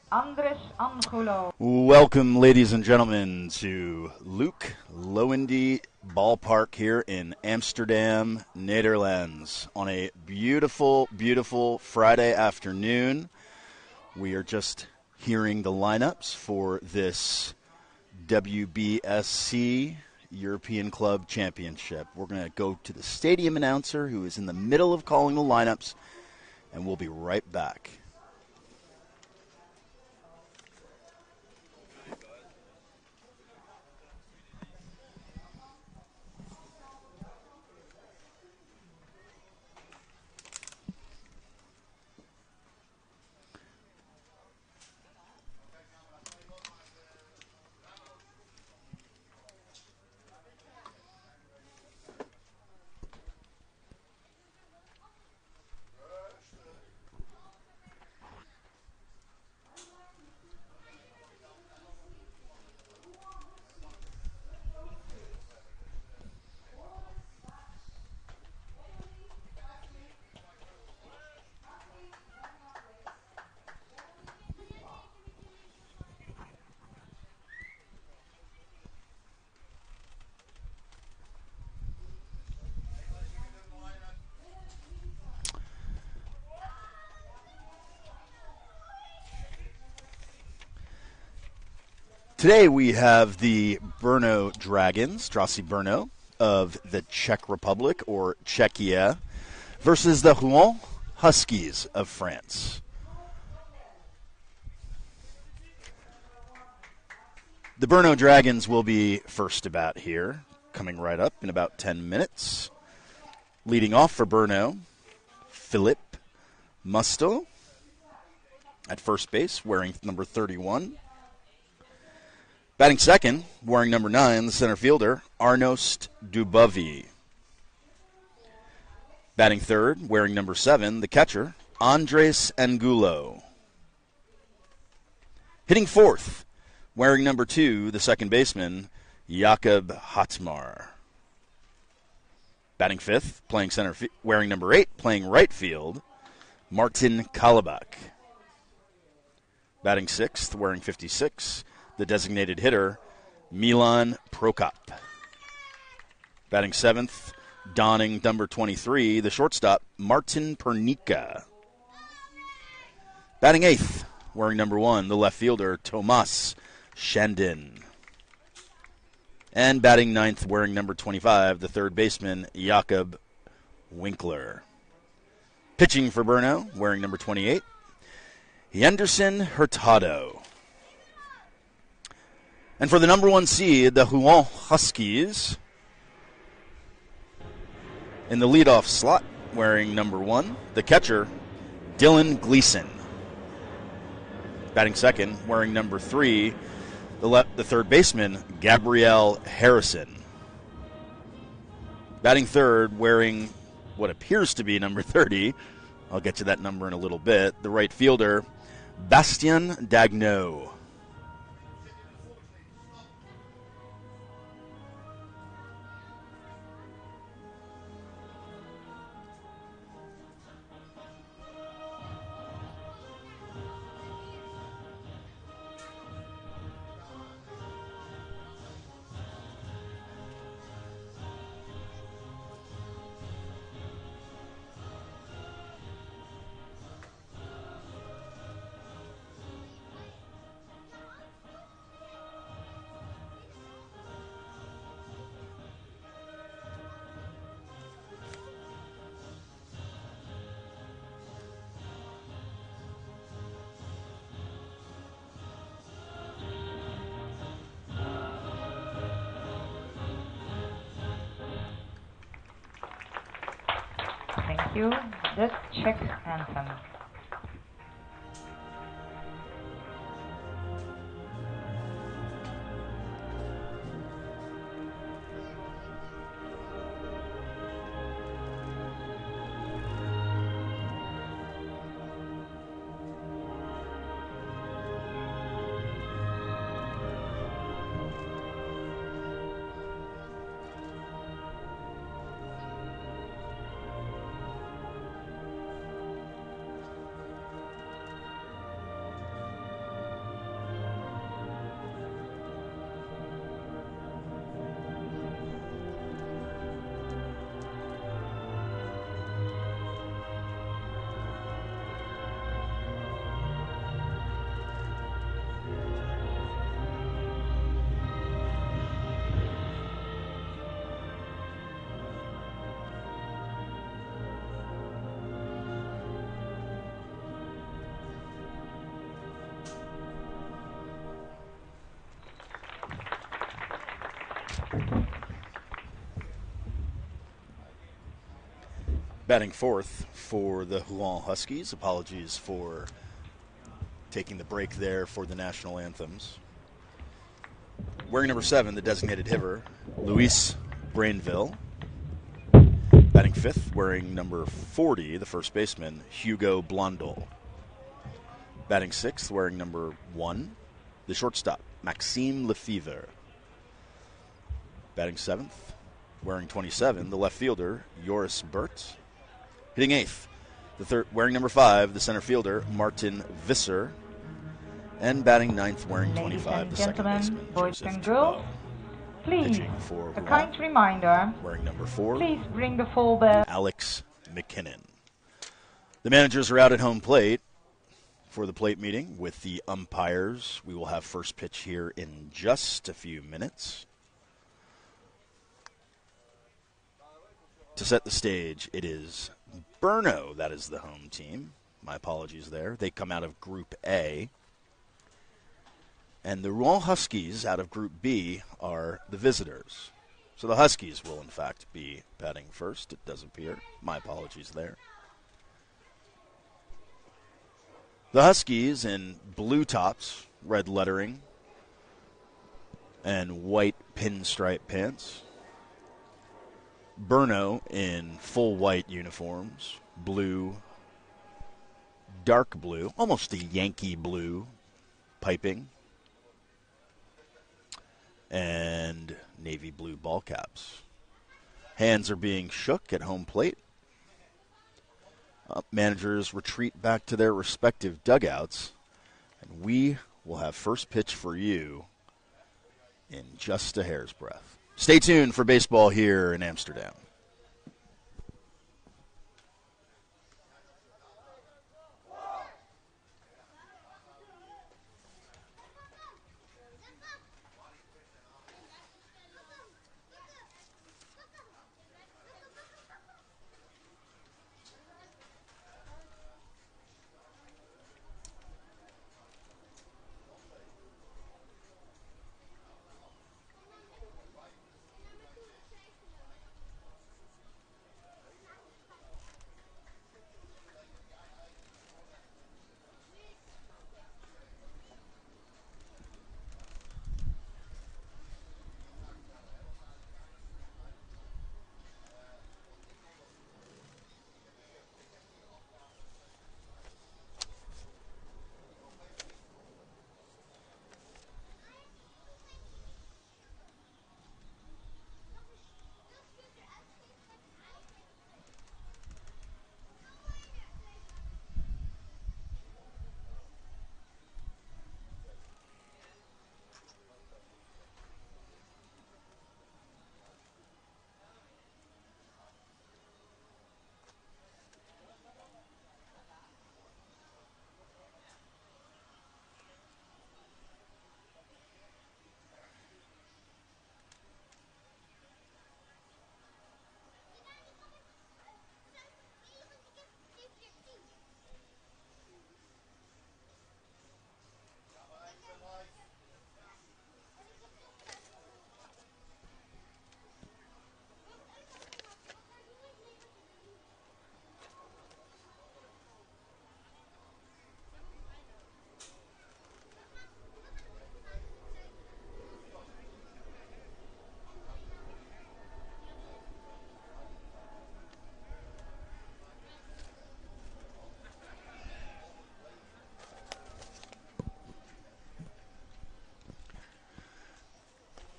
Andres Angulo. Welcome, ladies and gentlemen, to Luc Lowendy Ballpark here in Amsterdam, Netherlands, on a beautiful, beautiful Friday afternoon. We are just hearing the lineups for this WBSC European Club Championship. We're going to go to the stadium announcer, who is in the middle of calling the lineups, and we'll be right back. Today we have the Brno Dragons, Draci Brno, of the Czech Republic, or Czechia, versus the Rouen Huskies of France. The Brno Dragons will be first to bat here, coming right up in about 10 minutes. Leading off for Brno, Philippe Musto at first base, wearing number 31. Batting second, wearing number 9, the center fielder, Arnost Dubovi. Batting third, wearing number 7, the catcher, Andres Angulo. Hitting fourth, wearing number 2, the second baseman, Jakob Hatmar. Batting fifth, playing wearing number 8, playing right field, Martin Kalabak. Batting sixth, wearing 56, the designated hitter, Milan Prokop. Batting seventh, donning number 23, the shortstop, Martin Pernica. Batting eighth, wearing number 1, the left fielder, Tomas Shandin. And batting ninth, wearing number 25, the third baseman, Jakob Winkler. Pitching for Brno, wearing number 28, Henderson Hurtado. And for the number 1 seed, the Rouen Huskies, in the leadoff slot, wearing number 1, the catcher, Dylan Gleason. Batting second, wearing number 3, the third baseman, Gabrielle Harrison. Batting third, wearing what appears to be number 30, I'll get to that number in a little bit, the right fielder, Bastien Dagneau. Thank you. The Czech anthem. Batting fourth for the Rouen Huskies. Apologies for taking the break there for the national anthems. Wearing number 7, the designated hitter, Luis Brainville. Batting fifth, wearing number 40, the first baseman, Hugo Blondel. Batting sixth, wearing number 1, the shortstop, Maxime Lefevre. Batting seventh, wearing 27, the left fielder, Joris Bert. Hitting eighth, wearing number 5, the center fielder, Martin Visser. And batting ninth, wearing 25, the second baseman, boys Joseph and girls, Chabot. please, Pitching for a Rouen, kind reminder, wearing number 4, please bring the full bell. Alex McKinnon. The managers are out at home plate for the plate meeting with the umpires. We will have first pitch here in just a few minutes. To set the stage, it is Brno that is the home team. My apologies there. They come out of Group A. And the Rouen Huskies out of Group B are the visitors. So the Huskies will, in fact, be batting first, it does appear. My apologies there. The Huskies in blue tops, red lettering, and white pinstripe pants. Brno in full white uniforms, blue, dark blue, almost a Yankee blue piping, and navy blue ball caps. Hands are being shook at home plate. Managers retreat back to their respective dugouts, and we will have first pitch for you in just a hair's breadth. Stay tuned for baseball here in Amsterdam.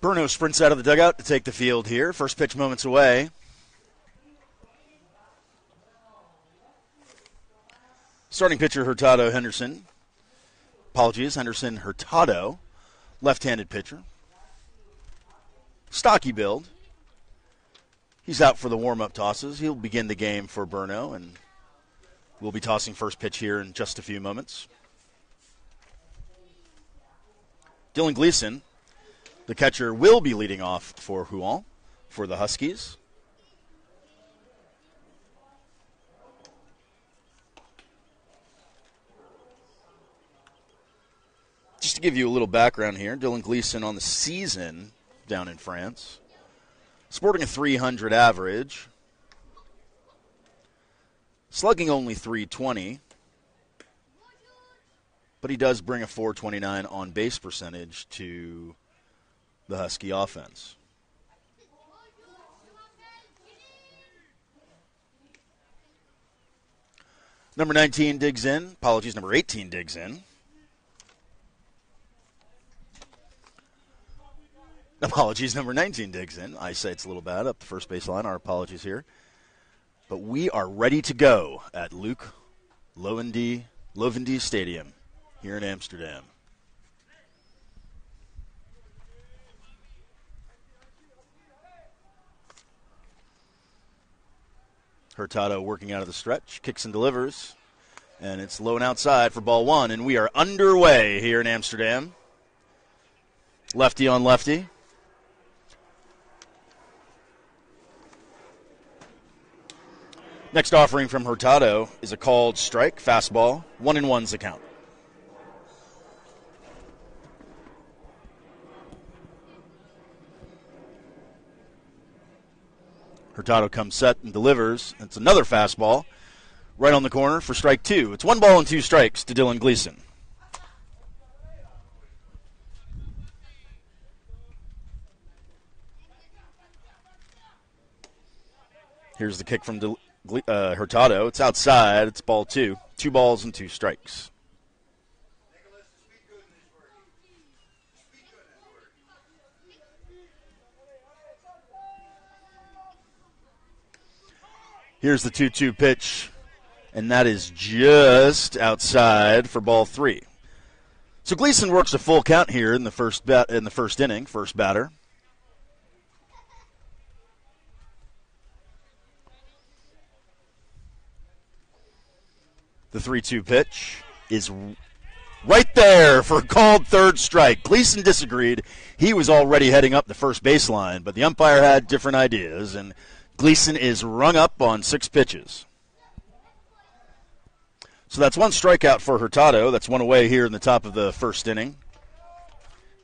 Brno sprints out of the dugout to take the field here. First pitch moments away. Starting pitcher Hurtado Henderson. Henderson Hurtado. Left-handed pitcher. Stocky build. He's out for the warm-up tosses. He'll begin the game for Brno, and we'll be tossing first pitch here in just a few moments. Dylan Gleason, the catcher, will be leading off for Rouen, for the Huskies. Just to give you a little background here, Dylan Gleason on the season down in France. Sporting a 300 average. Slugging only 320. But he does bring a 429 on base percentage to the Husky offense. Number 19 digs in. Apologies, number 18 digs in. Apologies, number 19 digs in. Eyesight's a little bad up the first baseline. Our apologies here. But we are ready to go at Luc Lovendy Stadium here in Amsterdam. Hurtado working out of the stretch, kicks and delivers, and it's low and outside for ball one, and we are underway here in Amsterdam. Lefty on lefty. Next offering from Hurtado is a called strike, fastball, 1-1's the count. Hurtado comes set and delivers. It's another fastball right on the corner for strike two. It's 1 ball and 2 strikes to Dylan Gleason. Here's the kick from Hurtado. It's outside. It's ball 2. 2 balls and 2 strikes. Here's the 2-2 pitch, and that is just outside for ball 3. So Gleason works a full count here in the first inning, first batter. The 3-2 pitch is right there for a called third strike. Gleason disagreed. He was already heading up the first baseline, but the umpire had different ideas, and Gleason is rung up on 6 pitches. So that's 1 strikeout for Hurtado. That's 1 away here in the top of the first inning.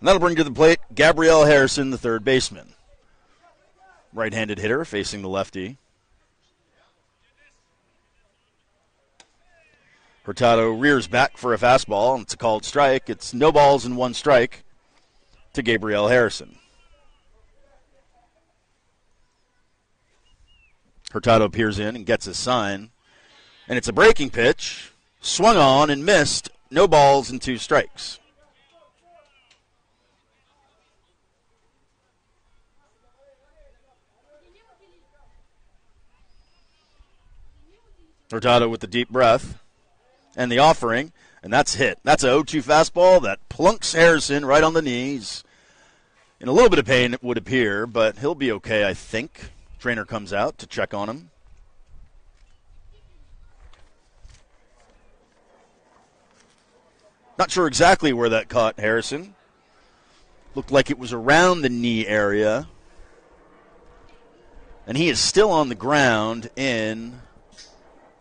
And that'll bring to the plate Gabriel Harrison, the third baseman. Right-handed hitter facing the lefty. Hurtado rears back for a fastball, and it's a called strike. It's no balls and 1 strike to Gabriel Harrison. Hurtado peers in and gets his sign. And it's a breaking pitch. Swung on and missed. No balls and 2 strikes. Hurtado with the deep breath. And the offering. And that's hit. That's a 0-2 fastball that plunks Harrison right on the knees. In a little bit of pain, it would appear, but he'll be okay, I think. Trainer comes out to check on him. Not sure exactly where that caught Harrison. Looked like it was around the knee area. And he is still on the ground in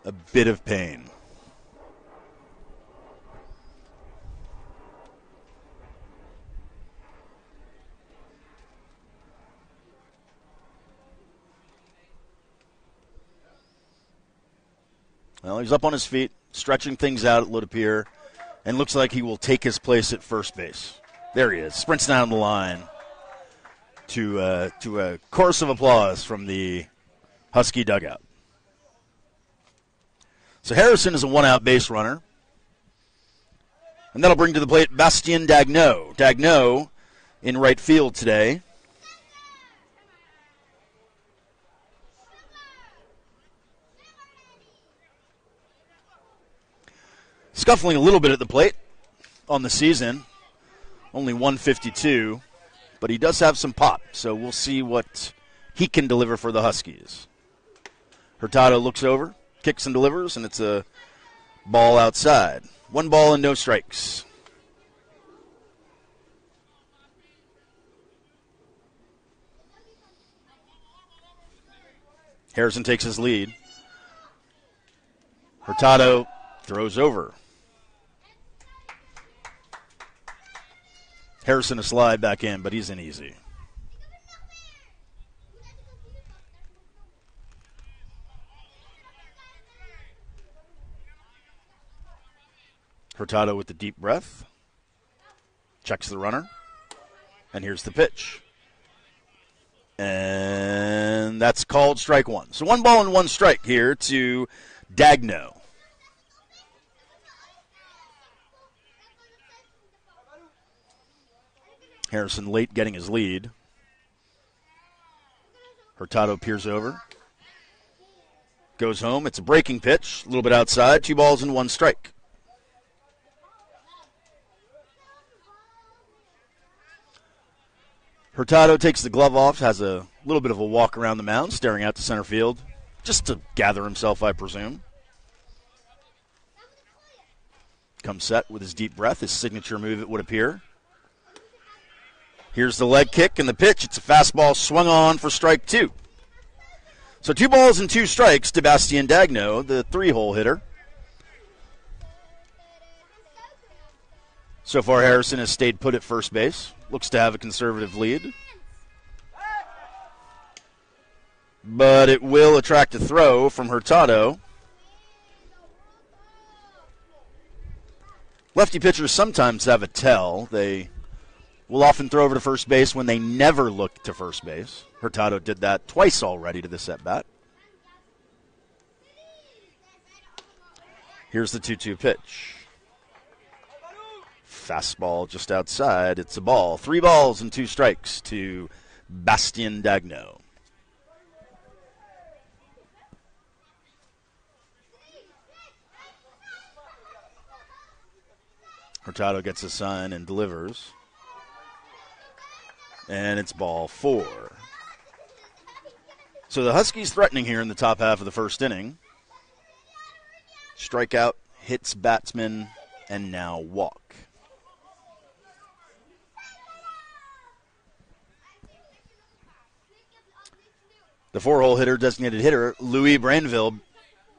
a bit of pain. Well, he's up on his feet, stretching things out, it would appear, and looks like he will take his place at first base. There he is, sprints down the line to a chorus of applause from the Husky dugout. So Harrison is a 1-out base runner. And that'll bring to the plate Bastien Daigneault. Daigneault in right field today. Scuffling a little bit at the plate on the season. Only 152, but he does have some pop, so we'll see what he can deliver for the Huskies. Hurtado looks over, kicks and delivers, and it's a ball outside. 1 ball and no strikes. Harrison takes his lead. Hurtado throws over. Harrison a slide back in, but he's in easy. Hurtado with the deep breath. Checks the runner. And here's the pitch. And that's called strike one. So 1 ball and 1 strike here to Dagno. Harrison late getting his lead. Hurtado peers over. Goes home. It's a breaking pitch. A little bit outside. 2 balls and 1 strike. Hurtado takes the glove off, has a little bit of a walk around the mound, staring out to center field, just to gather himself, I presume. Comes set with his deep breath, his signature move, it would appear. Here's the leg kick and the pitch. It's a fastball swung on for strike 2. So 2 balls and 2 strikes to Bastien Dagno, the 3-hole hitter. So far, Harrison has stayed put at first base. Looks to have a conservative lead. But it will attract a throw from Hurtado. Lefty pitchers sometimes have a tell. They will often throw over to first base when they never look to first base. Hurtado did that twice already to this at-bat. Here's the 2-2 pitch. Fastball just outside. It's a ball. 3 balls and 2 strikes to Bastien Dagno. Hurtado gets a sign and delivers. And it's ball 4. So the Huskies threatening here in the top half of the first inning. Strikeout, hits batsman, and now walk. The 4-hole hitter, designated hitter, Louis Brainville,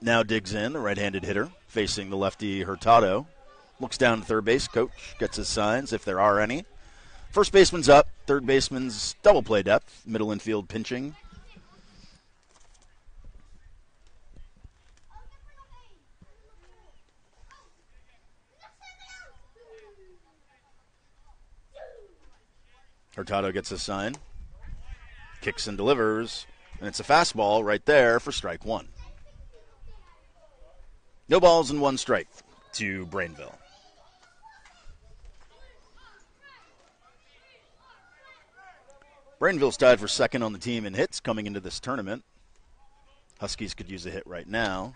now digs in, the right-handed hitter, facing the lefty Hurtado. Looks down to third base. Coach gets his signs, if there are any. First baseman's up. Third baseman's double play depth. Middle infield pinching. Hurtado gets his sign. Kicks and delivers. And it's a fastball right there for strike 1. No balls and 1 strike to Brainville. Brainville's tied for second on the team in hits coming into this tournament. Huskies could use a hit right now.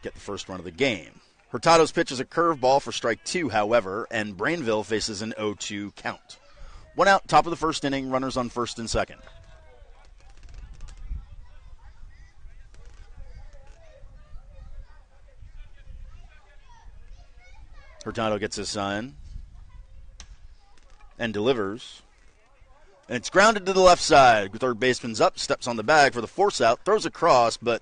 Get the first run of the game. Hurtado's pitch is a curveball for strike 2, however, and Brainville faces an 0-2 count. 1 out, top of the first inning, runners on first and second. Hurtado gets his sign and delivers. And it's grounded to the left side. Third baseman's up, steps on the bag for the force out, throws across, but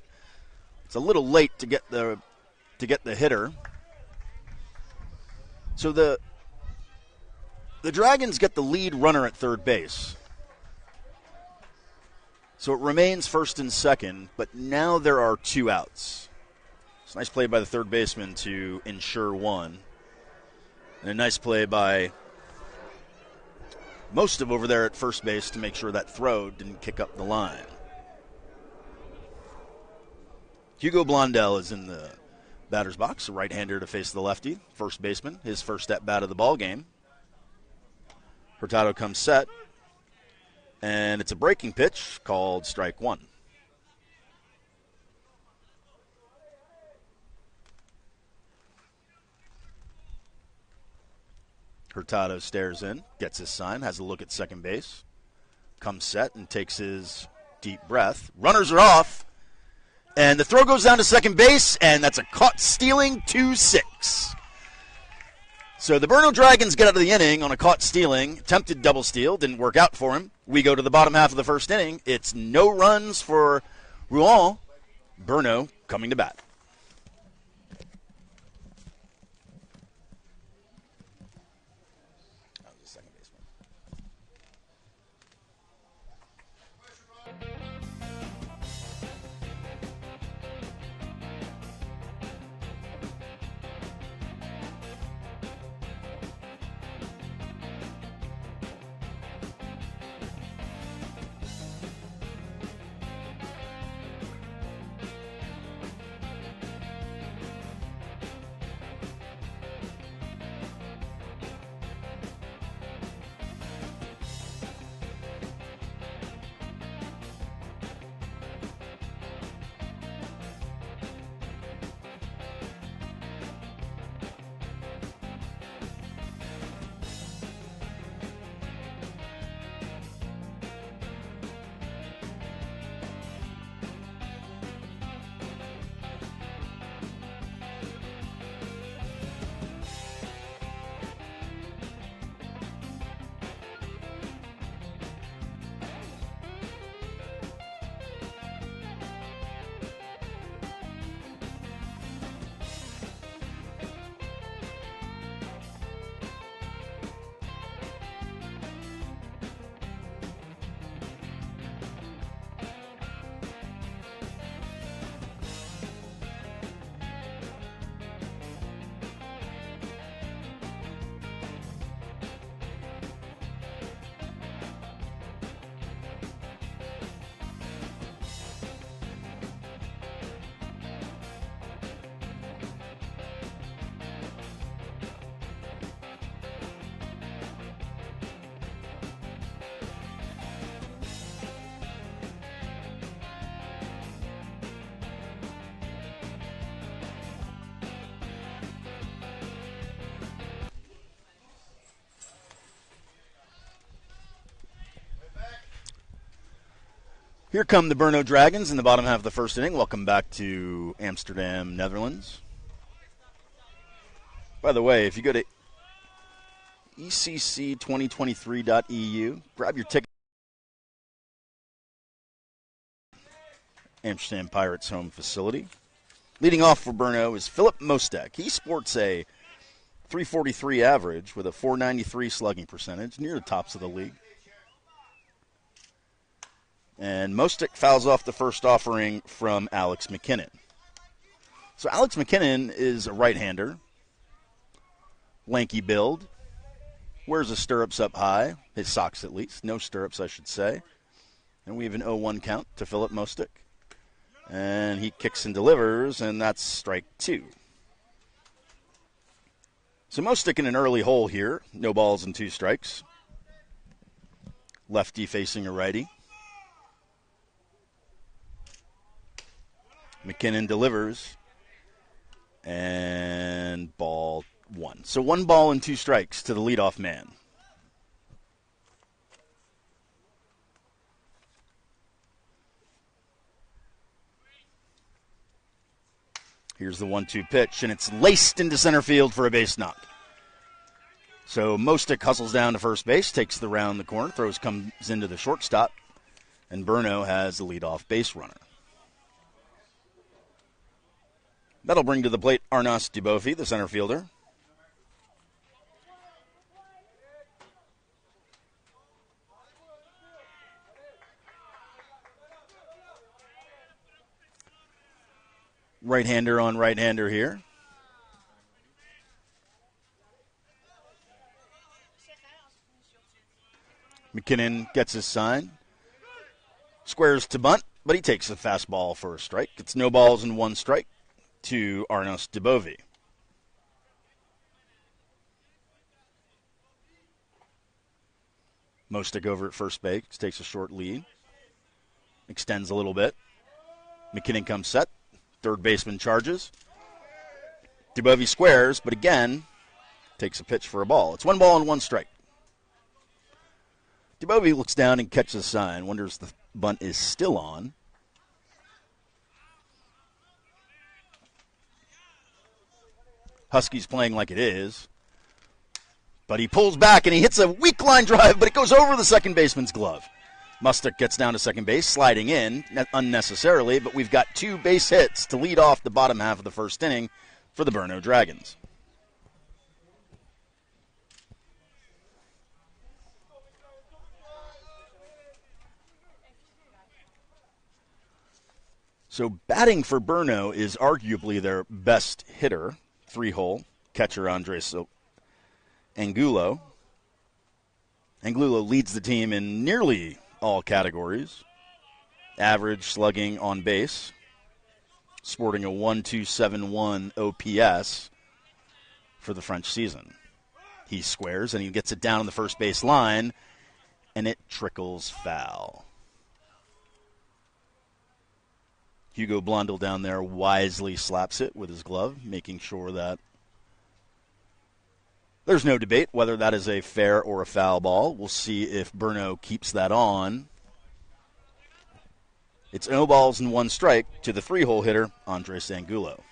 it's a little late to get the hitter. So the Dragons get the lead runner at third base. So it remains first and second, but now there are 2 outs. It's a nice play by the third baseman to ensure 1. And a nice play by most of over there at first base to make sure that throw didn't kick up the line. Hugo Blondell is in the batter's box, a right-hander to face the lefty, first baseman, his first at-bat of the ball game. Hurtado comes set, and it's a breaking pitch called strike 1. Hurtado stares in, gets his sign, has a look at second base, comes set and takes his deep breath. Runners are off, and the throw goes down to second base, and that's a caught stealing 2-6. So the Brno Dragons get out of the inning on a caught stealing, attempted double steal, didn't work out for him. We go to the bottom half of the first inning. It's no runs for Rouen. Brno coming to bat. Here come the Brno Dragons in the bottom half of the first inning. Welcome back to Amsterdam, Netherlands. By the way, if you go to ecc2023.eu, grab your ticket. Amsterdam Pirates home facility. Leading off for Brno is Filip Mostek. He sports a .343 average with a .493 slugging percentage, near the tops of the league. And Mostek fouls off the first offering from Alex McKinnon. So Alex McKinnon is a right-hander, lanky build, wears his stirrups up high, his socks at least, no stirrups I should say. And we have an 0-1 count to Filip Mostek. And he kicks and delivers, and that's strike two. So Mostek in an early hole here, no balls and 2 strikes. Lefty facing a righty. McKinnon delivers, and ball 1. So 1 ball and 2 strikes to the leadoff man. Here's the 1-2 pitch, and it's laced into center field for a base knock. So Mostek hustles down to first base, takes the round the corner, comes into the shortstop, and Brno has the leadoff base runner. That'll bring to the plate Arnaus Dubofi, the center fielder. Right-hander on right-hander here. McKinnon gets his sign. Squares to bunt, but he takes a fastball for a strike. It's no balls and 1 strike to Arnaus Dubofi. Mostek over at first base, takes a short lead. Extends a little bit. McKinnon comes set. Third baseman charges. Dubofi squares, but again, takes a pitch for a ball. It's 1 ball and 1 strike. Dubofi looks down and catches a sign, wonders the bunt is still on. Huskies playing like it is. But he pulls back and he hits a weak line drive, but it goes over the second baseman's glove. Mostek gets down to second base, sliding in unnecessarily, but we've got 2 base hits to lead off the bottom half of the first inning for the Brno Dragons. So batting for Brno is arguably their best hitter, 3-hole, catcher Andres Angulo. Angulo leads the team in nearly all categories. Average, slugging, on base. Sporting a 1.271 OPS for the French season. He squares and he gets it down on the first base line, and it trickles foul. Hugo Blondel down there wisely slaps it with his glove, making sure that there's no debate whether that is a fair or a foul ball. We'll see if Brno keeps that on. It's no balls and 1 strike to the 3-hole hitter, Andres Angulo.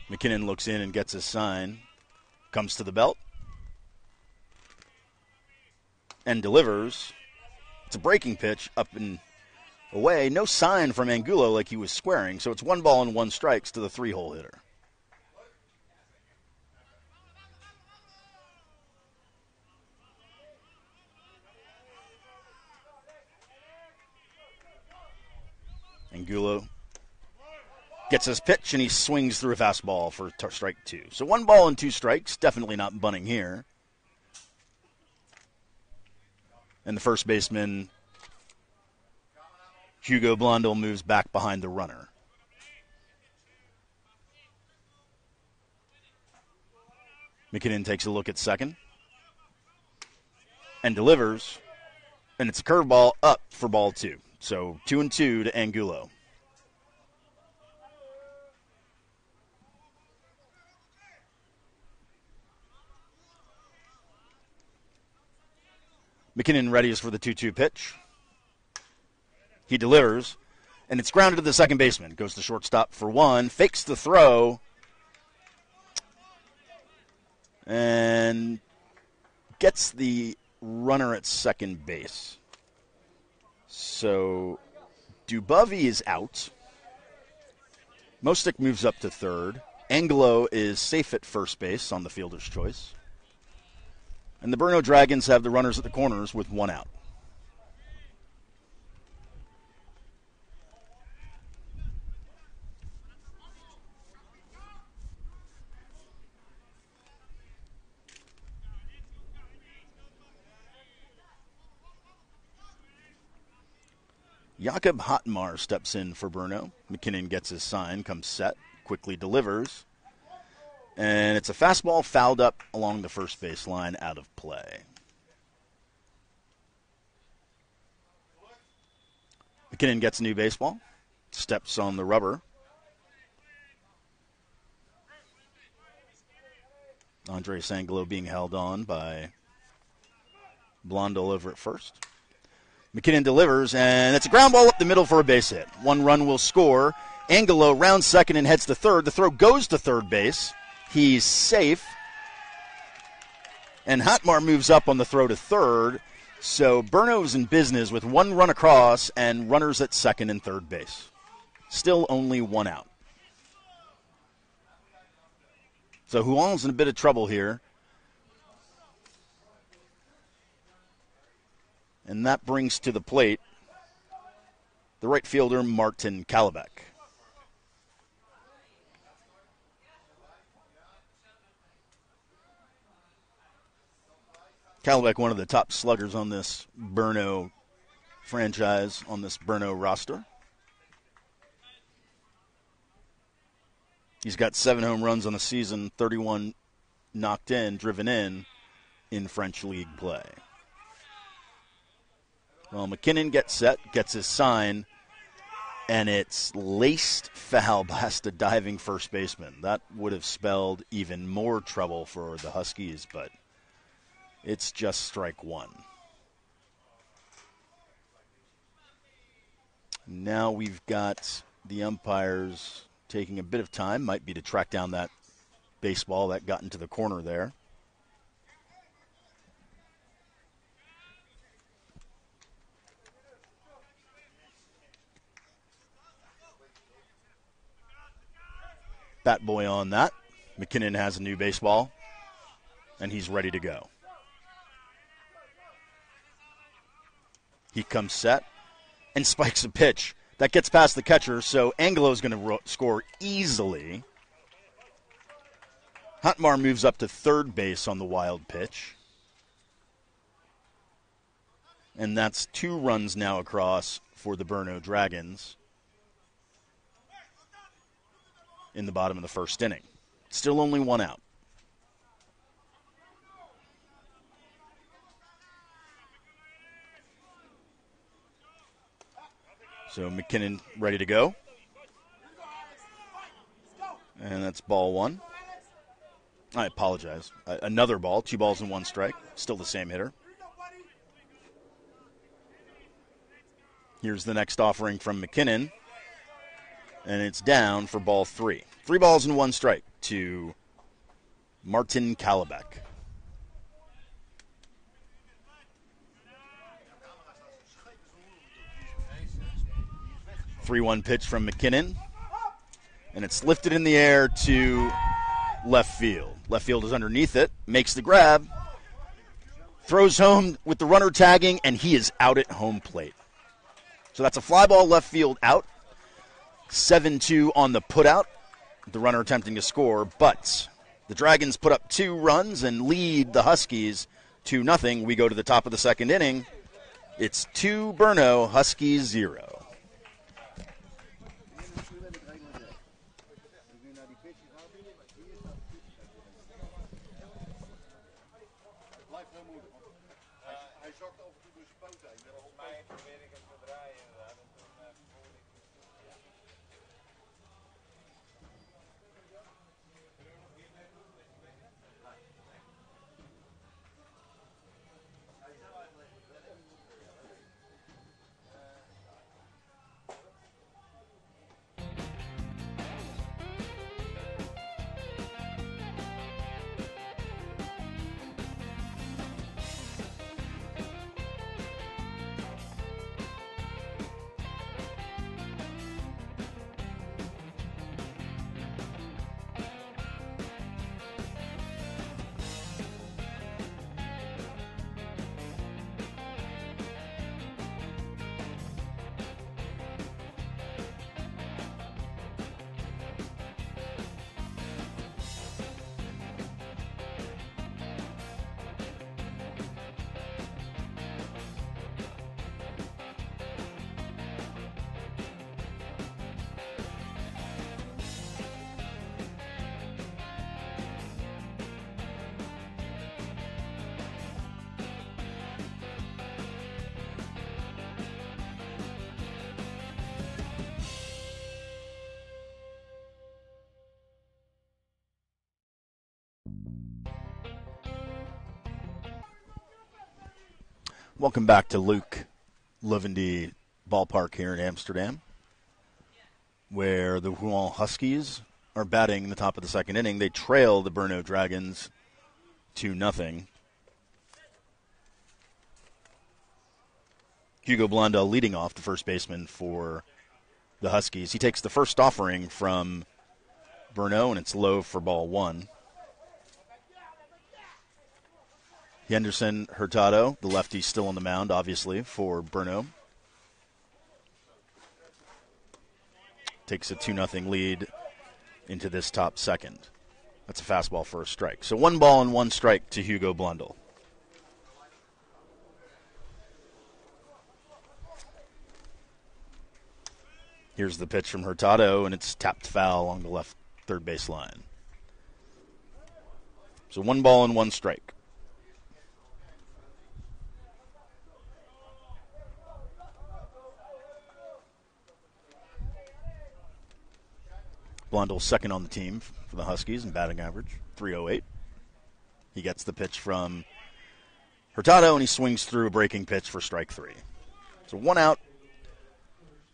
McKinnon looks in and gets his sign. Comes to the belt. And delivers. It's a breaking pitch up and away. No sign from Angulo like he was squaring, so it's 1 ball and 1 strikes to the 3-hole hitter. Angulo gets his pitch and he swings through a fastball for strike 2. So 1 ball and 2 strikes, definitely not bunting here. And the first baseman, Hugo Blondel, moves back behind the runner. McKinnon takes a look at second and delivers, and it's a curveball up for ball 2. So 2-2 to Angulo. McKinnon readies for the 2-2 pitch. He delivers, and it's grounded to the second baseman. Goes to shortstop for one, fakes the throw, and gets the runner at second base. So Dubovy is out. Mostik moves up to third. Angelo is safe at first base on the fielder's choice. And the Brno Dragons have the runners at the corners with one out. Jakob Hotmar steps in for Brno. McKinnon gets his sign, comes set, quickly delivers. And it's a fastball fouled up along the first base line, out of play. McKinnon gets a new baseball, steps on the rubber. Andres Angelo being held on by Blondel over at first. McKinnon delivers, and it's a ground ball up the middle for a base hit. One run will score. Angelo rounds second and heads to third. The throw goes to third base. He's safe. And Hotmar moves up on the throw to third. So Brno's in business with one run across and runners at second and third base. Still only one out. So Huon's in a bit of trouble here. And that brings to the plate the right fielder, Martin Kalabek. Kalabek, one of the top sluggers on this Brno franchise, on this Brno roster. He's got 7 home runs on the season, 31 knocked in, driven in French league play. Well, McKinnon gets set, gets his sign, and it's laced foul past a diving first baseman. That would have spelled even more trouble for the Huskies, but it's just strike one. Now we've got the umpires taking a bit of time, might be to track down that baseball that got into the corner there. Bat boy on that. McKinnon has a new baseball, and he's ready to go. He comes set and spikes a pitch. That gets past the catcher, so Angelo's going to score easily. Hotmar moves up to third base on the wild pitch. And that's 2 runs now across for the Brno Dragons in the bottom of the first inning. Still only one out. So McKinnon ready to go. And that's ball one. I apologize. Another ball, 2 balls and 1 strike. Still the same hitter. Here's the next offering from McKinnon. And it's down for ball 3. 3 balls and 1 strike to Martin Kalabek. 3-1 pitch from McKinnon. And it's lifted in the air to left field. Left field is underneath it, makes the grab, throws home with the runner tagging, and he is out at home plate. So that's a fly ball left field out. 7-2 on the putout. The runner attempting to score, but the Dragons put up 2 runs and lead the Huskies 2-0. We go to the top of the second inning. It's 2 Brno, Huskies 0. Welcome back to Luke Levendy Ballpark here in Amsterdam, where the Rouen Huskies are batting in the top of the second inning. They trail the Brno Dragons 2-0. Hugo Blondell leading off, the first baseman for the Huskies. He takes the first offering from Brno, and it's low for ball one. Henderson Hurtado, the lefty, still on the mound, obviously, for Brno. Takes a 2-0 lead into this top second. That's a fastball for a strike. So 1 ball and 1 strike to Hugo Blondell. Here's the pitch from Hurtado, and it's tapped foul along the left third base line. So 1 ball and 1 strike. Blondell's second on the team for the Huskies in batting average, .308. He gets the pitch from Hurtado, and he swings through a breaking pitch for strike 3. So 1 out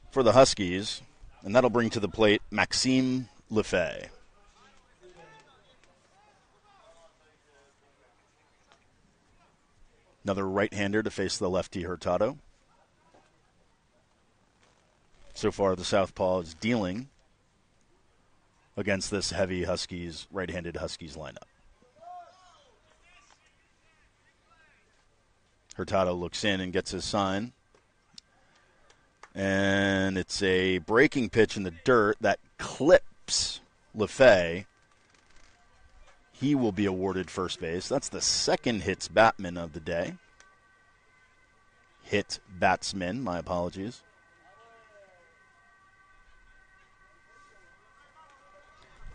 for the Huskies, and that'll bring to the plate Maxime Lefebvre. Another right-hander to face the lefty Hurtado. So far, the southpaw is dealing against this heavy Huskies, right-handed Huskies lineup. Hurtado looks in and gets his sign. And it's a breaking pitch in the dirt that clips Lefebvre. He will be awarded first base. That's the second hits batsman of the day. Hit batsman, my apologies.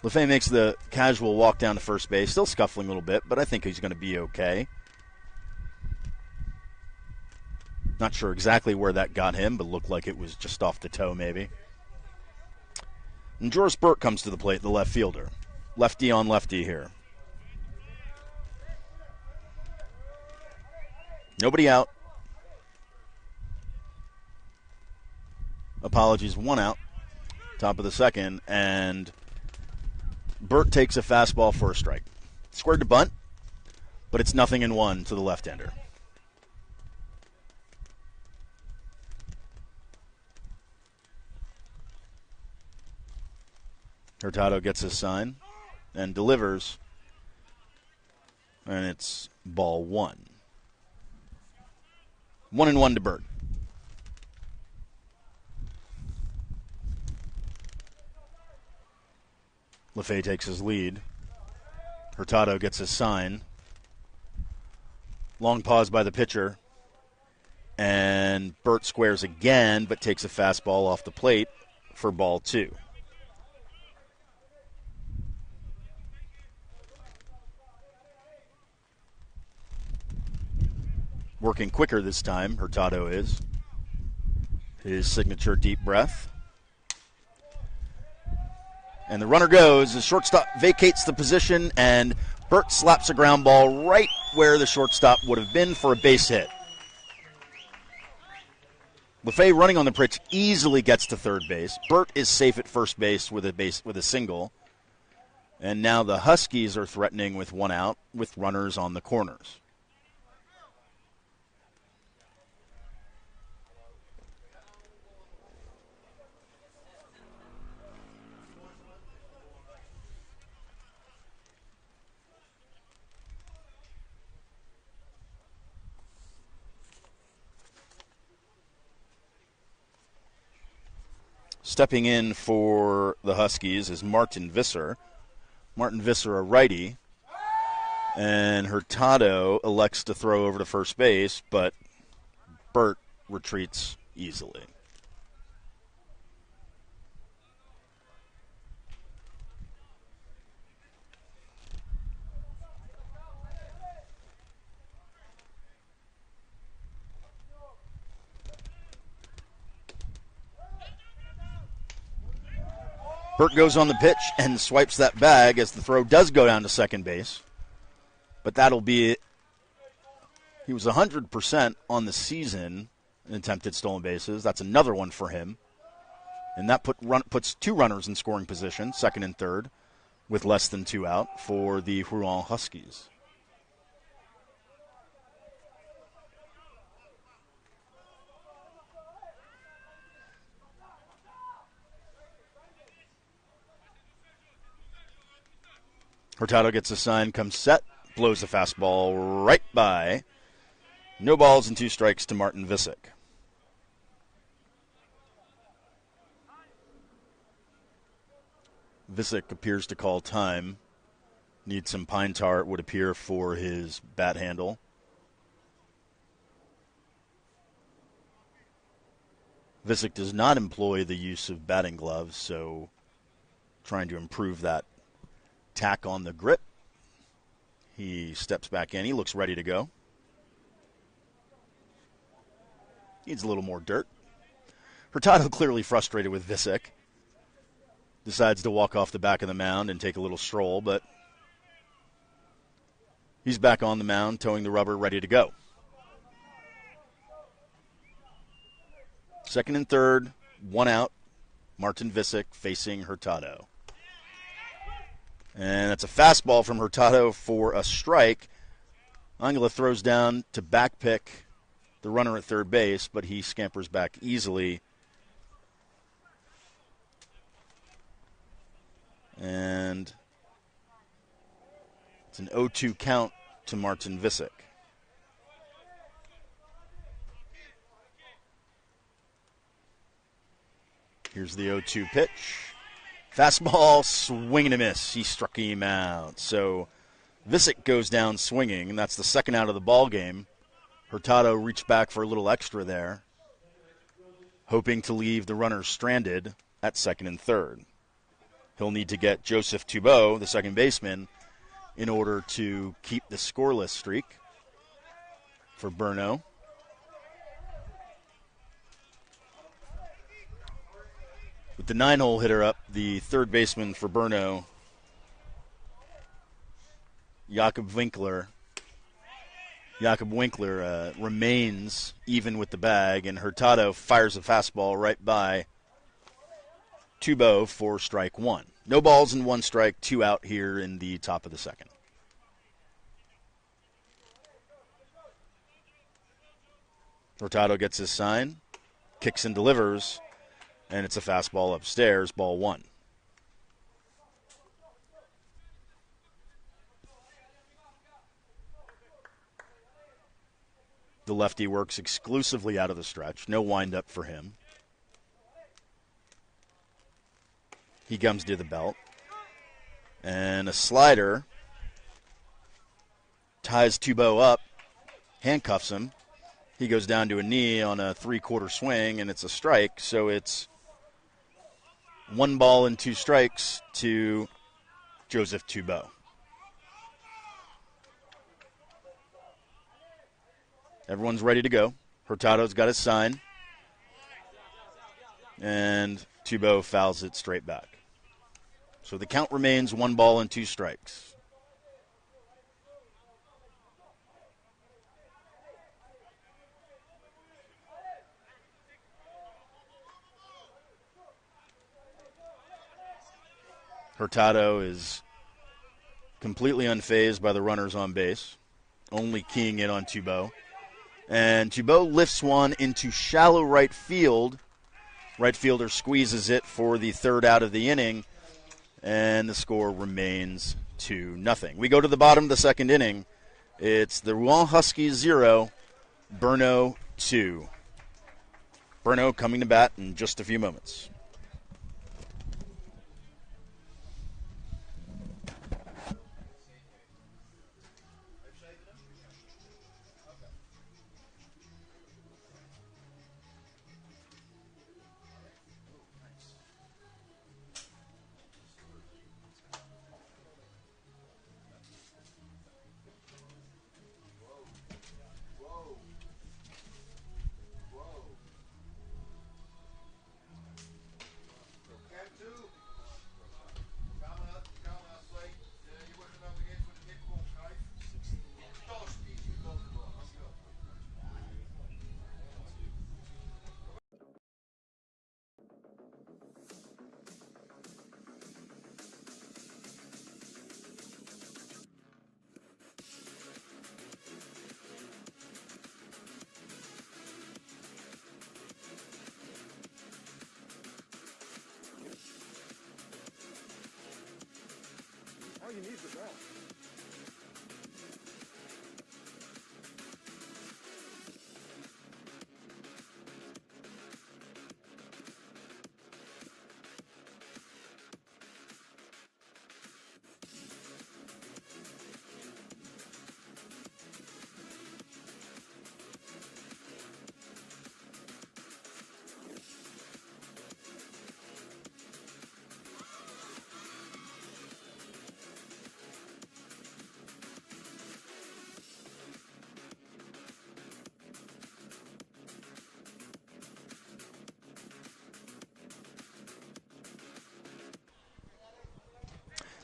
Lefebvre makes the casual walk down to first base, still scuffling a little bit, but I think he's going to be okay. Not sure exactly where that got him, but looked like it was just off the toe maybe. And Joris Burt comes to the plate, the left fielder. Lefty on lefty here. Nobody out. Apologies, 1 out. Top of the second, and Burt takes a fastball for a strike. Squared to bunt, but it's 0-1 to the left-hander. Hurtado gets his sign and delivers, and it's ball 1. 1-1 to Burt. Lefebvre takes his lead. Hurtado gets his sign. Long pause by the pitcher. And Burt squares again, but takes a fastball off the plate for ball 2. Working quicker this time, Hurtado is. His signature deep breath. And the runner goes. The shortstop vacates the position, and Burt slaps a ground ball right where the shortstop would have been for a base hit. Lefebvre running on the pitch easily gets to third base. Burt is safe at first base with a single. And now the Huskies are threatening with 1 out with runners on the corners. Stepping in for the Huskies is Martin Visser. Martin Visser, a righty. And Hurtado elects to throw over to first base, but Burt retreats easily. Burt goes on the pitch and swipes that bag as the throw does go down to second base. But that'll be he was 100% on the season in attempted stolen bases. That's another one for him. And that puts two runners in scoring position, second and third, with less than 2 out for the Rouen Huskies. Hurtado gets a sign, comes set, blows the fastball right by. No balls and 2 strikes to Martin Visick. Visick appears to call time. Needs some pine tar, it would appear, for his bat handle. Visick does not employ the use of batting gloves, so trying to improve that tack on the grip. He steps back in. He looks ready to go. Needs a little more dirt. Hurtado clearly frustrated with Visick. Decides to walk off the back of the mound and take a little stroll, but he's back on the mound, towing the rubber, ready to go. Second and third, 1 out. Martin Visick facing Hurtado. And that's a fastball from Hurtado for a strike. Angela throws down to back pick the runner at third base, but he scampers back easily. And it's an 0-2 count to Martin Visick. Here's the 0-2 pitch. Fastball, swing and a miss. He struck him out. So Visick goes down swinging, and that's the second out of the ball game. Hurtado reached back for a little extra there, hoping to leave the runners stranded at second and third. He'll need to get Joseph Thibault, the second baseman, in order to keep the scoreless streak for Brno. With the 9-hole hitter up, the third baseman for Brno, Jakob Winkler. Jakob Winkler remains even with the bag, and Hurtado fires a fastball right by Thibault for strike 1. No balls and 1 strike, 2 out here in the top of the second. Hurtado gets his sign, kicks and delivers, and it's a fastball upstairs, ball 1. The lefty works exclusively out of the stretch. No windup for him. He comes to the belt. And a slider ties Thibault up, handcuffs him. He goes down to a knee on a 3/4 swing, and it's a strike. So it's 1 ball and 2 strikes to Joseph Thibault. Everyone's ready to go. Hurtado's got his sign. And Thibault fouls it straight back. So the count remains 1 ball and 2 strikes. Hurtado is completely unfazed by the runners on base, only keying in on Thibault. And Thibault lifts one into shallow right field. Right fielder squeezes it for the 3rd out of the inning, and the score remains 2-0. We go to the bottom of the 2nd inning. It's the Rouen Huskies 0, Brno 2. Brno coming to bat in just a few moments.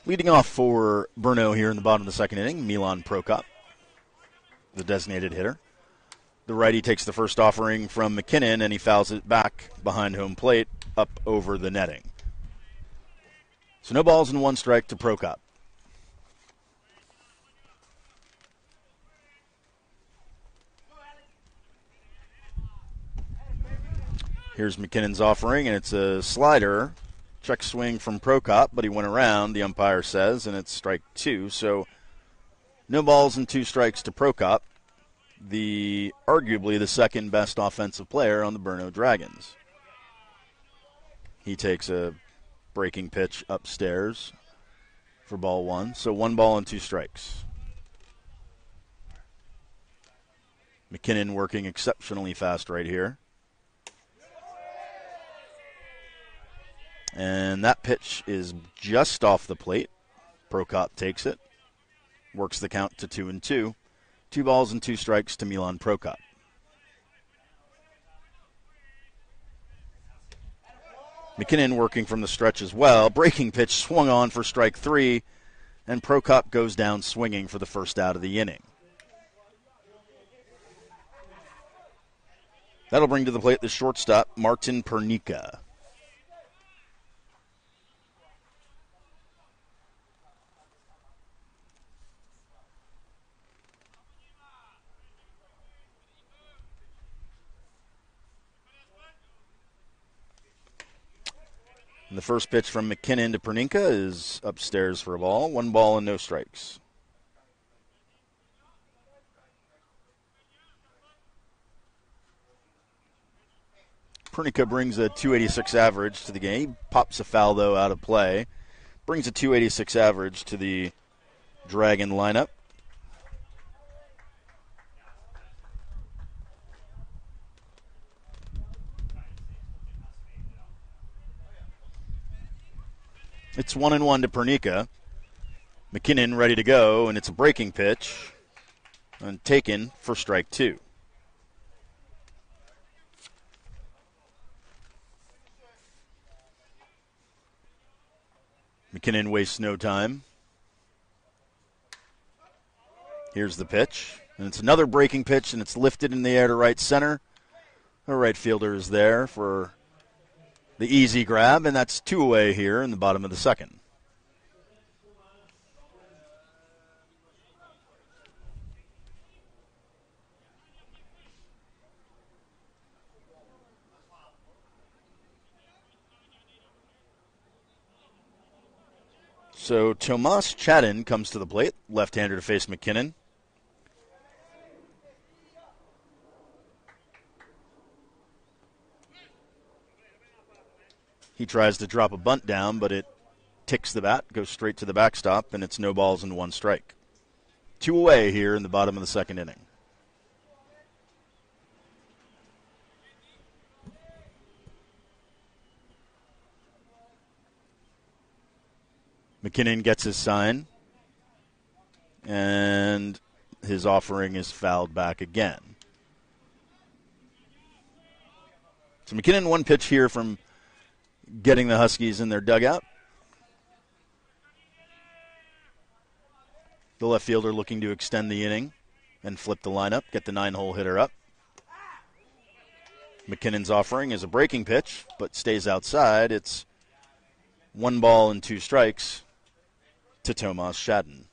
Leading off for Brno here in the bottom of the second inning, Milan Prokop, the designated hitter. The righty takes the first offering from McKinnon, and he fouls it back behind home plate up over the netting. So no balls and one strike to Prokop. Here's McKinnon's offering, and it's a slider. Check swing from Prokop, but he went around, the umpire says, and it's strike two. So no balls and two strikes to Prokop, arguably the second best offensive player on the Brno Dragons. He takes a breaking pitch upstairs for ball one. So 1 ball and 2 strikes. McKinnon working exceptionally fast right here. And that pitch is just off the plate. Prokop takes it. Works the count to 2-2. 2 balls and 2 strikes to Milan Prokop. McKinnon working from the stretch as well. Breaking pitch swung on for strike 3. And Prokop goes down swinging for the first out of the inning. That'll bring to the plate the shortstop, Martin Pernica. And the first pitch from McKinnon to Pernica is upstairs for a ball. 1 ball and no strikes. Pernica brings a .286 average to the game. Pops a foul, though, out of play. Brings a .286 average to the Dragon lineup. It's 1-1 to Pernica. McKinnon ready to go, and it's a breaking pitch. And taken for strike 2. McKinnon wastes no time. Here's the pitch. And it's another breaking pitch, and it's lifted in the air to right center. The right fielder is there for the easy grab, and that's 2 away here in the bottom of the second. So Tomas Chadin comes to the plate, left-hander to face McKinnon. He tries to drop a bunt down, but it ticks the bat, goes straight to the backstop, and it's no balls and 1 strike. 2 away here in the bottom of the second inning. McKinnon gets his sign, and his offering is fouled back again. So McKinnon 1 pitch here from getting the Huskies in their dugout. The left fielder looking to extend the inning and flip the lineup, get the 9-hole hitter up. McKinnon's offering is a breaking pitch, but stays outside. It's 1 ball and 2 strikes to Tomas Chadin.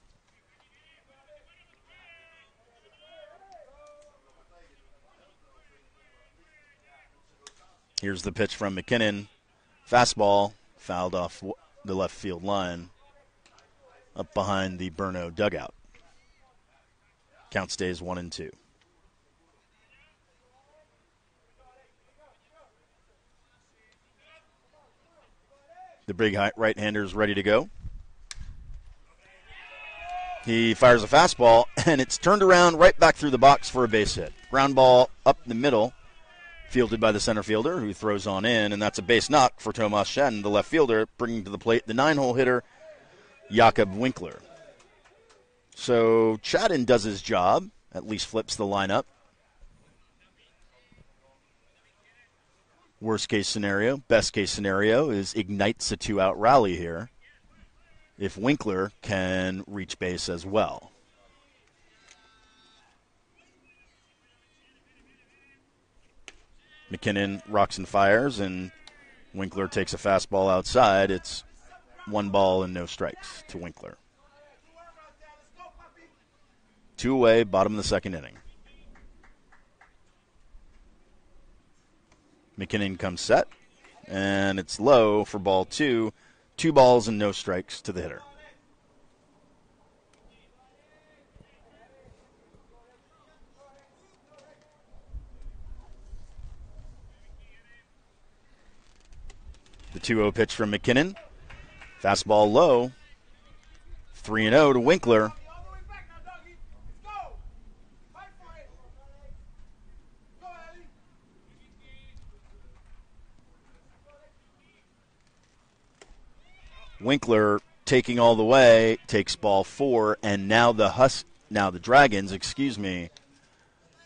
Here's the pitch from McKinnon. Fastball, fouled off the left field line. up behind the Brno dugout. Count stays 1-2. The big right-hander is ready to go. He fires a fastball, and it's turned around right back through the box for a base hit. Ground ball up the middle, fielded by the center fielder, who throws on in, and that's a base knock for Tomas Shen, the left fielder, bringing to the plate the 9-hole hitter, Jakob Winkler. So Chadden does his job, at least flips the lineup. Worst case scenario, best case scenario is ignites a 2-out rally here if Winkler can reach base as well. McKinnon rocks and fires, and Winkler takes a fastball outside. It's 1 ball and no strikes to Winkler. 2 away, bottom of the second inning. McKinnon comes set, and it's low for ball 2. 2 balls and no strikes to the hitter. The 2-0 pitch from McKinnon. Fastball low. 3-0 to Winkler. Winkler taking all the way, takes ball 4, and now the Dragons,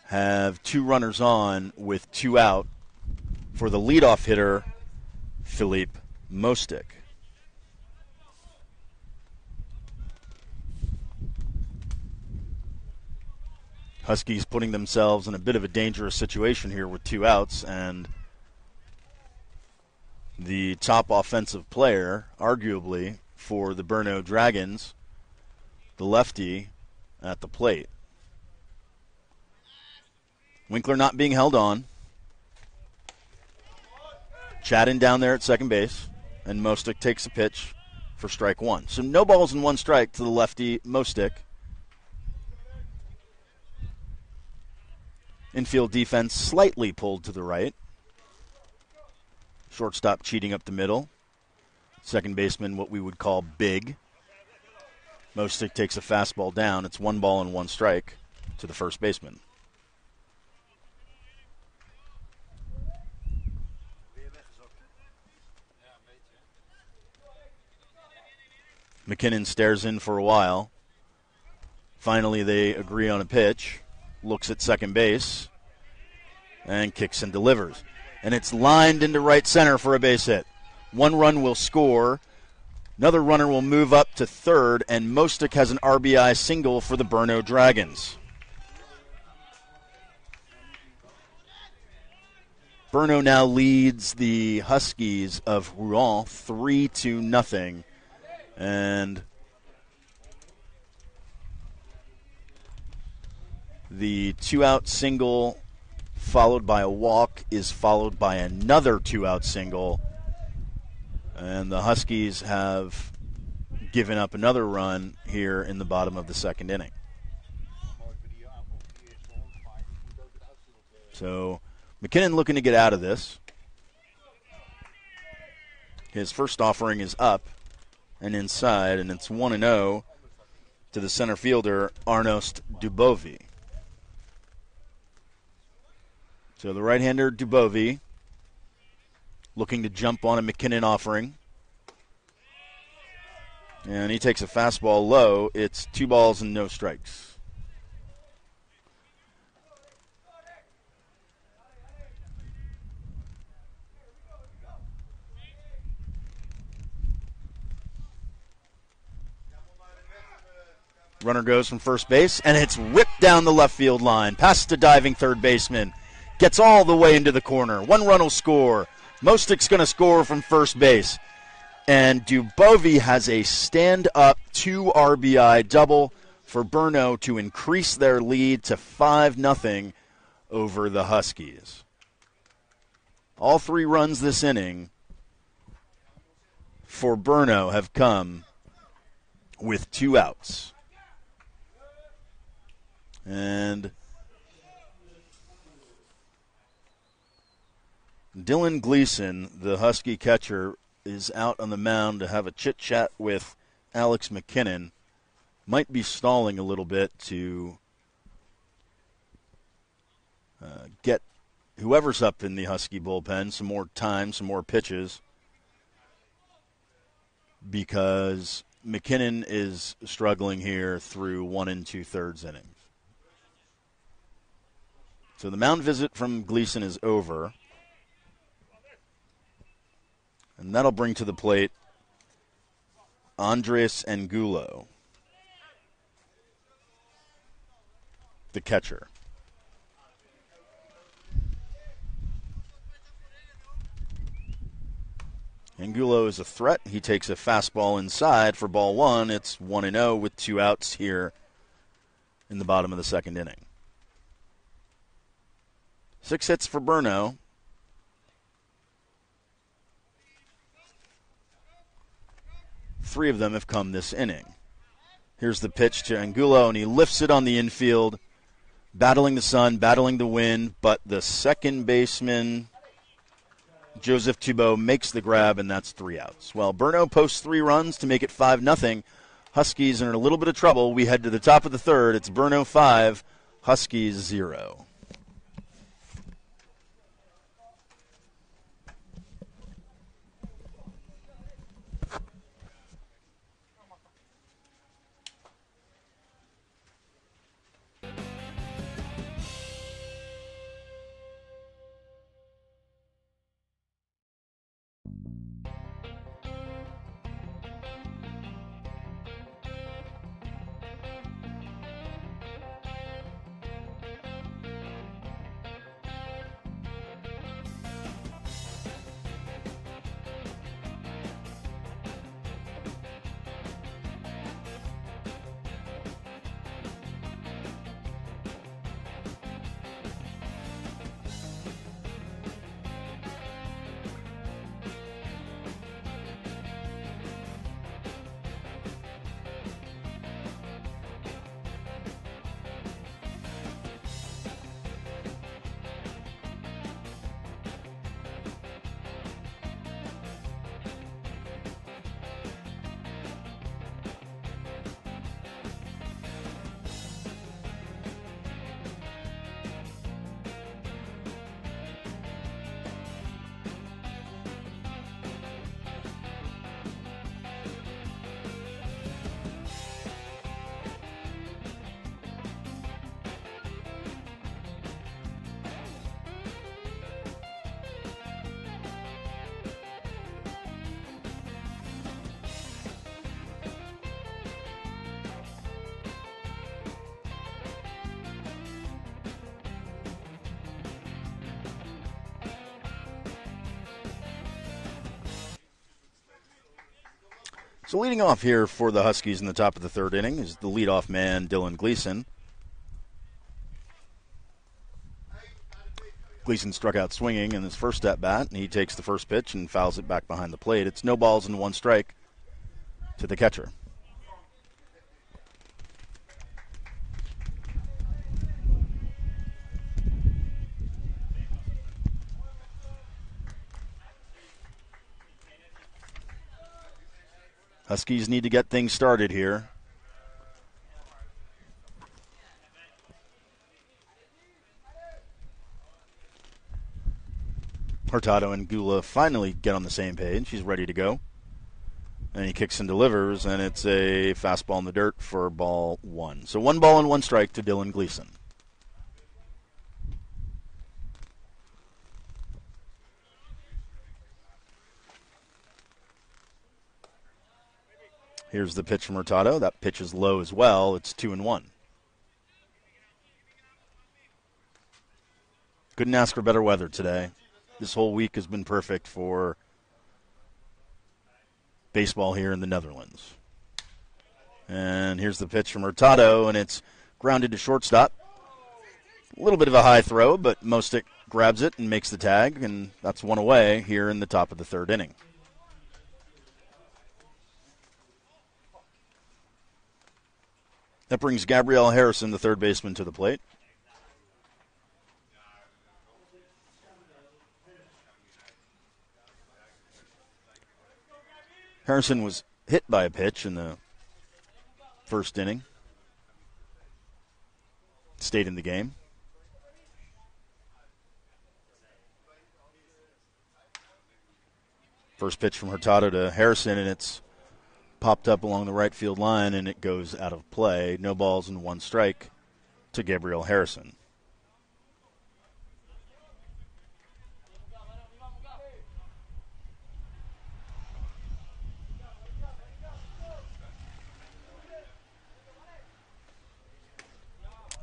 have 2 runners on with 2 out for the leadoff hitter, Philippe Mostik. Huskies putting themselves in a bit of a dangerous situation here with 2 outs, and the top offensive player, arguably, for the Brno Dragons, the lefty, at the plate. Winkler not being held on. Chadden down there at second base, and Mostik takes a pitch for strike 1. So no balls and 1 strike to the lefty Mostik. Infield defense slightly pulled to the right. Shortstop cheating up the middle. Second baseman, what we would call big. Mostik takes a fastball down. It's 1 ball and 1 strike to the first baseman. McKinnon stares in for a while. Finally, they agree on a pitch. Looks at second base and kicks and delivers. And it's lined into right center for a base hit. 1 run will score. Another runner will move up to third, and Mostik has an RBI single for the Brno Dragons. Brno now leads the Huskies of Rouen 3-0. And the 2-out single followed by a walk is followed by another 2-out single. And the Huskies have given up another run here in the bottom of the second inning. So McKinnon looking to get out of this. His first offering is up and inside, and it's 1-0 to the center fielder, Arnost Dubovi. So the right-hander Dubovi looking to jump on a McKinnon offering. And he takes a fastball low. It's 2 balls and no strikes. Runner goes from first base, and it's whipped down the left field line, past the diving third baseman. Gets all the way into the corner. 1 run will score. Mostik's going to score from first base. And Dubovi has a stand-up 2 RBI double for Brno to increase their lead to 5-0 over the Huskies. All 3 runs this inning for Brno have come with 2 outs. And Dylan Gleason, the Husky catcher, is out on the mound to have a chit-chat with Alex McKinnon. Might be stalling a little bit to get whoever's up in the Husky bullpen some more time, some more pitches, because McKinnon is struggling here through 1 2/3 innings. So the mound visit from Gleason is over. And that'll bring to the plate Andres Angulo, the catcher. Angulo is a threat. He takes a fastball inside for ball 1. It's 1-0 with 2 outs here in the bottom of the 2nd inning. 6 hits for Brno. Three of them have come this inning. Here's the pitch to Angulo, and he lifts it on the infield, battling the sun, battling the wind, but the second baseman, Joseph Thibault, makes the grab, and that's 3 outs. Well, Brno posts 3 runs to make it 5-0. Huskies are in a little bit of trouble. We head to the top of the 3rd. It's Brno 5, Huskies 0. So leading off here for the Huskies in the top of the 3rd inning is the leadoff man, Dylan Gleason. Gleason struck out swinging in his first at-bat, and he takes the first pitch and fouls it back behind the plate. It's no balls and 1 strike to the catcher. Huskies need to get things started here. Hurtado and Gula finally get on the same page. He's ready to go. And he kicks and delivers, and it's a fastball in the dirt for ball 1. So 1 ball and 1 strike to Dylan Gleason. Here's the pitch from Hurtado. That pitch is low as well. It's 2-1. Couldn't ask for better weather today. This whole week has been perfect for baseball here in the Netherlands. And here's the pitch from Hurtado, and it's grounded to shortstop. A little bit of a high throw, but Mostik grabs it and makes the tag, and that's 1 away here in the top of the 3rd inning. That brings Gabrielle Harrison, the third baseman, to the plate. Harrison was hit by a pitch in the first inning. Stayed in the game. First pitch from Hurtado to Harrison, and it's popped up along the right field line, and it goes out of play. No balls and 1 strike to Gabrielle Harrison.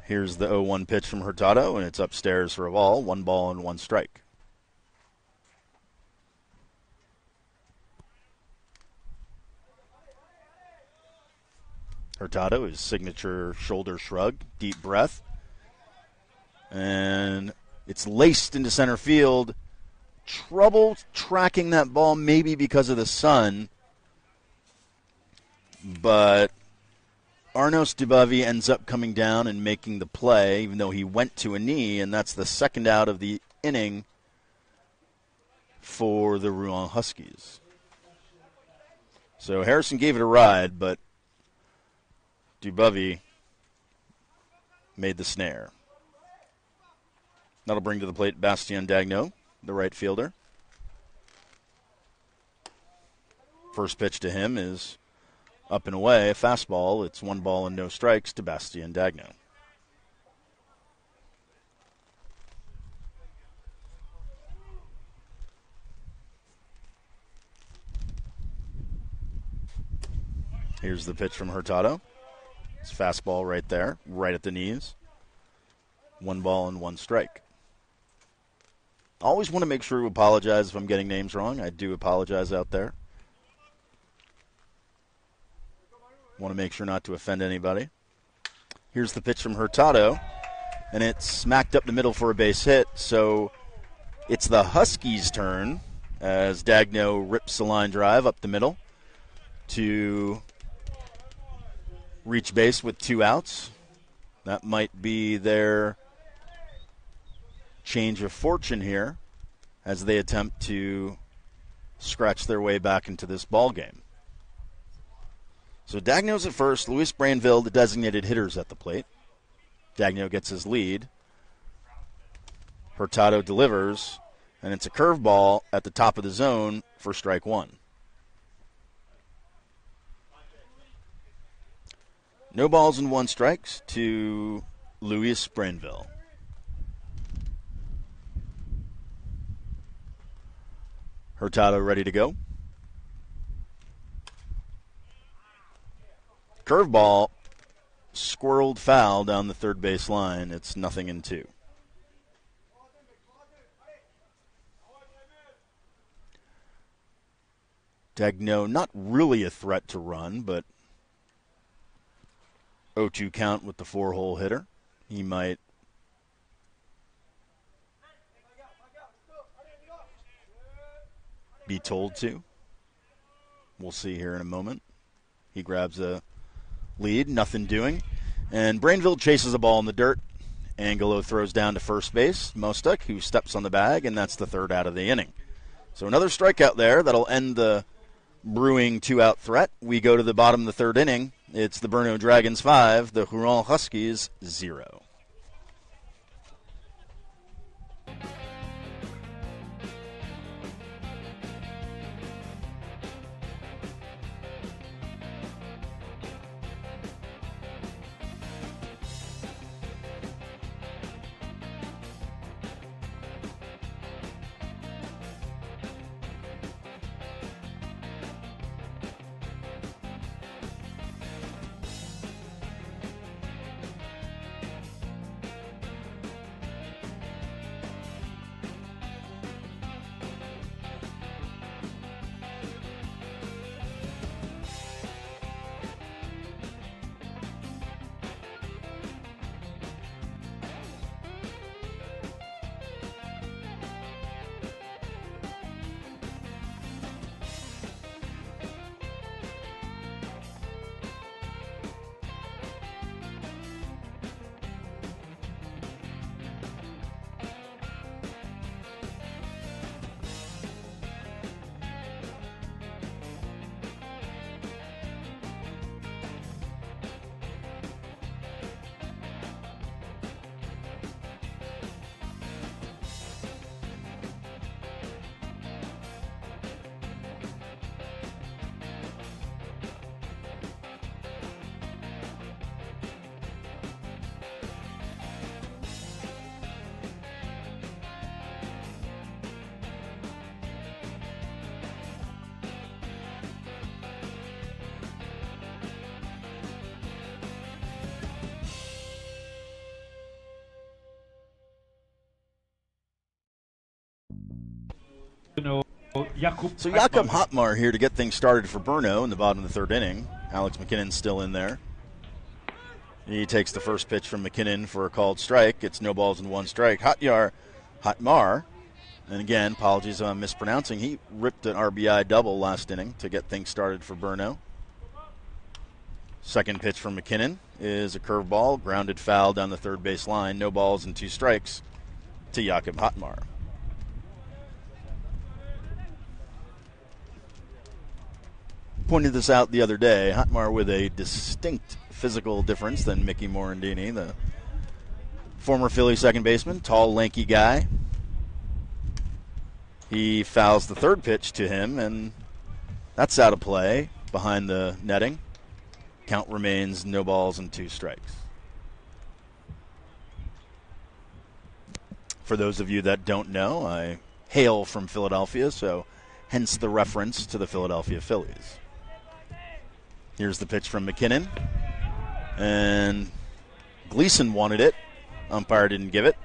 Here's the 0-1 pitch from Hurtado, and it's upstairs for a ball. 1 ball and 1 strike. Hurtado, his signature shoulder shrug, deep breath. And it's laced into center field. Trouble tracking that ball, maybe because of the sun. But Arnos Dubavi ends up coming down and making the play, even though he went to a knee, and that's the second out of the inning for the Rouen Huskies. So Harrison gave it a ride, but Dubavi made the snare. That'll bring to the plate Bastien Daigneault, the right fielder. First pitch to him is up and away, a fastball. It's 1 ball and no strikes to Bastien Daigneault. Here's the pitch from Hurtado. It's fastball right there, right at the knees. 1 ball and 1 strike. Always want to make sure to apologize if I'm getting names wrong. I do apologize out there. Want to make sure not to offend anybody. Here's the pitch from Hurtado, and it's smacked up the middle for a base hit. So it's the Huskies' turn as Daigneault rips the line drive up the middle to reach base with 2 outs. That might be their change of fortune here as they attempt to scratch their way back into this ball game. So Daigneault's at first. Luis Brainville, the designated hitters, at the plate. Daigneault gets his lead. Hurtado delivers, and it's a curveball at the top of the zone for strike 1. No balls and 1 strikes to Luis Brainville. Hurtado ready to go. Curveball, squirreled foul down the third base line. It's 0-2. Daigneault, not really a threat to run, but 0-2 count with the 4-hole hitter. He might be told to. We'll see here in a moment. He grabs a lead, nothing doing. And Brainville chases a ball in the dirt. Angelo throws down to first base. Mostek, who steps on the bag, and that's the 3rd out of the inning. So another strikeout there. That'll end the brewing 2-out threat. We go to the bottom of the 3rd inning. It's the Brno Dragons 5, the Rouen Huskies 0. So Jakob Hotmar here to get things started for Brno in the bottom of the third inning. Alex McKinnon still in there. He takes the first pitch from McKinnon for a called strike. It's no balls and one strike. Hotmar, and again, apologies if I'm mispronouncing, he ripped an RBI double last inning to get things started for Brno. Second pitch from McKinnon is a curveball, grounded foul down the third base line. No balls and two strikes to Jakob Hotmar. Pointed this out the other day. Hotmar with a distinct physical difference than Mickey Morandini, the former Philly second baseman, tall, lanky guy. He fouls the third pitch to him, and that's out of play behind the netting. Count remains no balls and two strikes. For those of you that don't know, I hail from Philadelphia, so hence the reference to the Philadelphia Phillies. Here's the pitch from McKinnon, and Gleason wanted it. Umpire didn't give it.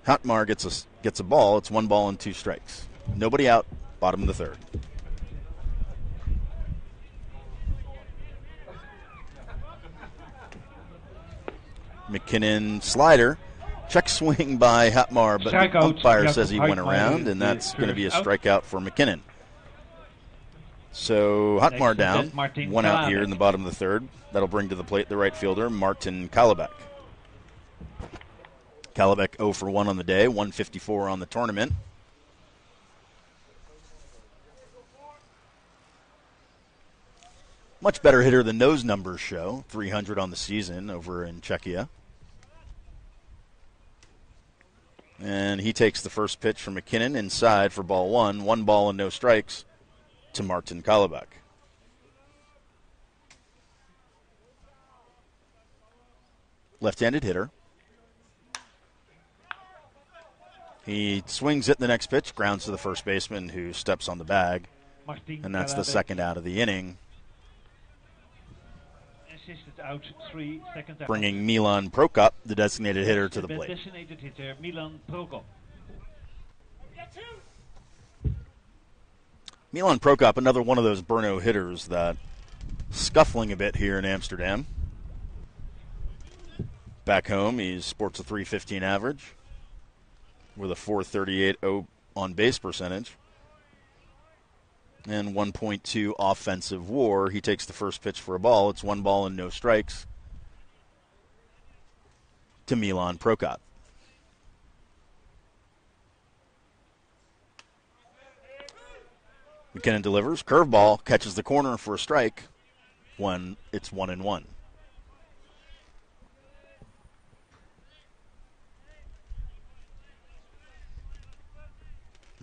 Hotmar gets a ball. It's 1 ball and 2 strikes. Nobody out, bottom of the third. McKinnon slider. Check swing by Hotmar, but the umpire says he went around, and that's going to be a strikeout for McKinnon. So Hotmar down, 1 out here in the bottom of the third. That'll bring to the plate the right fielder, Martin Kalabek. Kalabek 0 for 1 on the day, 154 on the tournament. Much better hitter than those numbers show, 300 on the season over in Czechia. And he takes the first pitch from McKinnon inside for ball 1. 1 ball and no strikes to Martin Kalabek. Left-handed hitter. He swings it the next pitch, grounds to the first baseman who steps on the bag. And that's the second out of the inning. Out 3 seconds out. Bringing Milan Prokop, the designated hitter, to the plate. Designated hitter Milan Prokop. Milan Prokop, another one of those Brno hitters that scuffling a bit here in Amsterdam. Back home, he sports a .315 average with a .438 on base percentage and 1.2 offensive WAR. He takes the first pitch for a ball. It's 1 ball and no strikes to Milan Prokop. McKinnon delivers. Curveball, catches the corner for a strike when it's 1-1.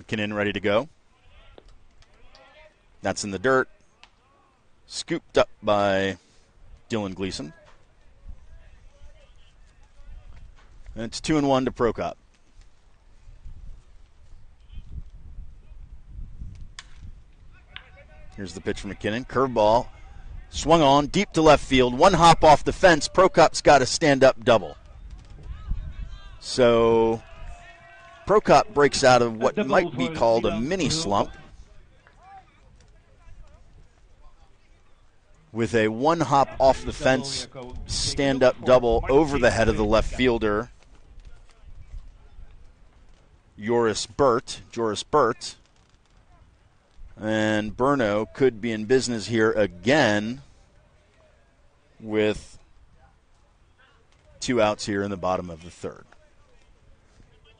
McKinnon ready to go. That's in the dirt. Scooped up by Dylan Gleason. And it's 2-1 to Prokop. Here's the pitch from McKinnon. Curveball. Swung on, deep to left field. 1 hop off the fence. Prokop's got a stand-up double. So Prokop breaks out of what might be called a mini slump with a 1 hop off the fence stand-up double over the head of the left fielder, Joris Burt. And Brno could be in business here again with 2 outs here in the bottom of the third.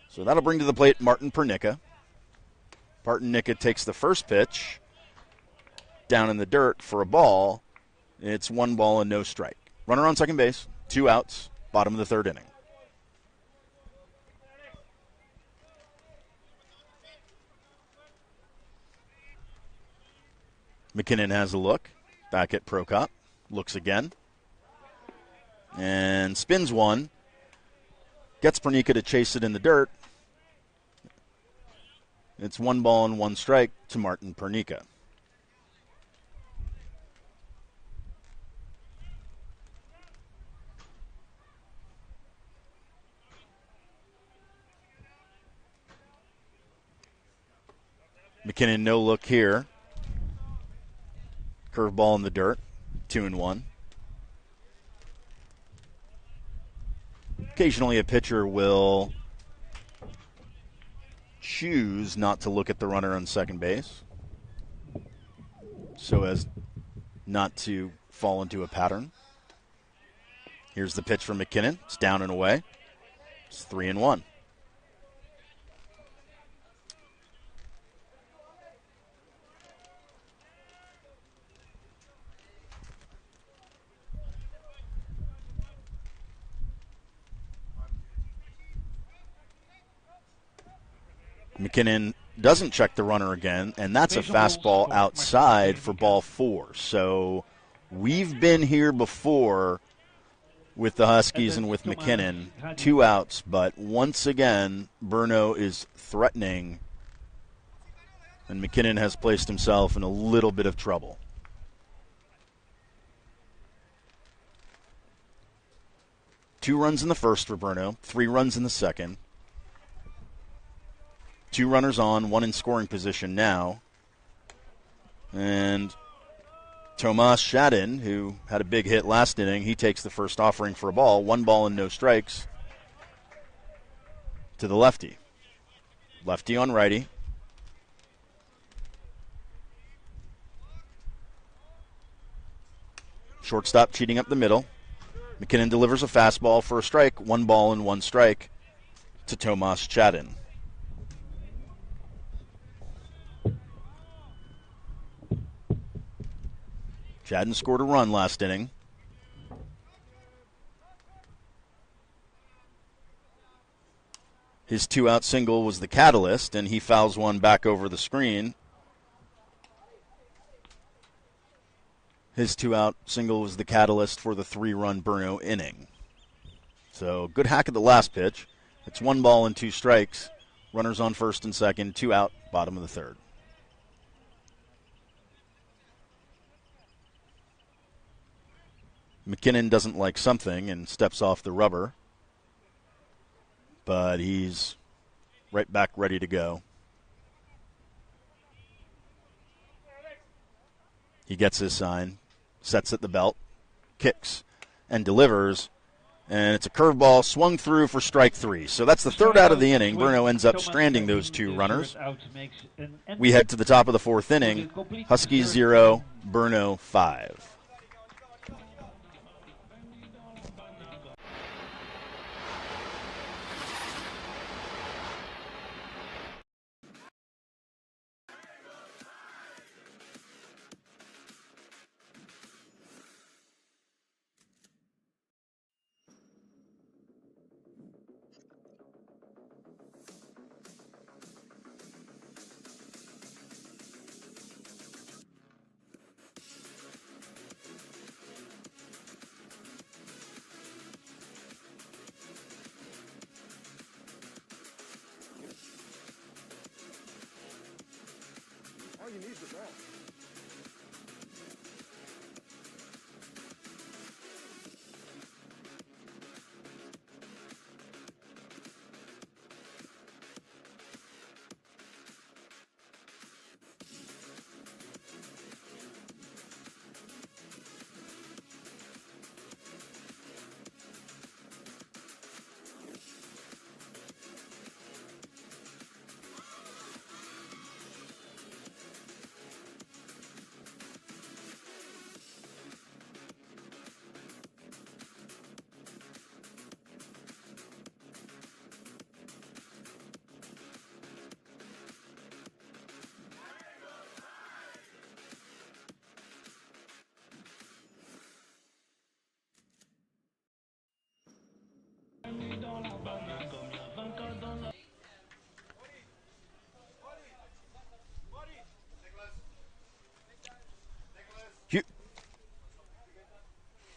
So that'll bring to the plate Martin Pernicka. Pernicka takes the first pitch down in the dirt for a ball. It's 1 ball and no strike. Runner on second base, 2 outs, bottom of the third inning. McKinnon has a look back at Prokop. Looks again. And spins one. Gets Pernicka to chase it in the dirt. It's 1 ball and 1 strike to Martin Pernicka. McKinnon, no look here. Curveball in the dirt, 2-1. Occasionally a pitcher will choose not to look at the runner on second base so as not to fall into a pattern. Here's the pitch from McKinnon. It's down and away. It's 3-1. McKinnon doesn't check the runner again, and that's a fastball outside for ball 4. So we've been here before with the Huskies and with McKinnon. 2 outs, but once again, Brno is threatening, and McKinnon has placed himself in a little bit of trouble. Two runs in the first for Brno, 3 runs in the second. 2 runners on, 1 in scoring position now. And Tomas Shadin, who had a big hit last inning, he takes the first offering for a ball. 1 ball and no strikes to the lefty. Lefty on righty. Shortstop cheating up the middle. McKinnon delivers a fastball for a strike. 1 ball and 1 strike to Tomas Shadin. Shadin scored a run last inning. His 2-out single was the catalyst, and he fouls one back over the screen. His 2-out single was the catalyst for the 3-run Brno inning. So good hack at the last pitch. It's 1 ball and 2 strikes. Runners on first and second, 2 out, bottom of the third. McKinnon doesn't like something and steps off the rubber, but he's right back ready to go. He gets his sign, sets at the belt, kicks, and delivers, and it's a curveball swung through for strike 3. So that's the 3rd out of the inning. Brno ends up stranding those 2 runners. We head to the top of the 4th inning. Huskies 0, Brno 5. You need the ball.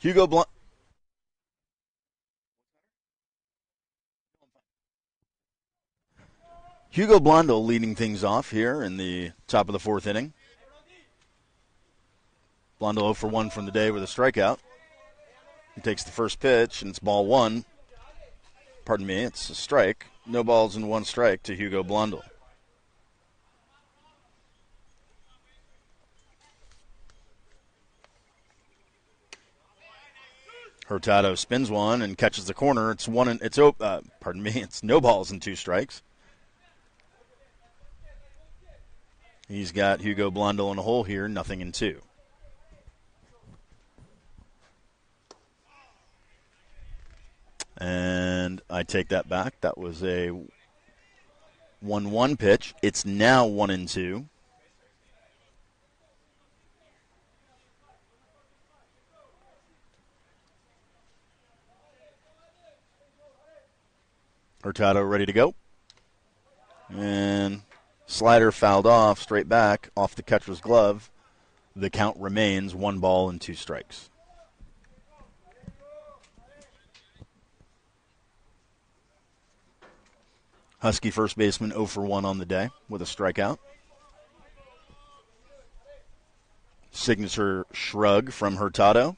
Hugo Blanc. Hugo Blondell leading things off here in the top of the 4th inning. Blondell 0 for 1 from the day with a strikeout. He takes the first pitch, and it's ball 1. Pardon me, it's a strike. No balls and 1 strike to Hugo Blondell. Hurtado spins one and catches the corner. It's it's no balls and 2 strikes. He's got Hugo Blondel in a hole here, nothing in 2. And I take that back. That was a 1-1 pitch. It's now 1-2. Hurtado ready to go. And slider fouled off, straight back, off the catcher's glove. The count remains 1 ball and 2 strikes. Husky first baseman 0 for 1 on the day with a strikeout. Signature shrug from Hurtado.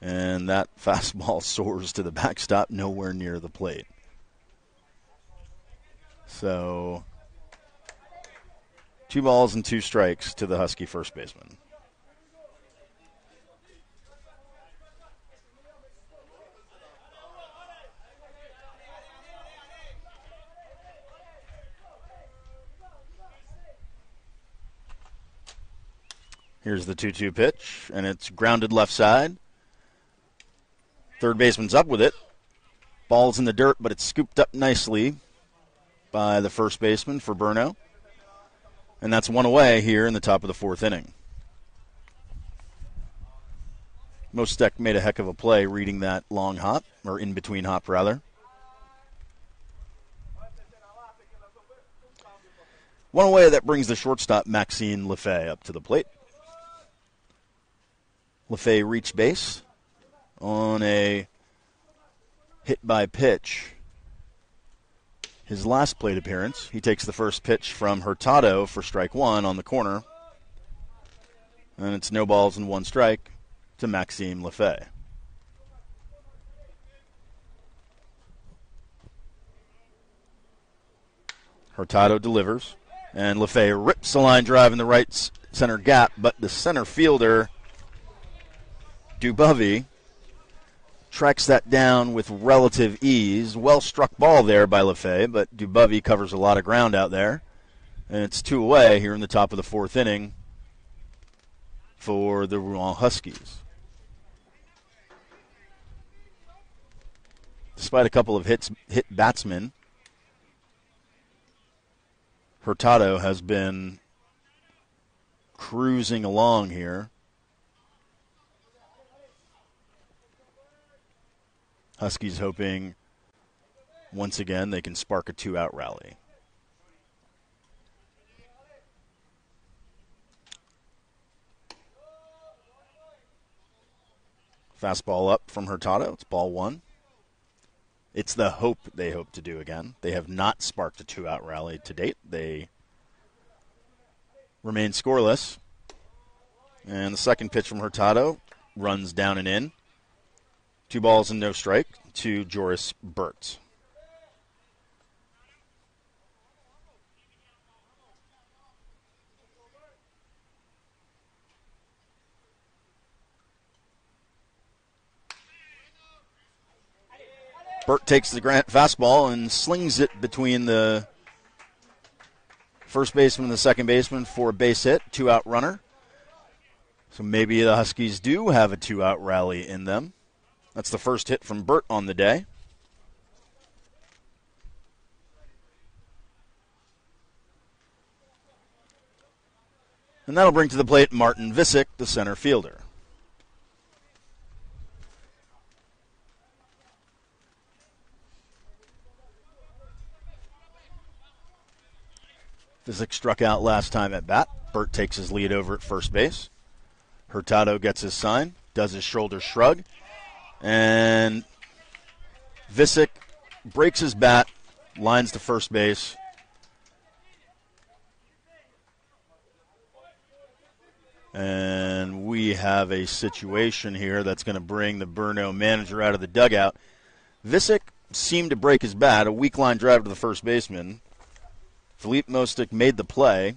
And that fastball soars to the backstop, nowhere near the plate. So, 2 balls and 2 strikes to the Husky first baseman. Here's the 2-2 pitch, and it's grounded left side. Third baseman's up with it. Ball's in the dirt, but it's scooped up nicely by the first baseman for Brno. And that's 1 away here in the top of the 4th inning. Mostek made a heck of a play reading that long hop, or in between hop rather. 1 away, that brings the shortstop Maxime Lefebvre up to the plate. Lefebvre reached base on a hit by pitch. His last plate appearance, he takes the first pitch from Hurtado for strike 1 on the corner. And it's no balls and 1 strike to Maxime Lefebvre. Hurtado delivers, and Lefebvre rips a line drive in the right center gap, but the center fielder, Dubovy, tracks that down with relative ease. Well struck ball there by Lefebvre, but Dubovy covers a lot of ground out there. And it's 2 away here in the top of the 4th inning for the Rouen Huskies. Despite a couple of hit batsmen, Hurtado has been cruising along here. Huskies hoping once again they can spark a 2-out rally. Fastball up from Hurtado. It's ball 1. It's the hope they hope to do again. They have not sparked a 2-out rally to date. They remain scoreless. And the second pitch from Hurtado runs down and in. 2 balls and no strike to Joris Bert. Bert takes the fastball and slings it between the first baseman and the second baseman for a base hit, 2-out runner. So maybe the Huskies do have a 2-out rally in them. That's the first hit from Bert on the day. And that'll bring to the plate Martin Visick, the center fielder. Visick struck out last time at bat. Bert takes his lead over at first base. Hurtado gets his sign, does his shoulder shrug, and Visick breaks his bat, lines to first base. And we have a situation here that's going to bring the Brno manager out of the dugout. Visick seemed to break his bat, a weak line drive to the first baseman. Philippe Mostek made the play.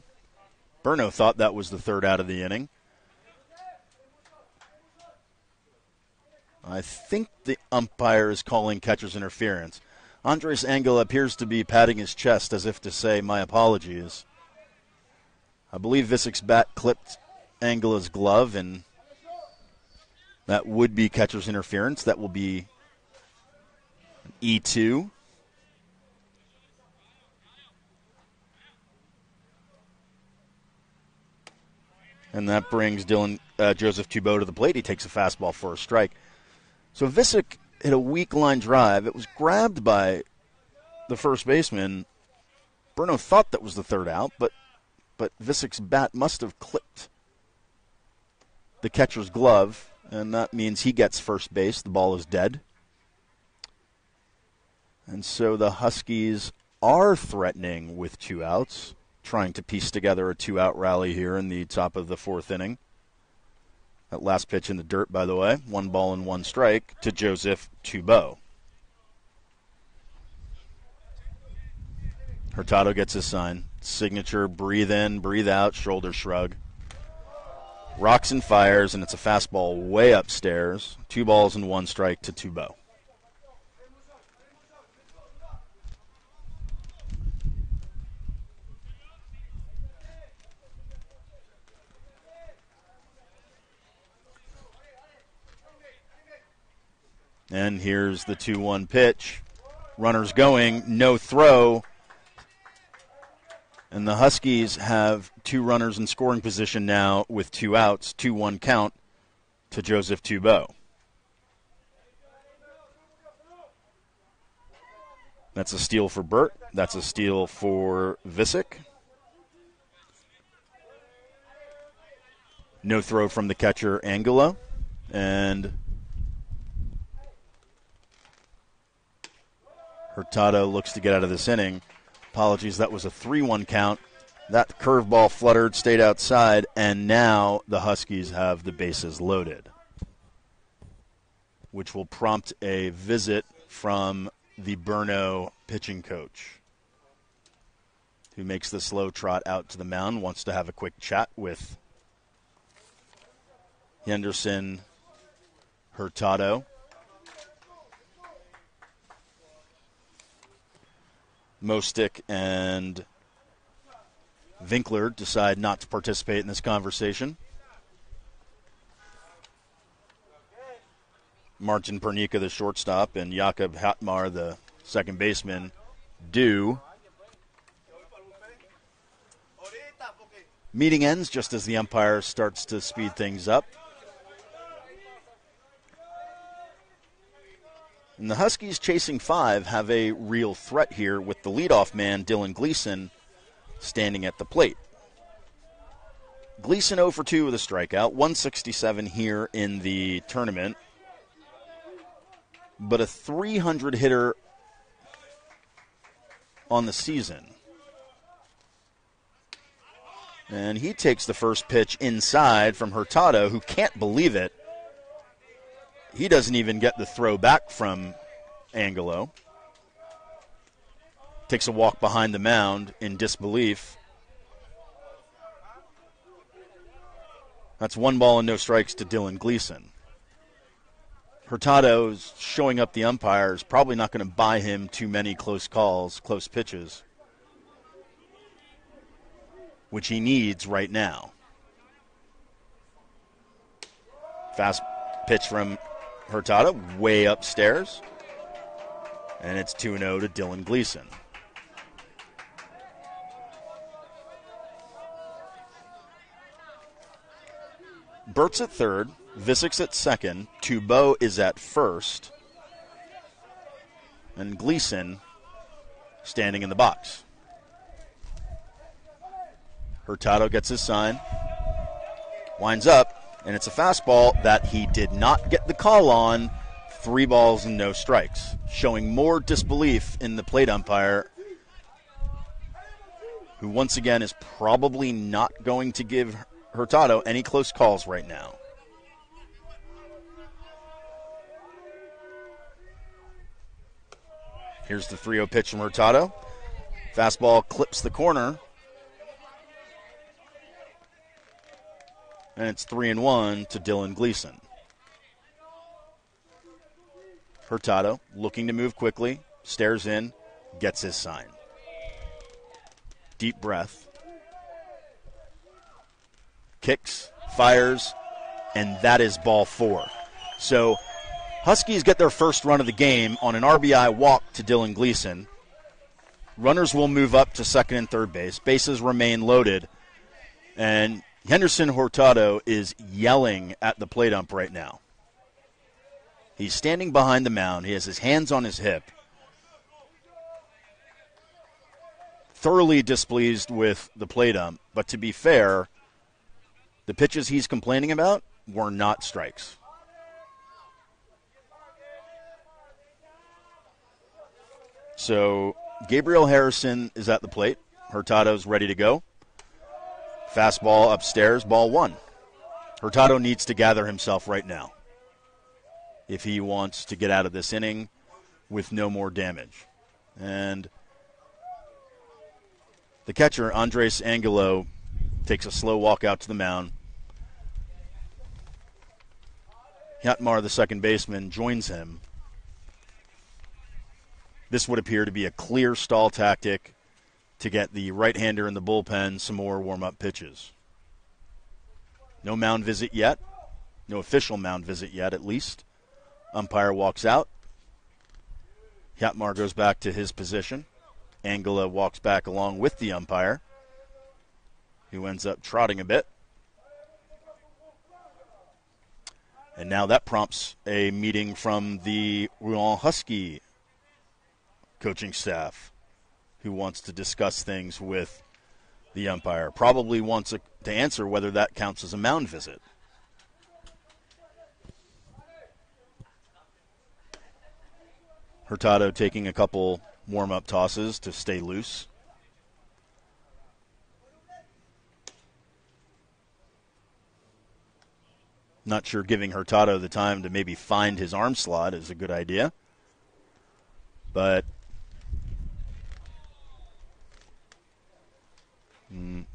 Brno thought that was the 3rd out of the inning. I think the umpire is calling catcher's interference. Andres Angel appears to be patting his chest as if to say, my apologies. I believe Visic's bat clipped Angela's glove, and that would be catcher's interference. That will be an E2. And that brings Joseph Thibault to the plate. He takes a fastball for a strike. So Visic hit a weak line drive. It was grabbed by the first baseman. Brno thought that was the third out, but Visic's bat must have clipped the catcher's glove, and that means he gets first base. The ball is dead. And so the Huskies are threatening with 2 outs, trying to piece together a 2-out rally here in the top of the 4th inning. That last pitch in the dirt, by the way, 1 ball and 1 strike to Joseph Thibault. Hurtado gets his sign. Signature, breathe in, breathe out, shoulder shrug. Rocks and fires, and it's a fastball way upstairs. 2 balls and 1 strike to Thibault. And here's the 2-1 pitch. Runners going, no throw. And the Huskies have 2 runners in scoring position now with 2 outs, 2-1 count to Joseph Thibault. That's a steal for Burt. That's a steal for Visic. No throw from the catcher, Angela. And Hurtado looks to get out of this inning. Apologies, that was a 3-1 count. That curveball fluttered, stayed outside, and now the Huskies have the bases loaded, which will prompt a visit from the Brno pitching coach, who makes the slow trot out to the mound, wants to have a quick chat with Henderson, Hurtado. Mostick and Winkler decide not to participate in this conversation. Martin Pernica, the shortstop, and Jakob Hatmar, the second baseman, do. Meeting ends just as the umpire starts to speed things up. And the Huskies, chasing 5, have a real threat here with the leadoff man, Dylan Gleason, standing at the plate. Gleason 0 for 2 with a strikeout, 167 here in the tournament, but a 300 hitter on the season. And he takes the first pitch inside from Hurtado, who can't believe it. He doesn't even get the throw back from Angelo. Takes a walk behind the mound in disbelief. That's 1 ball and no strikes to Dylan Gleason. Hurtado's showing up the umpires, probably not going to buy him too many close calls, close pitches, which he needs right now. Fast pitch from Hurtado, way upstairs. And it's 2-0 to Dylan Gleason. Burt's at third, Visic's at second, Thibault is at first, and Gleason standing in the box. Hurtado gets his sign, winds up, and it's a fastball that he did not get the call on. 3 balls and no strikes, showing more disbelief in the plate umpire, who once again is probably not going to give Hurtado any close calls right now. Here's the 3-0 pitch from Hurtado. Fastball clips the corner. And it's 3-1 to Dylan Gleason. Hurtado looking to move quickly, stares in, gets his sign. Deep breath. Kicks, fires, and that is ball 4. So Huskies get their first run of the game on an RBI walk to Dylan Gleason. Runners will move up to second and third base. Bases remain loaded. And Henderson Hurtado is yelling at the plate ump right now. He's standing behind the mound. He has his hands on his hip. Thoroughly displeased with the plate ump. But to be fair, the pitches he's complaining about were not strikes. So Gabriel Harrison is at the plate. Hurtado's ready to go. Fastball upstairs, ball 1. Hurtado needs to gather himself right now if he wants to get out of this inning with no more damage. And the catcher, Andres Angelo, takes a slow walk out to the mound. Yatmar, the second baseman, joins him. This would appear to be a clear stall tactic to get the right-hander in the bullpen some more warm-up pitches. No mound visit yet. No official mound visit yet, at least. Umpire walks out. Yatmar goes back to his position. Angela walks back along with the umpire, who ends up trotting a bit. And now that prompts a meeting from the Rouen Husky coaching staff, who wants to discuss things with the umpire. Probably wants to answer whether that counts as a mound visit. Hurtado taking a couple warm-up tosses to stay loose. Not sure giving Hurtado the time to maybe find his arm slot is a good idea. But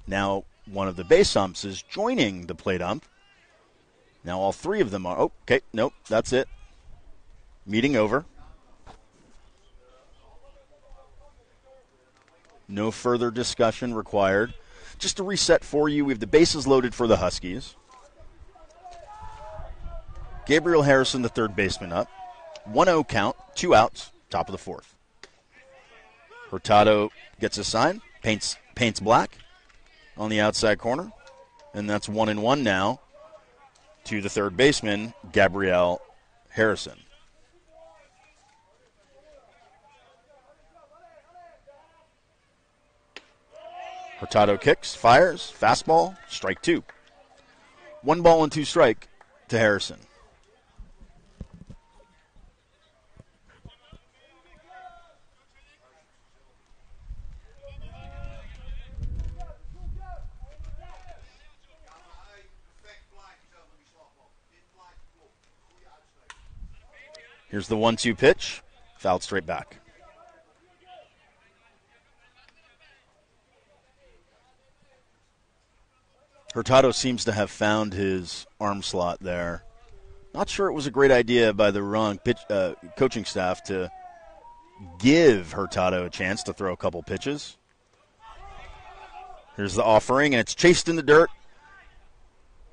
now one of the base umps is joining the plate ump. Now all 3 of them are. Oh, okay, nope, that's it. Meeting over. No further discussion required. Just to reset for you, we have the bases loaded for the Huskies. Gabriel Harrison, the third baseman, up. 1-0 count, 2 outs, top of the 4th. Hurtado gets a sign, paints black on the outside corner, and that's 1-1 now to the third baseman, Gabriel Harrison. Hurtado kicks, fires, fastball, strike 2. 1 ball and 2 strike to Harrison. Here's the 1-2 pitch, fouled straight back. Hurtado seems to have found his arm slot there. Not sure it was a great idea by the coaching staff to give Hurtado a chance to throw a couple pitches. Here's the offering, and it's chased in the dirt.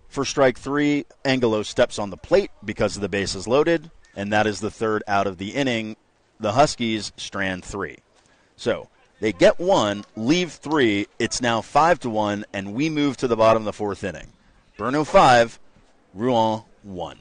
For strike 3, Angelo steps on the plate because the base is loaded, and that is the 3rd out of the inning. The Huskies strand 3. So they get 1, leave 3. It's now 5-1, and we move to the bottom of the 4th inning. Brno 5, Rouen 1.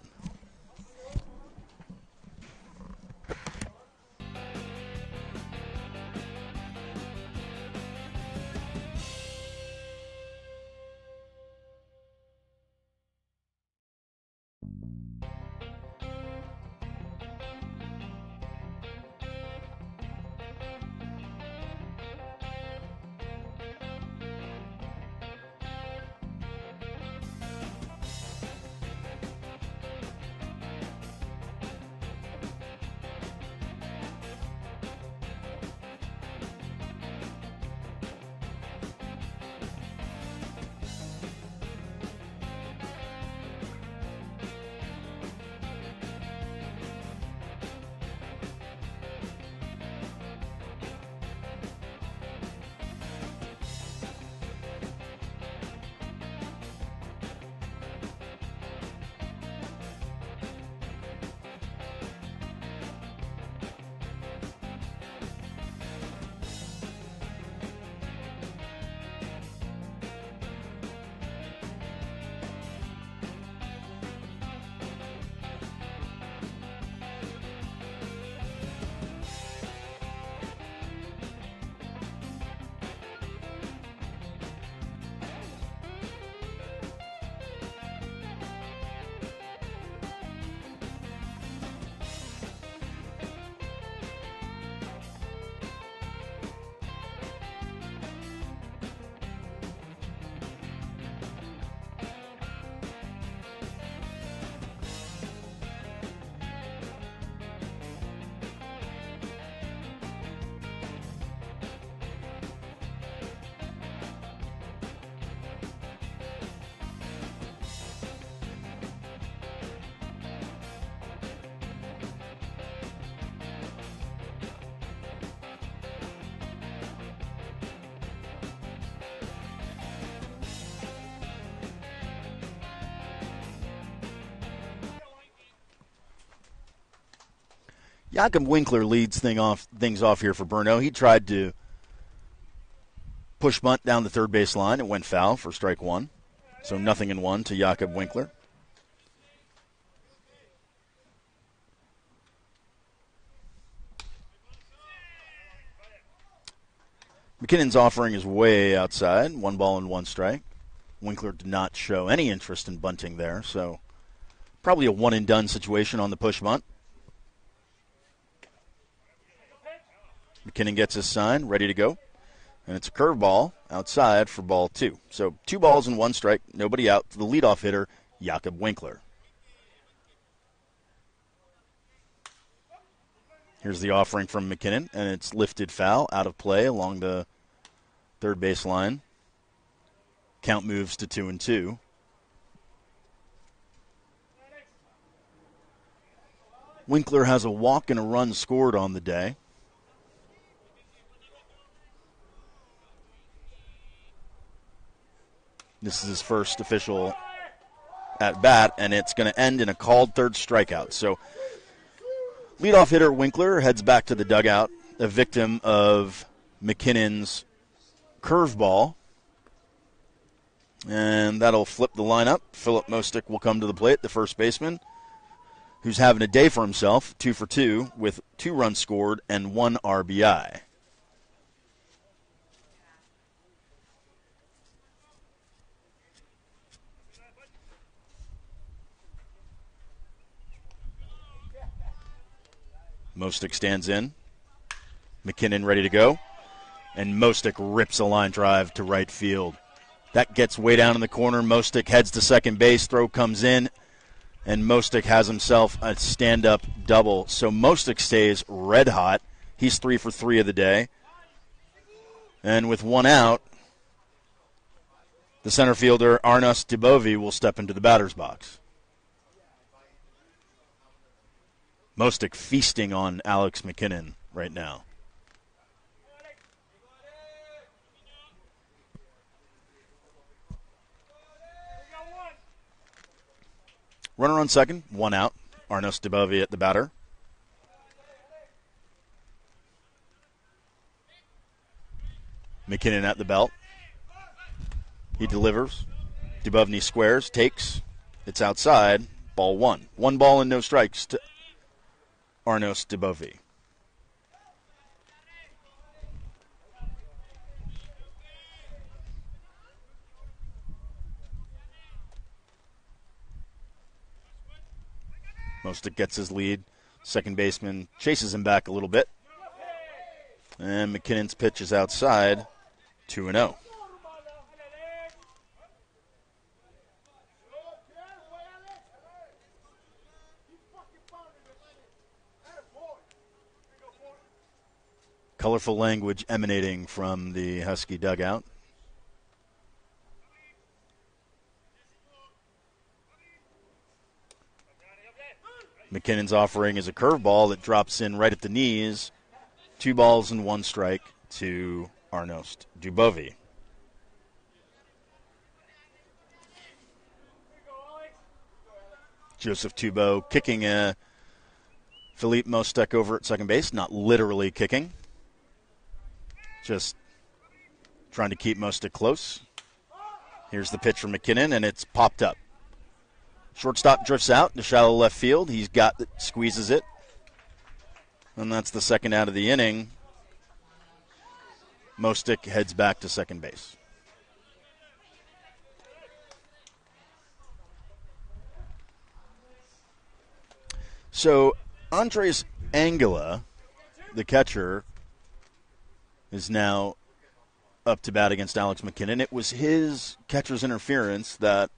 Jakob Winkler leads things off here for Brno. He tried to push bunt down the third base line. It went foul for strike one. So 0-1 to Jakob Winkler. McKinnon's offering is way outside. 1 ball and 1 strike. Winkler did not show any interest in bunting there, so probably a one-and-done situation on the push bunt. McKinnon gets his sign, ready to go. And it's a curveball outside for ball 2. So 2 balls and 1 strike, nobody out. The leadoff hitter, Jakob Winkler. Here's the offering from McKinnon, and it's lifted foul, out of play along the third base line. Count moves to 2-2. Winkler has a walk and a run scored on the day. This is his first official at bat, and it's going to end in a called third strikeout. So leadoff hitter Winkler heads back to the dugout, a victim of McKinnon's curveball. And that'll flip the lineup. Philip Mostek will come to the plate, the first baseman, who's having a day for himself, 2 for 2, with 2 runs scored and 1 RBI. Mostek stands in. McKinnon ready to go. And Mostek rips a line drive to right field. That gets way down in the corner. Mostek heads to second base. Throw comes in. And Mostek has himself a stand-up double. So Mostek stays red hot. He's 3 for 3 of the day. And with 1 out, the center fielder Arnas Dibovi will step into the batter's box. Mostek feasting on Alex McKinnon right now. Runner on second, 1 out. Arnas Dibovi at the batter. McKinnon at the belt. He delivers. Dubovny squares, takes. It's outside. Ball 1. 1 ball and no strikes to Arnas Dibovi. Mostek gets his lead. Second baseman chases him back a little bit. And McKinnon's pitch is outside, 2-0. Colorful language emanating from the Husky dugout. McKinnon's offering is a curveball that drops in right at the knees. 2 balls and 1 strike to Arnas Dibovi. Joseph Tubo kicking Philippe Mostek over at second base. Not literally kicking. Just trying to keep Mostek close. Here's the pitch from McKinnon, and it's popped up. Shortstop drifts out to shallow left field. He's got it, squeezes it. And that's the second out of the inning. Mostek heads back to second base. So Andres Angela, the catcher, is now up to bat against Alex McKinnon. It was his catcher's interference that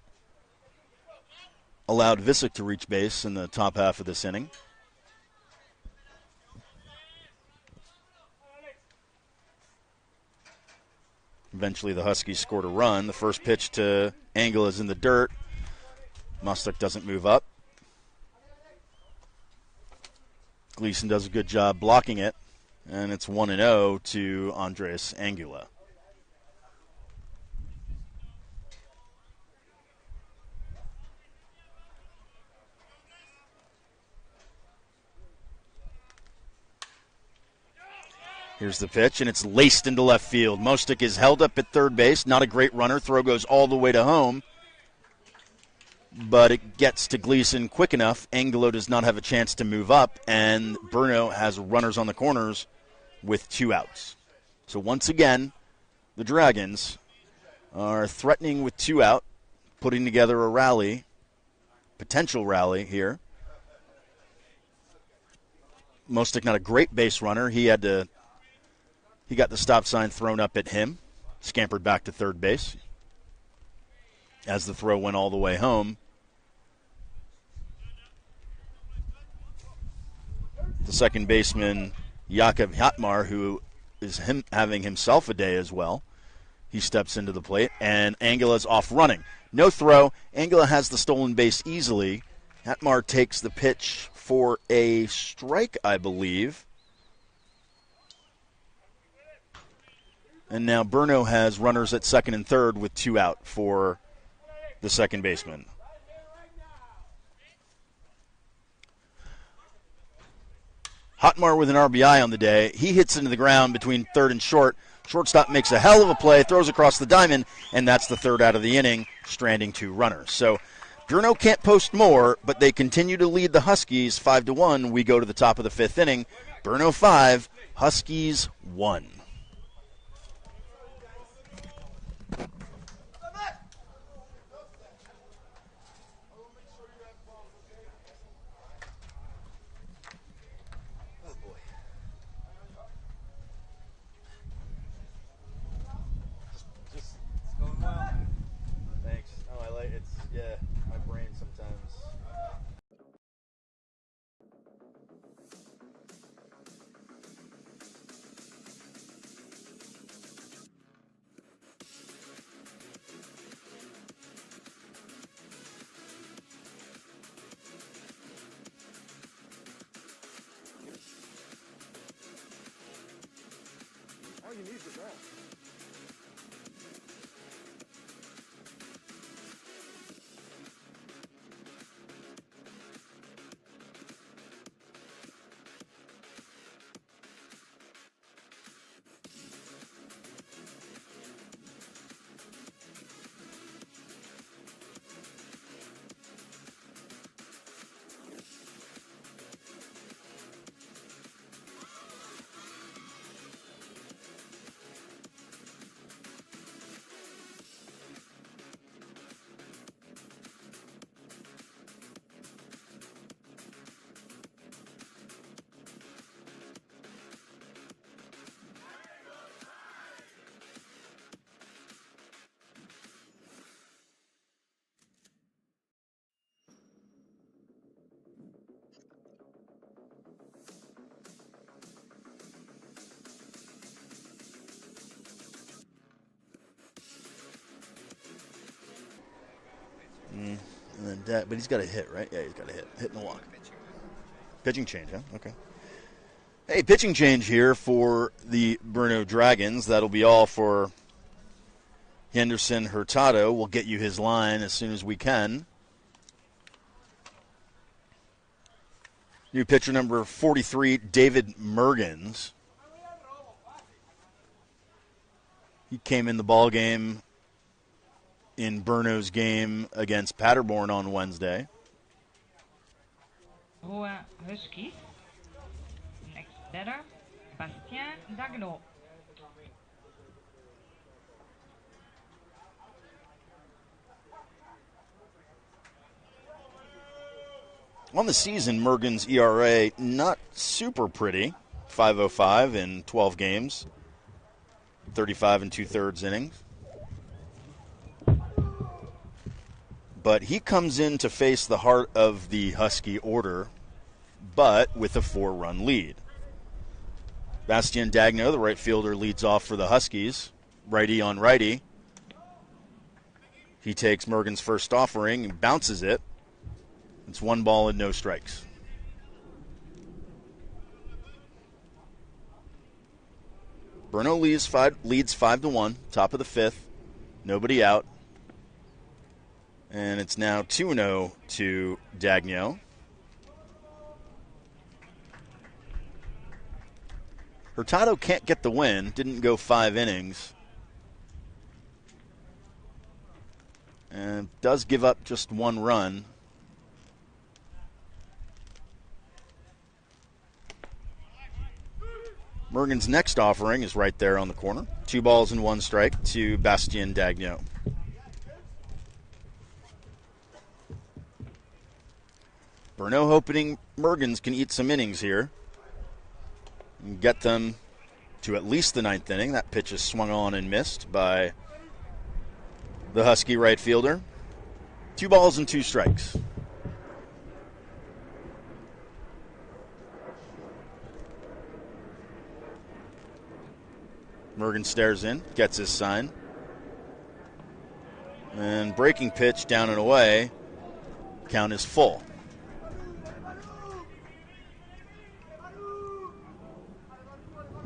allowed Visick to reach base in the top half of this inning. Eventually the Huskies scored a run. The first pitch to Angela is in the dirt. Mostek doesn't move up. Gleason does a good job blocking it. And it's 1-0 to Andres Angula. Here's the pitch, and it's laced into left field. Mostik is held up at third base. Not a great runner. Throw goes all the way to home. But it gets to Gleason quick enough. Angelo does not have a chance to move up, and Brno has runners on the corners with 2 outs. So once again, the Dragons are threatening with 2 out, putting together a rally, potential rally here. Mostik not a great base runner. He got the stop sign thrown up at him, scampered back to third base as the throw went all the way home. The second baseman, Jakub Hatmar, who is having himself a day as well, he steps into the plate, and Angela's off running. No throw. Angela has the stolen base easily. Hatmar takes the pitch for a strike, I believe. And now Brno has runners at second and third with 2 out for the second baseman. Hatmar with an RBI on the day. He hits into the ground between third and short. Shortstop makes a hell of a play, throws across the diamond, and that's the third out of the inning, stranding 2 runners. So Brno can't post more, but they continue to lead the Huskies 5-1. We go to the top of the 5th inning. Brno 5, Huskies 1. All you need is the ball. And then but he's got a hit, right? Yeah, he's got a hit. Hit and a walk. Pitching change, huh? Okay. Hey, pitching change here for the Brno Dragons. That'll be all for Henderson Hurtado. We'll get you his line as soon as we can. New pitcher number 43, David Mergens. He came in the ball game in Brno's game against Paderborn on Wednesday. Rouen Huskies. Next batter, Bastien Dagno. On the season, Mergen's ERA not super pretty. 5.05 in 12 games. 35 and 2/3 innings. But he comes in to face the heart of the Husky order, but with a 4-run lead. Bastien Dagno, the right fielder, leads off for the Huskies. Righty on righty. He takes Mergen's first offering and bounces it. It's 1 ball and no strikes. Brno leads 5-1, top of the 5th. Nobody out. And it's now 2-0 to Dagno. Hurtado can't get the win. Didn't go 5 innings. And does give up just 1 run. Mergen's next offering is right there on the corner. 2 balls and 1 strike to Bastien Daguenot. Brno hoping Mergens can eat some innings here and get them to at least the 9th inning. That pitch is swung on and missed by the Husky right fielder. 2 balls and 2 strikes. Mergen stares in, gets his sign. And breaking pitch down and away. Count is full.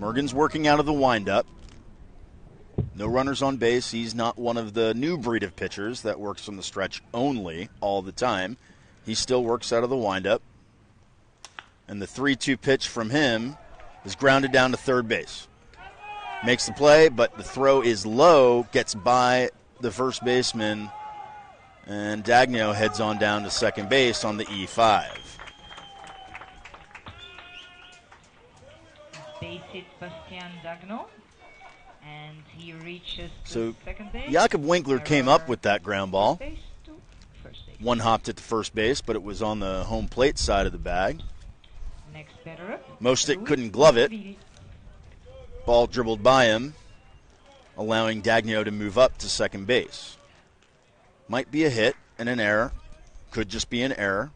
Mergen's working out of the windup. No runners on base. He's not one of the new breed of pitchers that works from the stretch only all the time. He still works out of the windup. And the 3-2 pitch from him is grounded down to third base. Makes the play, but the throw is low, gets by the first baseman, and Daguenot heads on down to second base on the E5. Base hit Bastien Daguenot, and he reaches So second base. Jakob Winkler came up with that ground ball. Base to first base. One hopped at the first base, but it was on the home plate side of the bag. Next batter up. Mostik couldn't glove it. Ball dribbled by him, allowing Daguenot to move up to second base. Might be a hit and an error. Could just be an error.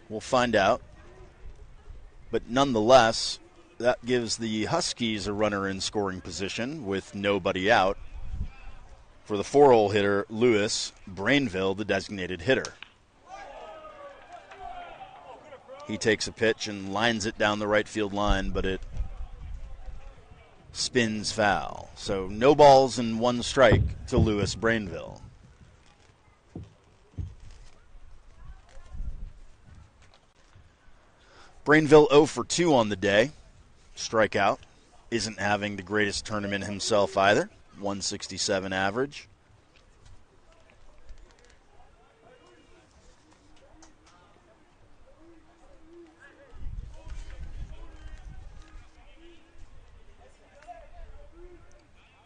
We'll find out. But nonetheless, that gives the Huskies a runner in scoring position with nobody out for the 4-hole hitter, Louis Brainville, the designated hitter. He takes a pitch and lines it down the right field line, but it spins foul. So no balls and 1 strike to Louis Brainville. Brainville 0 for 2 on the day. Strikeout. Isn't having the greatest tournament himself either. 167 average.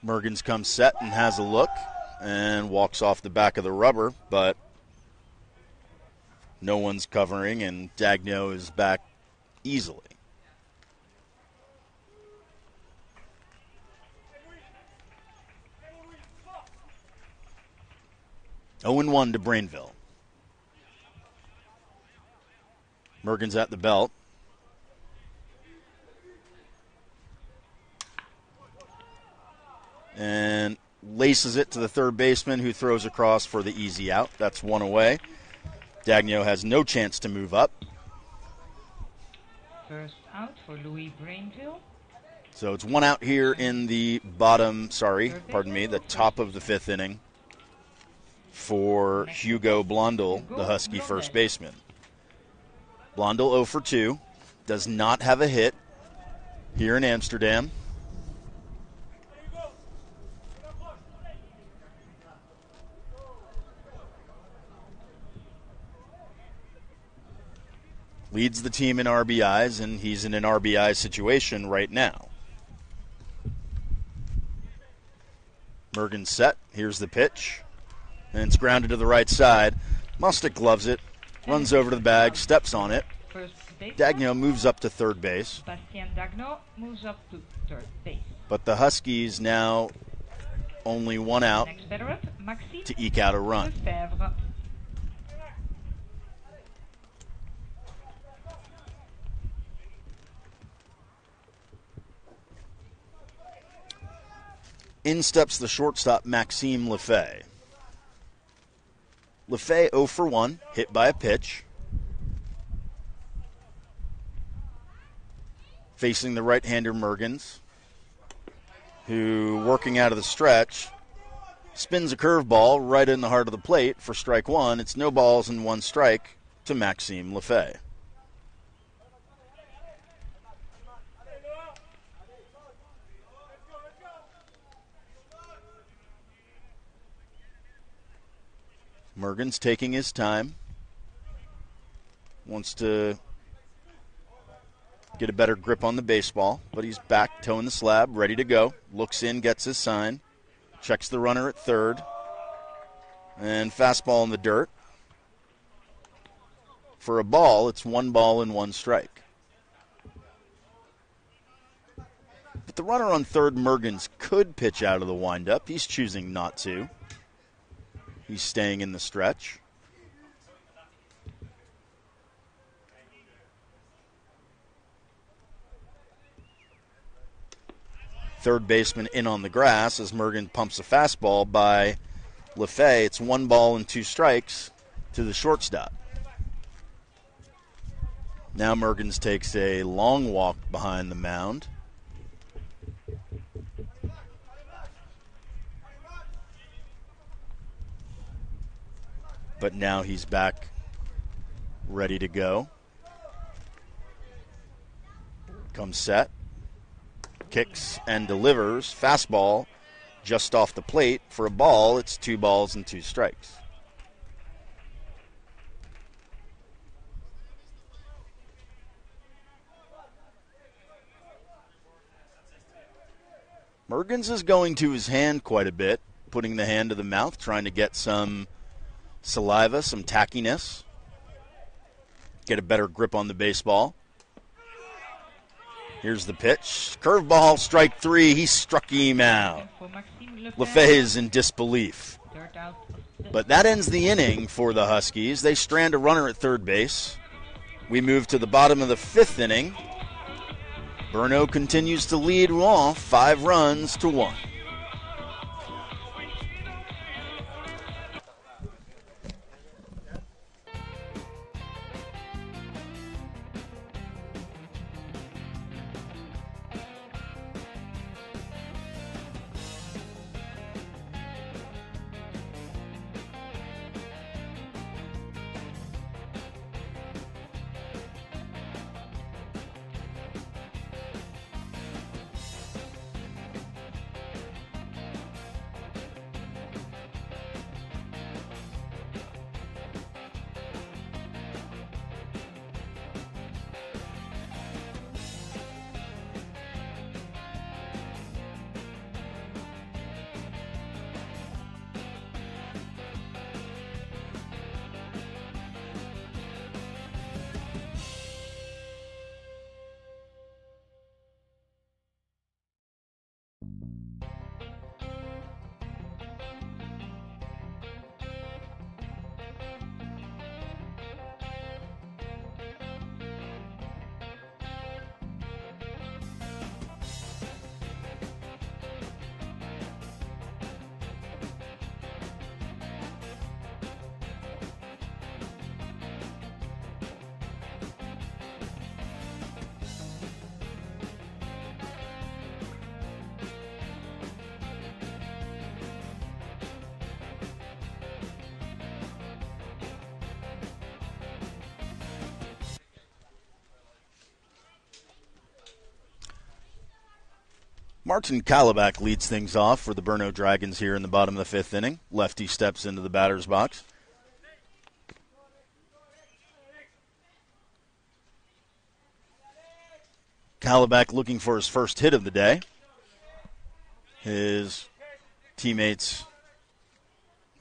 Mergens comes set and has a look and walks off the back of the rubber, but no one's covering, and Daguenot is back easily. Oh and 1 to Brainville. Mergens at the belt. And laces it to the third baseman, who throws across for the easy out. That's 1 away. Daguenot has no chance to move up. First out for Louis Brainville. So it's 1 out here in the the top of the 5th inning for Hugo Blondel, the Husky first baseman. Blondel 0 for 2. Does not have a hit here in Amsterdam. Leads the team in RBIs, and he's in an RBI situation right now. Mergen set. Here's the pitch. And it's grounded to the right side. Mostik gloves it, runs over to the bag, steps on it. Daguenot moves up to third base. Bastien Daguenot moves up to third base. But the Huskies now only 1 out Next batter up, Maxime to eke out a run. Lefebvre. In steps the shortstop, Maxime Lefebvre. Lefebvre 0 for 1, hit by a pitch. Facing the right-hander Mergens, who, working out of the stretch, spins a curveball right in the heart of the plate for strike 1. It's no balls and 1 strike to Maxime Lefebvre. Mergen's taking his time. Wants to get a better grip on the baseball, but he's back, toeing the slab, ready to go. Looks in, gets his sign. Checks the runner at third. And fastball in the dirt. For a ball, it's 1 ball and 1 strike. But the runner on third, Mergens, could pitch out of the windup. He's choosing not to. He's staying in the stretch. Third baseman in on the grass as Mergen pumps a fastball by LaFay. It's 1 ball and 2 strikes to the shortstop. Now Mergens takes a long walk behind the mound. But now he's back ready to go. Comes set. Kicks and delivers. Fastball just off the plate. For a ball, it's 2 balls and 2 strikes. Mergens is going to his hand quite a bit, putting the hand to the mouth, trying to get some saliva, some tackiness, get a better grip on the baseball. Here's the pitch. Curveball, strike 3. He struck him out. LaFay is in disbelief. But that ends the inning for the Huskies. They strand a runner at third base. We move to the bottom of the 5th inning. Brno continues to lead Rouen 5 runs to 1. Martin Kalibak leads things off for the Brno Dragons here in the bottom of the 5th inning. Lefty steps into the batter's box. Kalibak looking for his first hit of the day. His teammates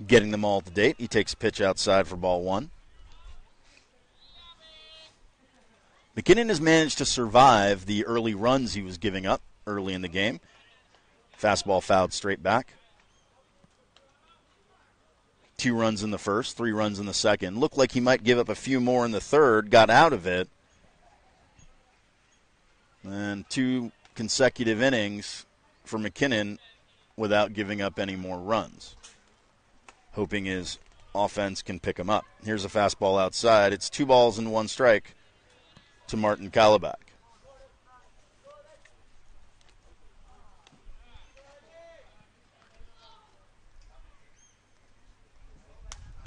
getting them all to date. He takes a pitch outside for ball 1. McKinnon has managed to survive the early runs he was giving up early in the game. Fastball fouled straight back. 2 runs in the first, 3 runs in the second. Looked like he might give up a few more in the third, got out of it. And 2 consecutive innings for McKinnon without giving up any more runs. Hoping his offense can pick him up. Here's a fastball outside. It's 2 balls and 1 strike to Martin Kalibak.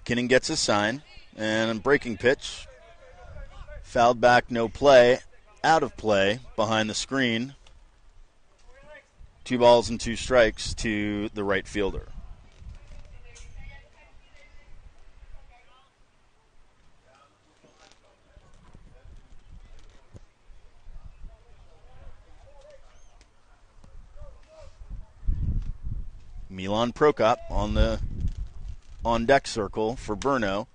McKinnon gets his sign, and a breaking pitch. Fouled back, no play. Out of play behind the screen. 2 balls and 2 strikes to the right fielder. Milan Prokop on the on-deck circle for Brno.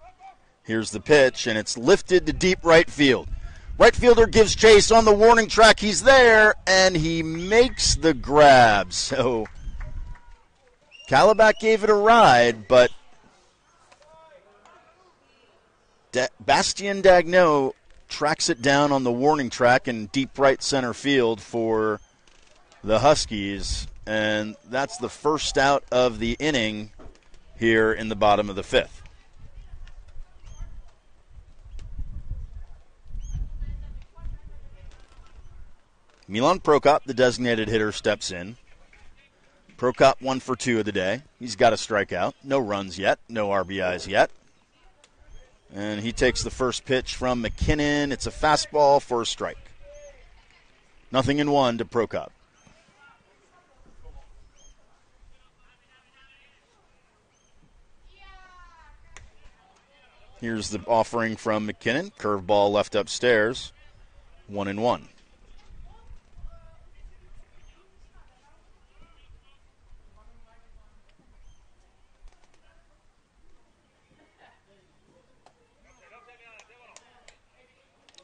Here's the pitch, and it's lifted to deep right field. Right fielder gives chase on the warning track. He's there, and he makes the grab. So Kalibak gave it a ride, but Bastien Daigneault tracks it down on the warning track in deep right center field for the Huskies, and that's the first out of the inning here in the bottom of the fifth. Milan Prokop, the designated hitter, steps in. Prokop 1 for 2 of the day. He's got a strikeout. No runs yet. No RBIs yet. And he takes the first pitch from McKinnon. It's a fastball for a strike. 0-1 to Prokop. Here's the offering from McKinnon. Curveball left upstairs. 1-1.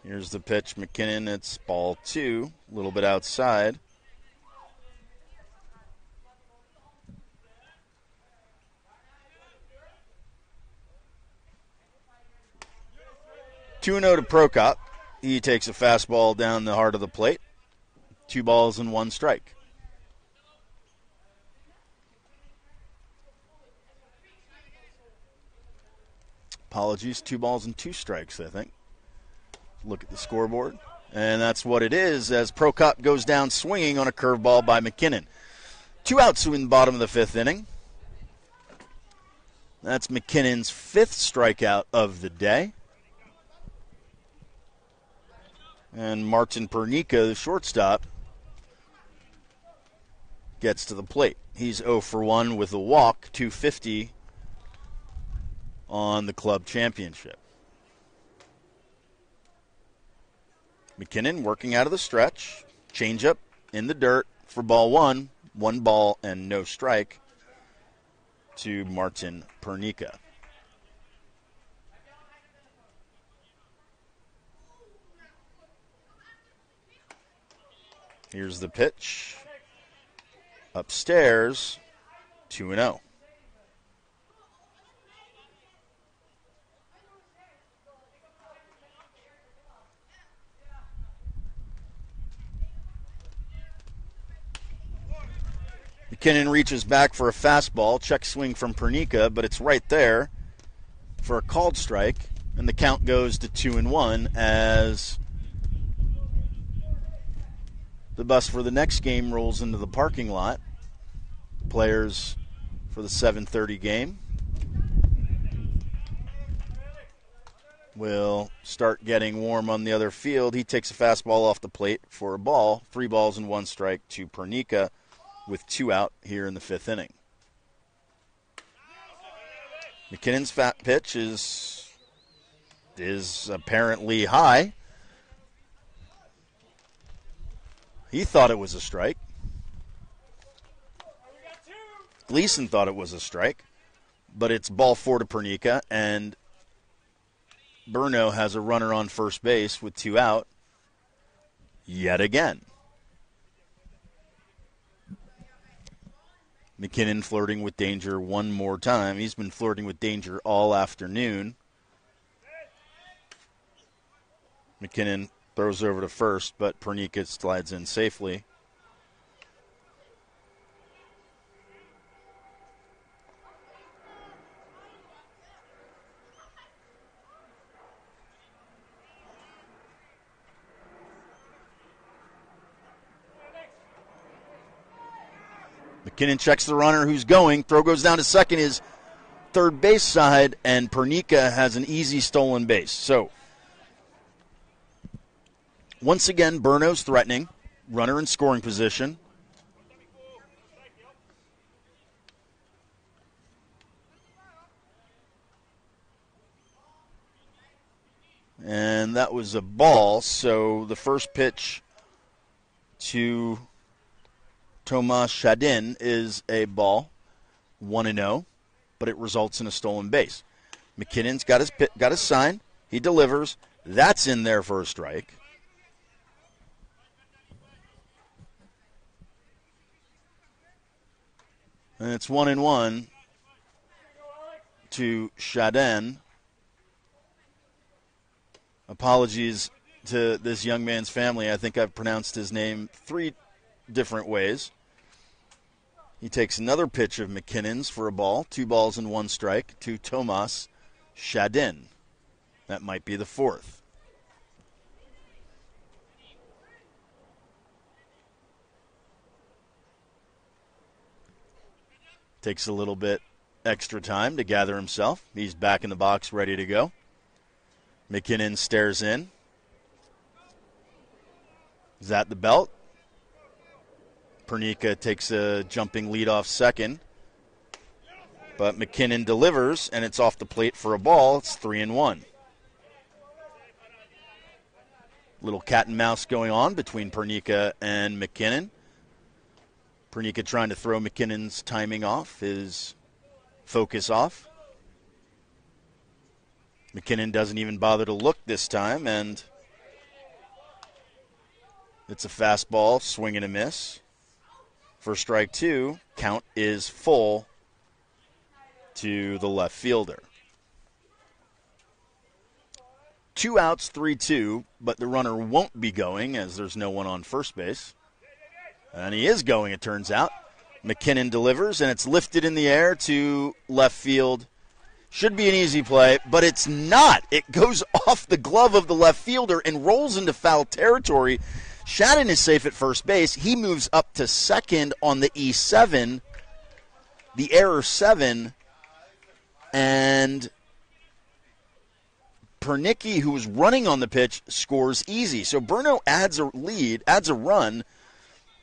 Here's the pitch, McKinnon. It's ball 2, a little bit outside. Two 2-0 to Prokop. He takes a fastball down the heart of the plate. 2 balls and 1 strike. Apologies, 2 balls and 2 strikes, I think. Look at the scoreboard. And that's what it is as Prokop goes down swinging on a curveball by McKinnon. 2 outs in the bottom of the 5th inning. That's McKinnon's 5th strikeout of the day. And Martin Pernica, the shortstop, gets to the plate. He's 0 for 1 with a walk, 250 on the club championship. McKinnon working out of the stretch. Changeup in the dirt for ball 1. 1 ball and no strike to Martin Pernica. Here's the pitch. Upstairs, 2-0. McKinnon reaches back for a fastball. Check swing from Pernica, but it's right there for a called strike. And the count goes to 2-1 as the bus for the next game rolls into the parking lot. Players for the 7:30 game will start getting warm on the other field. He takes a fastball off the plate for a ball. 3 balls and 1 strike to Pernica with 2 out here in the 5th inning. McKinnon's fat pitch is apparently high. He thought it was a strike. Gleason thought it was a strike, but it's ball 4 to Pernica, and Brno has a runner on first base with 2 out yet again. McKinnon flirting with danger one more time. He's been flirting with danger all afternoon. McKinnon throws over to first, but Pernica slides in safely. McKinnon checks the runner who's going. Throw goes down to second, his third base side, and Pernica has an easy stolen base. So, once again, Brno's threatening. Runner in scoring position. And that was a ball, so the first pitch to Tomas Chadin is a ball. 1-0, but it results in a stolen base. McKinnon's got his sign. He delivers. That's in there for a strike. And it's 1-1 to Chadin. Apologies to this young man's family. I think I've pronounced his name 3 different ways. He takes another pitch of McKinnon's for a ball. 2 balls and 1 strike to Tomas Chadin. That might be the 4th. Takes a little bit extra time to gather himself. He's back in the box, ready to go. McKinnon stares in. Is that the belt? Pernica takes a jumping leadoff second. But McKinnon delivers, and it's off the plate for a ball. It's 3-1. Little cat and mouse going on between Pernica and McKinnon. Pernica trying to throw McKinnon's timing off, his focus off. McKinnon doesn't even bother to look this time, and it's a fastball, swing and a miss. For strike 2, count is full to the left fielder. 2 outs, 3-2, but the runner won't be going as there's no one on first base. And he is going, it turns out. McKinnon delivers, and it's lifted in the air to left field. Should be an easy play, but it's not. It goes off the glove of the left fielder and rolls into foul territory. Chadin is safe at first base. He moves up to second on the E7, the error 7, and Pernicki, who was running on the pitch, scores easy. So Brno adds a run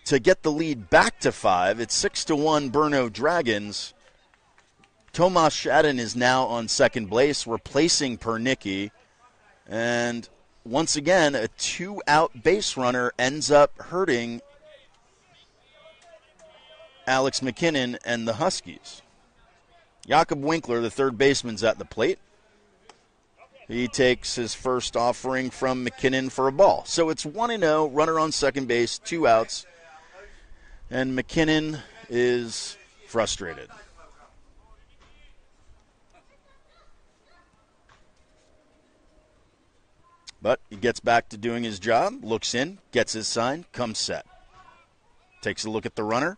to get the lead back to 5. It's 6-1 Brno Dragons. Tomas Chadin is now on second base, replacing Pernicki. And once again, a 2-out base runner ends up hurting Alex McKinnon and the Huskies. Jakob Winkler, the third baseman's at the plate. He takes his first offering from McKinnon for a ball. So it's 1-0, runner on second base, 2 outs. And McKinnon is frustrated. But he gets back to doing his job, looks in, gets his sign, comes set. Takes a look at the runner.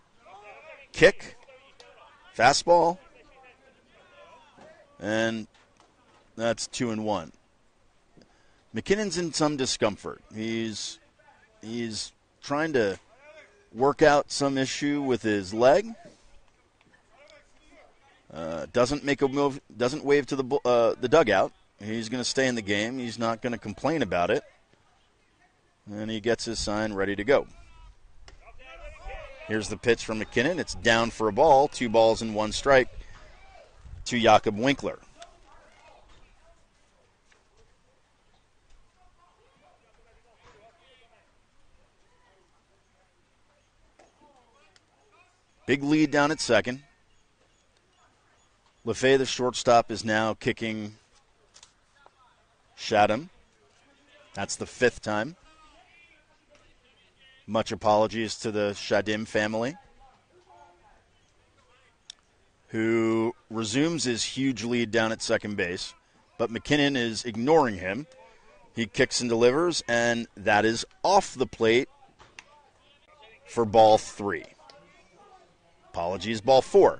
Kick. Fastball. And that's 2-1. McKinnon's in some discomfort. He's trying to work out some issue with his leg. Doesn't make a move. Doesn't wave to the dugout. He's going to stay in the game. He's not going to complain about it. And he gets his sign ready to go. Here's the pitch from McKinnon. It's down for a ball. 2 balls and 1 strike to Jakob Winkler. Big lead down at second. LeFay, the shortstop, is now kicking Chadin. That's the 5th time. Much apologies to the Chadin family, who resumes his huge lead down at second base. But McKinnon is ignoring him. He kicks and delivers, and that is off the plate for ball 3. Apologies, ball 4.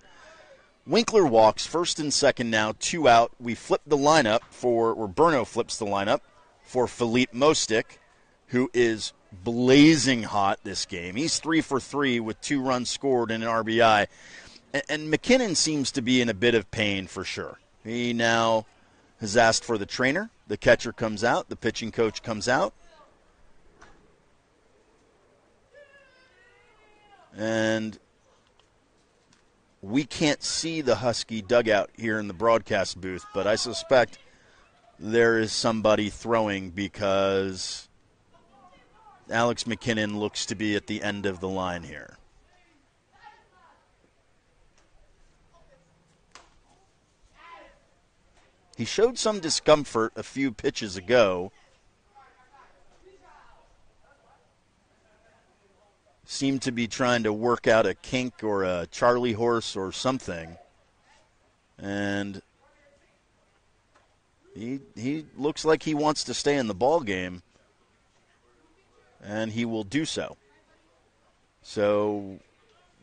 Winkler walks first and second now, 2 out. We flip the lineup Brno flips the lineup for Philippe Mostic, who is blazing hot this game. He's 3 for 3 with 2 runs scored and an RBI. And McKinnon seems to be in a bit of pain for sure. He now has asked for the trainer. The catcher comes out. The pitching coach comes out. And we can't see the Husky dugout here in the broadcast booth, but I suspect there is somebody throwing because Alex McKinnon looks to be at the end of the line here. He showed some discomfort a few pitches ago. Seemed to be trying to work out a kink or a Charlie horse or something. And he looks like he wants to stay in the ball game, and he will do so. So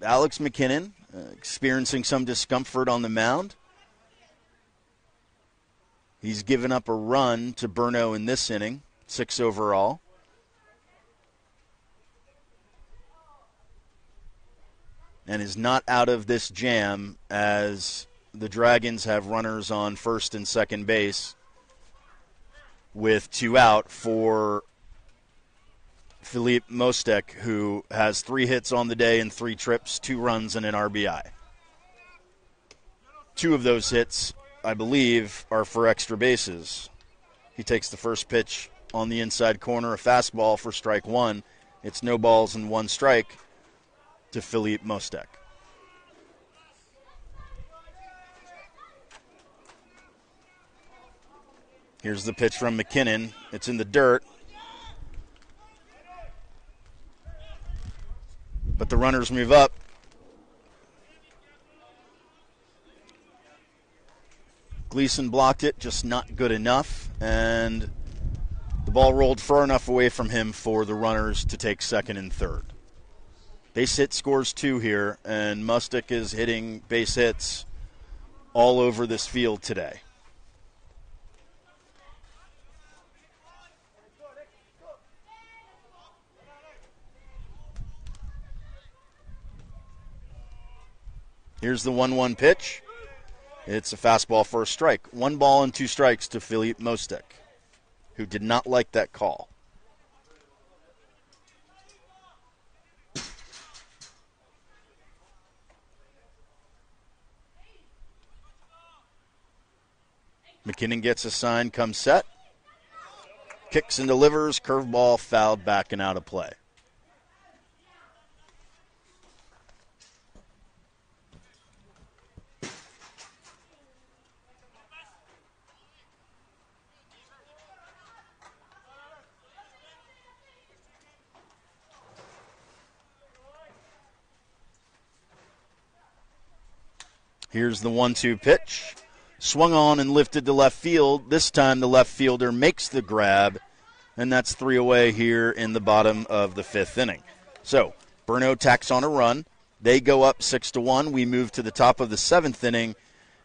Alex McKinnon experiencing some discomfort on the mound. He's given up a run to Brno in this inning, 6 overall. And is not out of this jam as the Dragons have runners on first and second base with 2 out for Filip Mostek, who has 3 hits on the day and 3 trips, 2 runs, and an RBI. 2 of those hits, I believe, are for extra bases. He takes the first pitch on the inside corner, a fastball for strike 1. It's no balls and 1 strike to Filip Mostek. Here's the pitch from McKinnon. It's in the dirt. But the runners move up. Gleason blocked it, just not good enough. And the ball rolled far enough away from him for the runners to take second and third. Base hit scores 2 here, and Mostek is hitting base hits all over this field today. Here's the 1-1 pitch. It's a fastball for a strike. 1 ball and 2 strikes to Filip Mostek, who did not like that call. McKinnon gets a sign, comes set. Kicks and delivers, curveball fouled back and out of play. Here's the 1-2 pitch. Swung on and lifted to left field. This time the left fielder makes the grab, and that's 3 away here in the bottom of the 5th inning. So Brno tacks on a run. They go up 6-1. We move to the top of the 7th inning.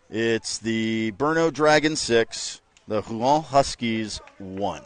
It's the Brno Dragons 6, the Rouen Huskies 1.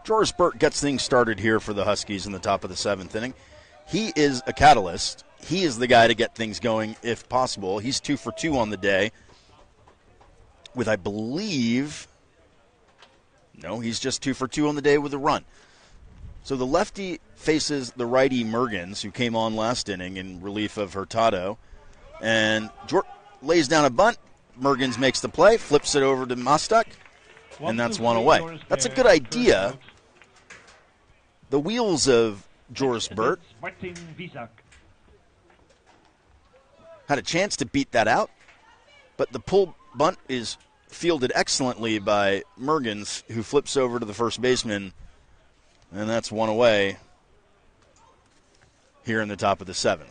Joris Burt gets things started here for the Huskies in the top of the 7th inning. He is a catalyst. He is the guy to get things going if possible. He's 2 for 2 on the day with, I believe, no, he's just 2 for 2 on the day with a run. So the lefty faces the righty Mergens, who came on last inning in relief of Hurtado. And lays down a bunt. Mergens makes the play, flips it over to Mostek, and that's one away. That's a good idea. The wheels of Joris Burt had a chance to beat that out, but the pull bunt is fielded excellently by Mergens, who flips over to the first baseman, and that's one away here in the top of the 7th.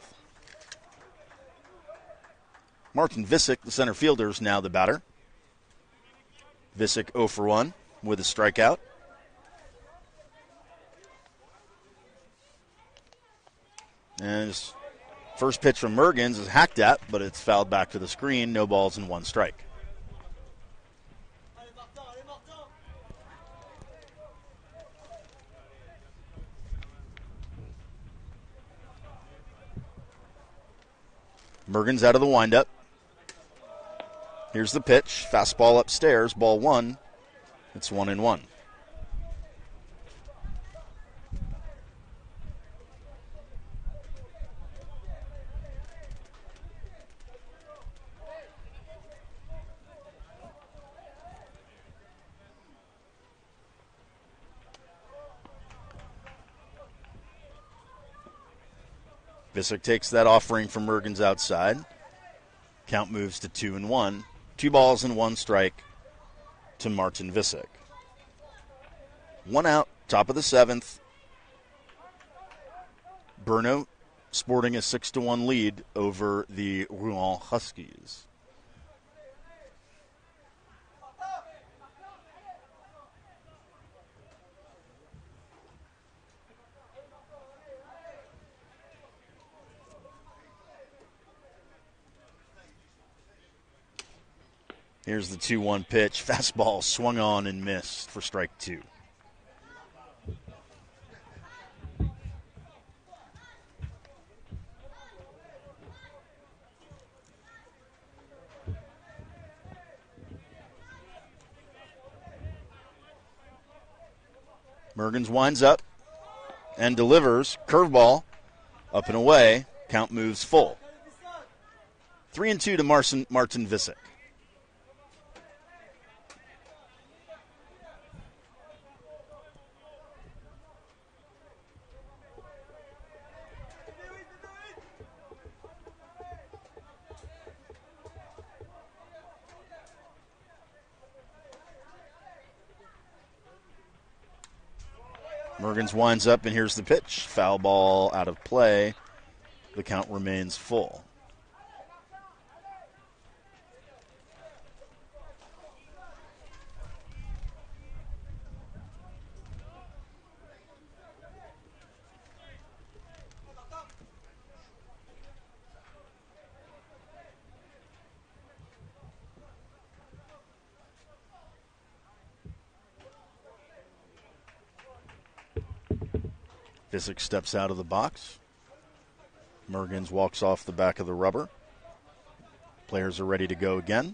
Martin Visick, the center fielder, is now the batter. Visick 0 for 1 with a strikeout. And his first pitch from Mergens is hacked at, but it's fouled back to the screen. No balls and 1 strike. Mergens out of the windup. Here's the pitch. Fastball upstairs. Ball 1. It's 1-1. Visick takes that offering from Mergens outside. Count moves to 2-1. 2 balls and 1 strike to Martin Visick. 1 out, top of the 7th. Brno sporting a 6-1 lead over the Rouen Huskies. Here's the 2-1 pitch. Fastball swung on and missed for strike 2. Mergens winds up and delivers. Curveball up and away. Count moves full. 3-2 to Martin Visick. Mergens winds up, and here's the pitch. Foul ball out of play. The count remains full. Visick steps out of the box. Mergens walks off the back of the rubber. Players are ready to go again.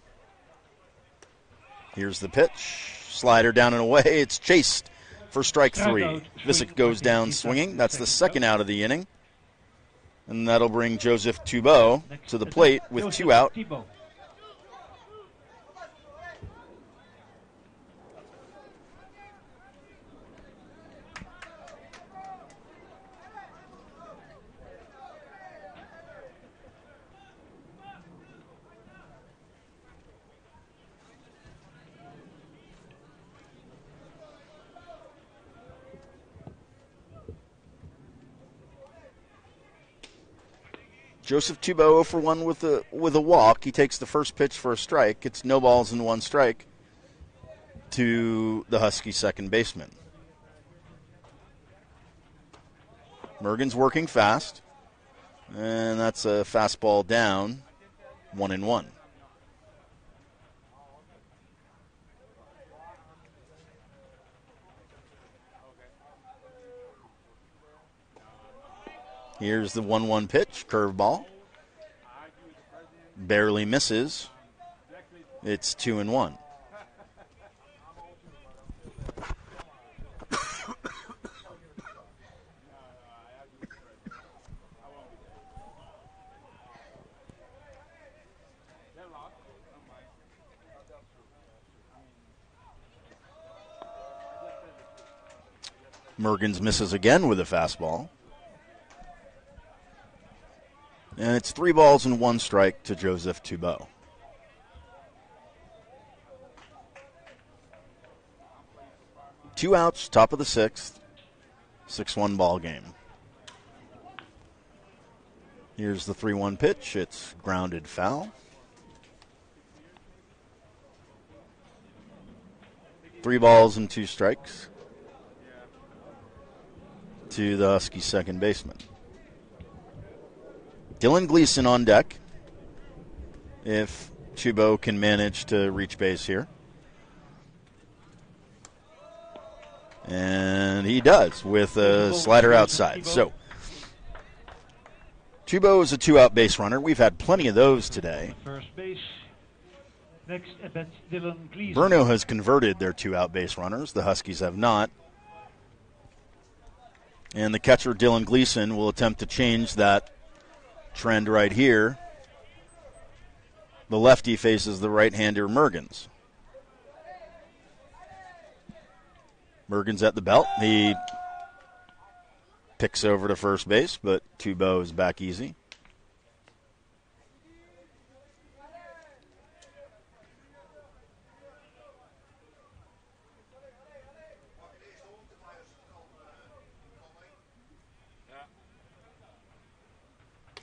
Here's the pitch. Slider down and away. It's chased for strike 3. Visick goes down swinging. That's the 2nd out of the inning. And that'll bring Joseph Thibault to the plate with 2 out. Joseph Thibault 0 for 1 with a walk. He takes the first pitch for a strike. It's no balls and 1 strike to the Husky second baseman. Mergens working fast, and that's a fastball down, 1-1. Here's the 1-1 pitch, curveball. Barely misses. It's 2-1. Mergens misses again with a fastball. And it's 3 balls and 1 strike to Joseph Thibault. Two outs, top of the 6th. 6-1 ball game. Here's the 3-1 pitch. It's grounded foul. 3 balls and 2 strikes to the Huskies' second baseman. Dylan Gleason on deck if Thibault can manage to reach base here. And he does with a slider outside. So Thibault is a 2-out base runner. We've had plenty of those today. First base. Next at bat, Dylan Gleason. Brno has converted their 2-out base runners. The Huskies have not. And the catcher, Dylan Gleason, will attempt to change that trend right here. The lefty faces the right-hander, Mergens. Mergens at the belt. He picks over to first base, but Thibault is back easy.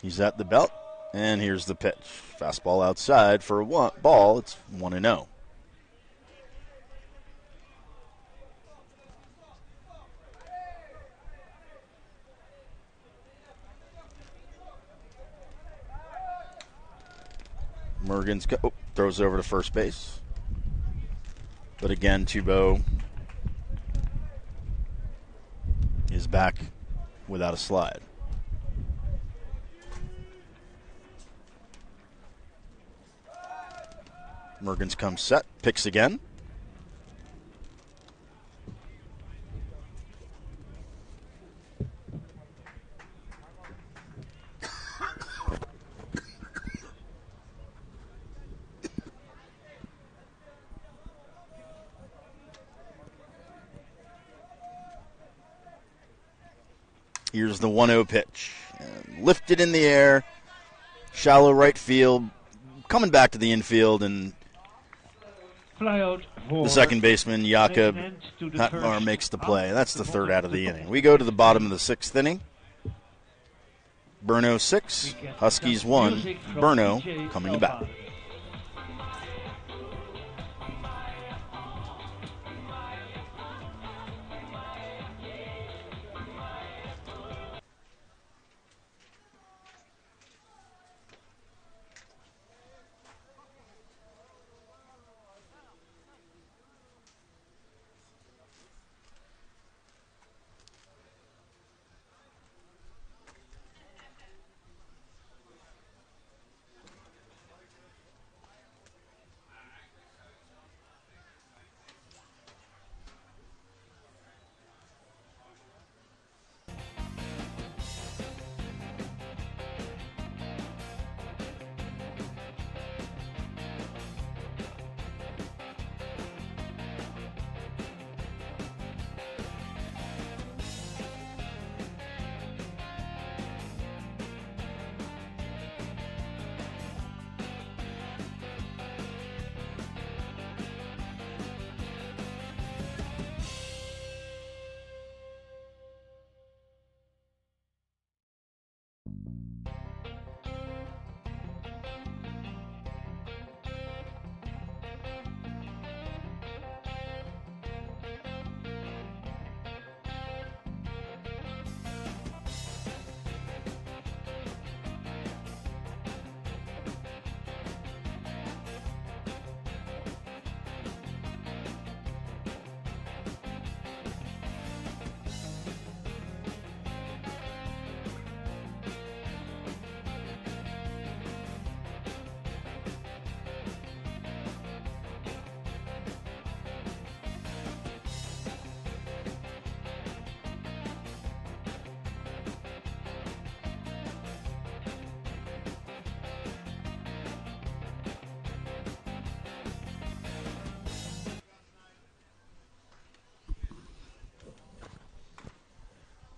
He's at the belt, and here's the pitch. Fastball outside for a ball. It's 1-0. Mergens throws over to first base. But again, Thibault is back without a slide. Mergens comes set, picks again. Here's the 1-0 pitch. And lifted in the air, shallow right field, coming back to the infield, and Fly out for the second baseman, Jakob Hatmar, makes the play. That's the third out of the inning. We go to the bottom of the 6th inning. Brno 6, Huskies 1. Brno coming to bat.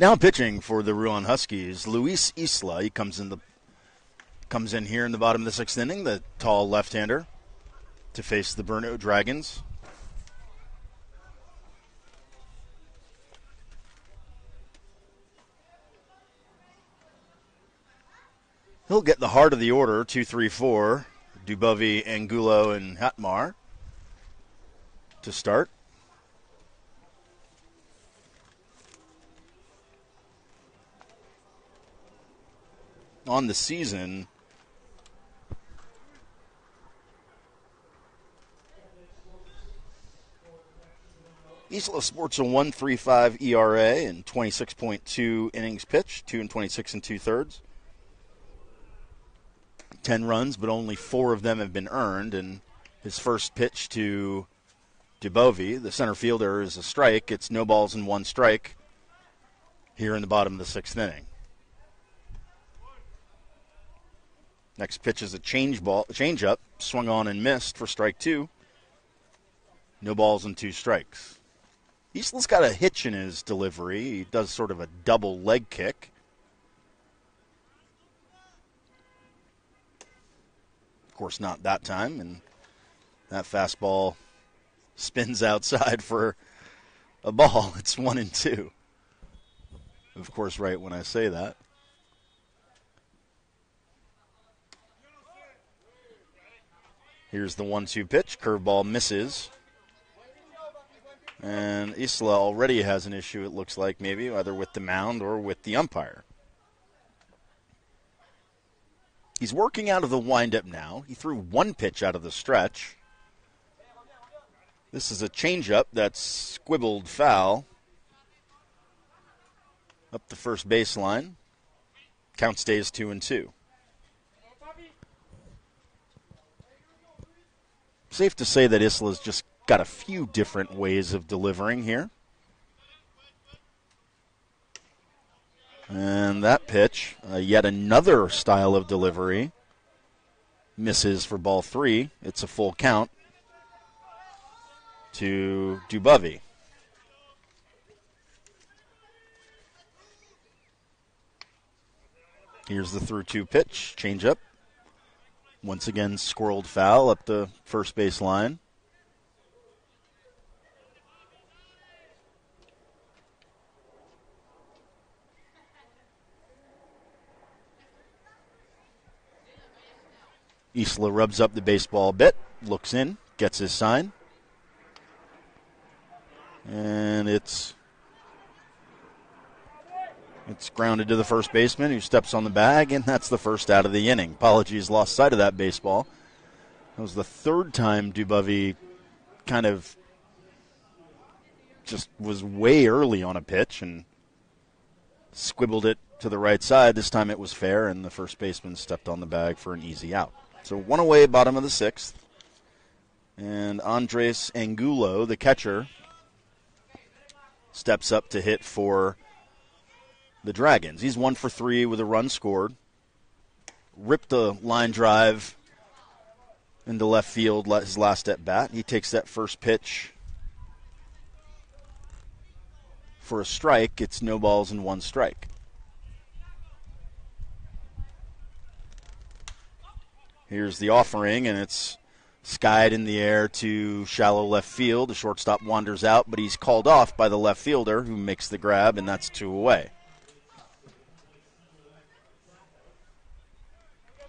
Now pitching for the Rouen Huskies, Luis Isla. He comes in here in the bottom of the sixth inning, the tall left-hander, to face the Brno Dragons. He'll get the heart of the order, 2, 3, 4, Dubovi, Angulo, and Hatmar to start. On the season, Isla sports a 1.35 ERA and 26.2 innings pitched, 2 and 26 and 2/3. 10 runs, but only 4 of them have been earned. And his first pitch to Dubovi, the center fielder, is a strike. It's no balls and 1 strike here in the bottom of the sixth inning. Next pitch is a change-up, swung on and missed for strike 2. No balls and 2 strikes. Isla's got a hitch in his delivery. He does sort of a double leg kick. Of course, not that time, and that fastball spins outside for a ball. It's 1-2. Of course, right when I say that. Here's the 1-2 pitch. Curveball misses. And Isla already has an issue, it looks like, maybe, either with the mound or with the umpire. He's working out of the windup now. He threw 1 pitch out of the stretch. This is a changeup that's squibbled foul up the first baseline. Count stays 2-2. Safe to say that Isla's just got a few different ways of delivering here. And that pitch, yet another style of delivery, misses for ball 3. It's a full count to Dubovi. Here's the 3-2 pitch, changeup. Once again, squirreled foul up the first base line. Isla rubs up the baseball a bit, looks in, gets his sign. And it's grounded to the first baseman, who steps on the bag, and that's the first out of the inning. Apologies, lost sight of that baseball. That was the third time Dubovi kind of just was way early on a pitch and squibbled it to the right side. This time it was fair, and the first baseman stepped on the bag for an easy out. So 1 away, bottom of the 6th. And Andres Angulo, the catcher, steps up to hit for the Dragons. He's 1 for 3 with a run scored. Ripped a line drive into left field his last at bat. He takes that first pitch for a strike. It's no balls and 1 strike. Here's the offering, and it's skied in the air to shallow left field. The shortstop wanders out, but he's called off by the left fielder, who makes the grab, and that's 2 away.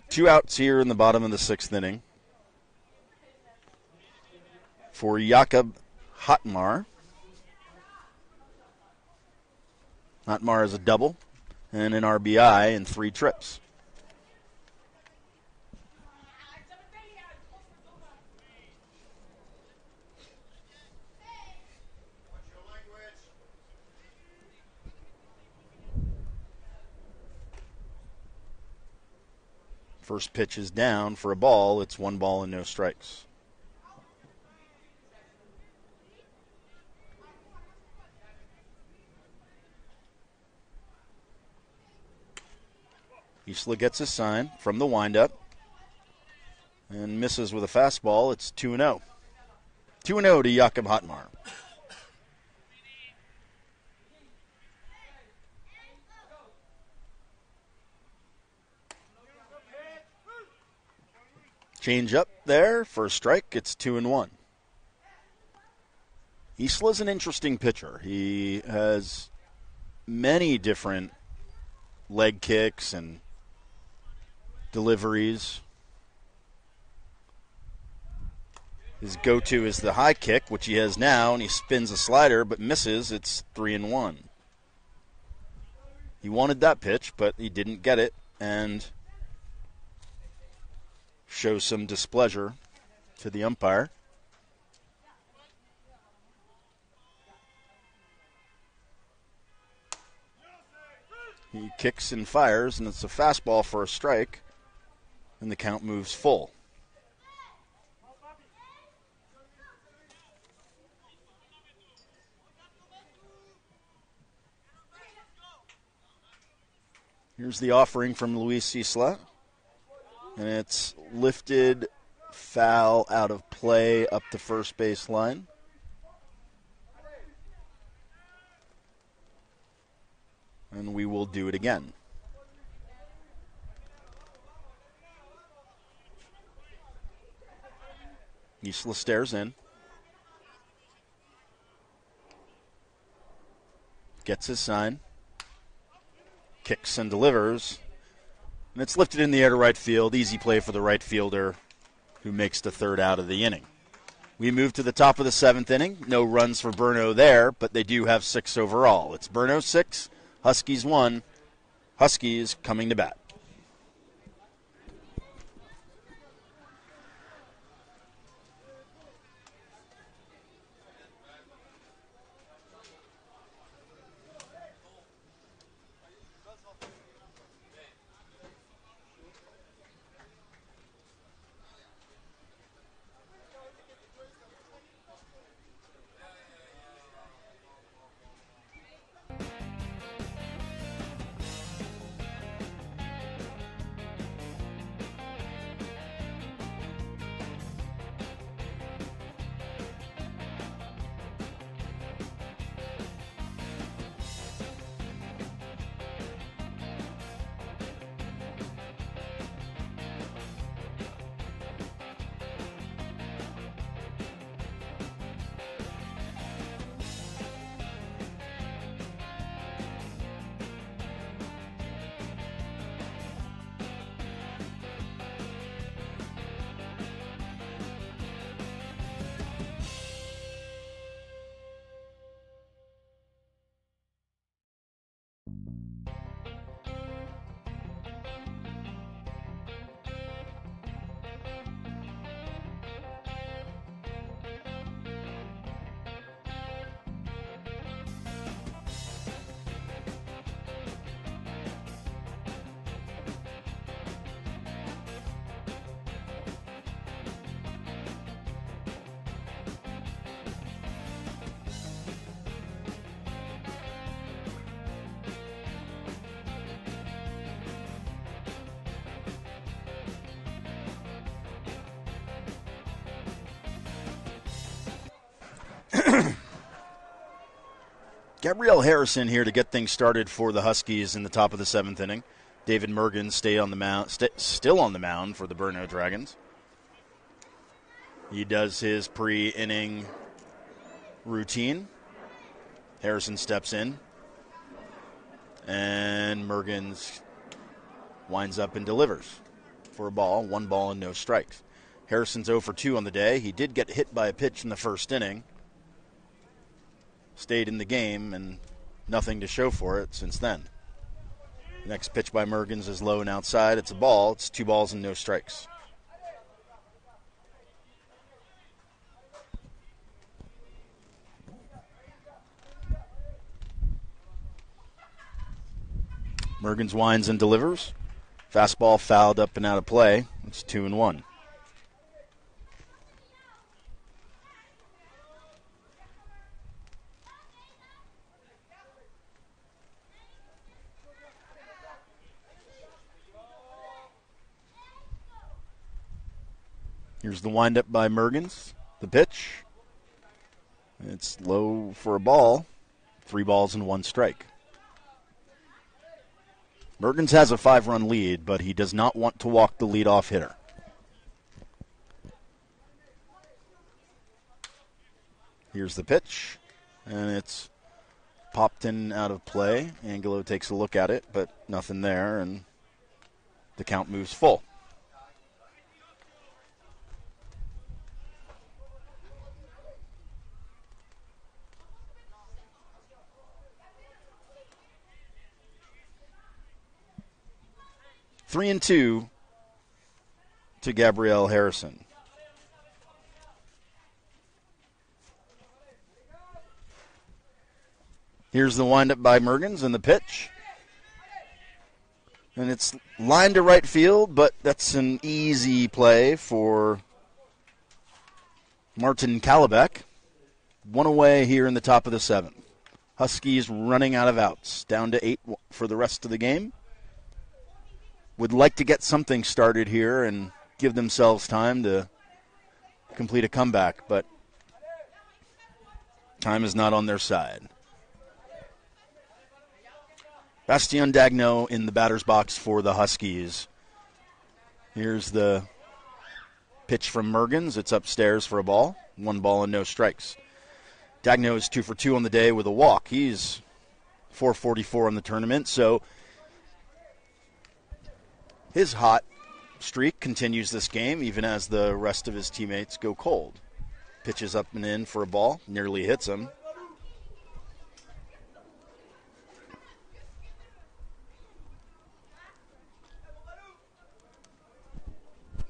2 outs here in the bottom of the 6th inning for Jakob Hatmar. Hatmar is a double and an RBI in 3 trips. First pitch is down for a ball. It's 1 ball and no strikes. Isla gets his sign from the windup and misses with a fastball. It's 2-0. 2-0 to Jakob Hatmar. Change up there for a strike. It's 2-1. Isla's an interesting pitcher. He has many different leg kicks and deliveries. His go-to is the high kick, which he has now, and he spins a slider but misses. It's 3-1. He wanted that pitch, but he didn't get it, and shows some displeasure to the umpire. He kicks and fires, and it's a fastball for a strike, and the count moves full. Here's the offering from Luis Isla, and it's lifted, foul, out of play, up the first base line. And we will do it again. Isla stares in. Gets his sign. Kicks and delivers. And it's lifted in the air to right field. Easy play for the right fielder who makes the third out of the inning. We move to the top of the seventh inning. No runs for Brno there, but they do have 6 overall. It's Brno 6, Huskies 1. Huskies coming to bat. Gabrielle Harrison here to get things started for the Huskies in the top of the seventh inning. David Mergen still on the mound for the Brno Dragons. He does his pre-inning routine. Harrison steps in, and Mergens winds up and delivers for a ball, 1 ball and no strikes. Harrison's 0 for 2 on the day. He did get hit by a pitch in the first inning. Stayed in the game, and nothing to show for it since then. The next pitch by Mergens is low and outside. It's a ball. It's 2 balls and no strikes. Mergens winds and delivers. Fastball fouled up and out of play. It's 2-1. Here's the windup by Mergens. The pitch. It's low for a ball. 3 balls and 1 strike. Mergens has a 5-run lead, but he does not want to walk the leadoff hitter. Here's the pitch, and it's popped in and out of play. Angelo takes a look at it, but nothing there, and the count moves full. Three and two to Gabrielle Harrison. Here's the windup by Mergens and the pitch. And it's lined to right field, but that's an easy play for Martin Kallebeck. One away here in the top of the seventh. Huskies running out of outs, down to 8 for the rest of the game. Would like to get something started here and give themselves time to complete a comeback, but time is not on their side. Bastien Dagno in the batter's box for the Huskies. Here's the pitch from Mergens. It's upstairs for a ball. 1 ball and no strikes. Dagno is 2 for 2 on the day with a walk. He's 444 on the tournament, so his hot streak continues this game, even as the rest of his teammates go cold. Pitches up and in for a ball, nearly hits him.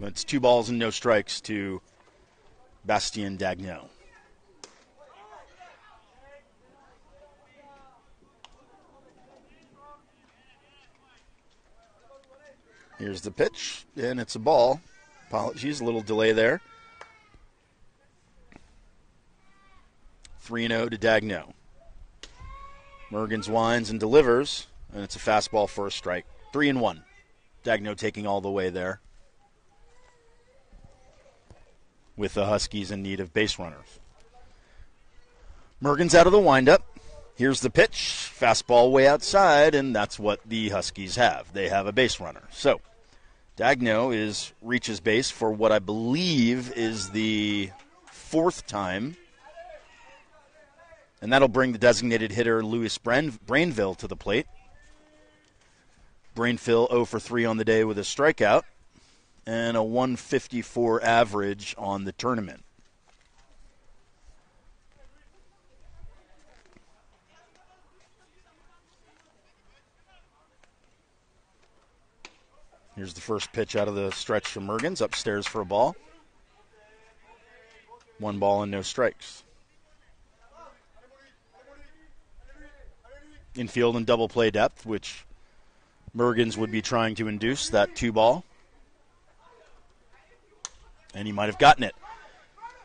It's 2 balls and no strikes to Bastien Dagno. Here's the pitch, and it's a ball. Apologies, a little delay there. 3-0 to Dagno. Mergens winds and delivers, and it's a fastball for a strike. 3-1. Dagno taking all the way there, with the Huskies in need of base runners. Mergens out of the windup. Here's the pitch. Fastball way outside, and that's what the Huskies have. They have a base runner. So Dagno reaches base for what I believe is the 4th time. And that'll bring the designated hitter Louis Brainville to the plate. Brainville 0 for 3 on the day with a strikeout and a 154 average on the tournament. Here's the first pitch out of the stretch from Mergens, upstairs for a ball. 1 ball and no strikes. Infield and double play depth, which Mergens would be trying to induce that 2 ball. And he might have gotten it.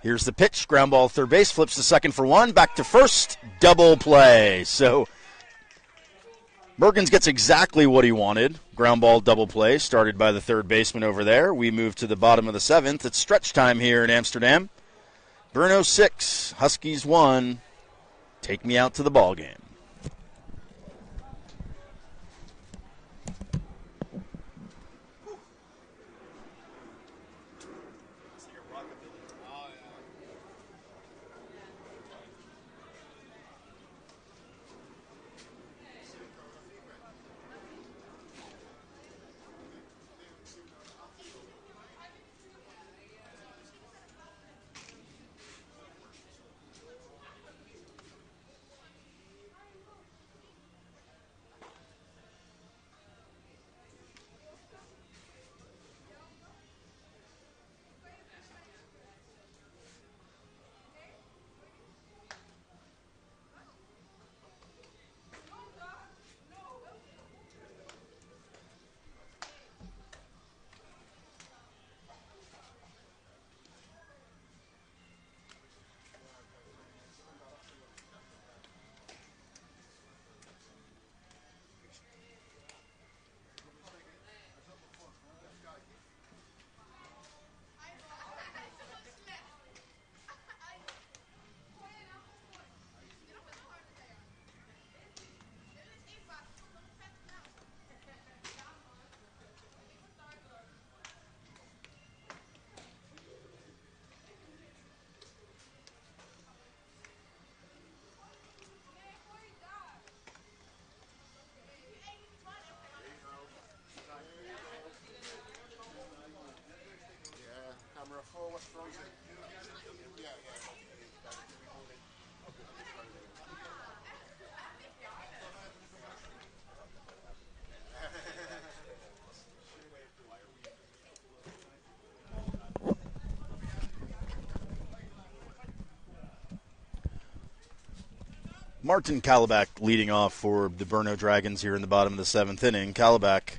Here's the pitch, ground ball third base, flips to second for 1, back to first, double play. So Mergens gets exactly what he wanted. Ground ball double play started by the third baseman over there. We move to the bottom of the 7th. It's stretch time here in Amsterdam. Brno 6, Huskies 1. Take me out to the ball game. Martin Kalibak leading off for the Brno Dragons here in the bottom of the 7th inning. Kalibak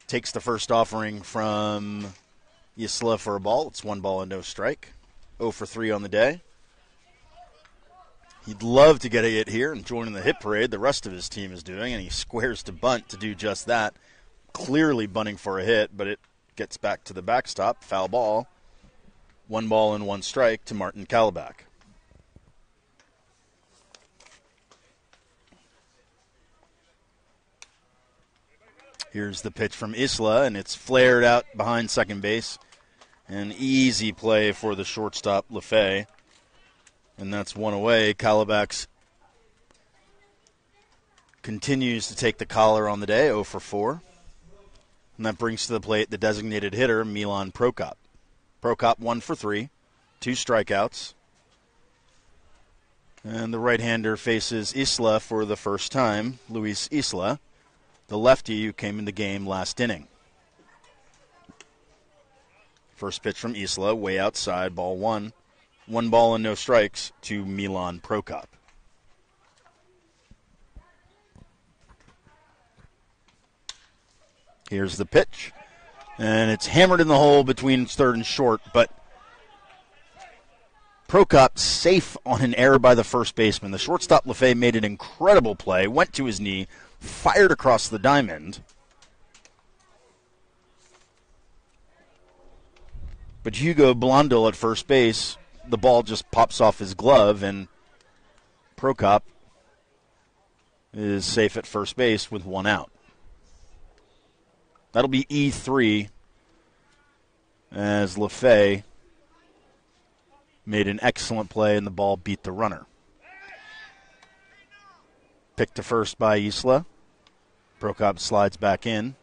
takes the first offering from Isla for a ball. It's 1 ball and no strike. 0 for 3 on the day. He'd love to get a hit here and join in the hit parade the rest of his team is doing, and he squares to bunt to do just that. Clearly bunting for a hit, but it gets back to the backstop. Foul ball. 1 ball and 1 strike to Martin Kalibak. Here's the pitch from Isla, and it's flared out behind second base. An easy play for the shortstop, LaFay. And that's 1 away. Kalibak continues to take the collar on the day, 0 for 4. And that brings to the plate the designated hitter, Milan Prokop. Prokop 1 for 3, 2 strikeouts. And the right-hander faces Isla for the first time, Luis Isla, the lefty who came in the game last inning. First pitch from Isla, way outside, ball 1. 1 ball and no strikes to Milan Prokop. Here's the pitch, and it's hammered in the hole between third and short, but Prokop safe on an error by the first baseman. The shortstop LaFay made an incredible play, went to his knee, fired across the diamond. But Hugo Blondel at first base, the ball just pops off his glove, and Prokop is safe at first base with 1 out. That'll be E3 as LaFay made an excellent play and the ball beat the runner. Picked to first by Isla. Prokop slides back in.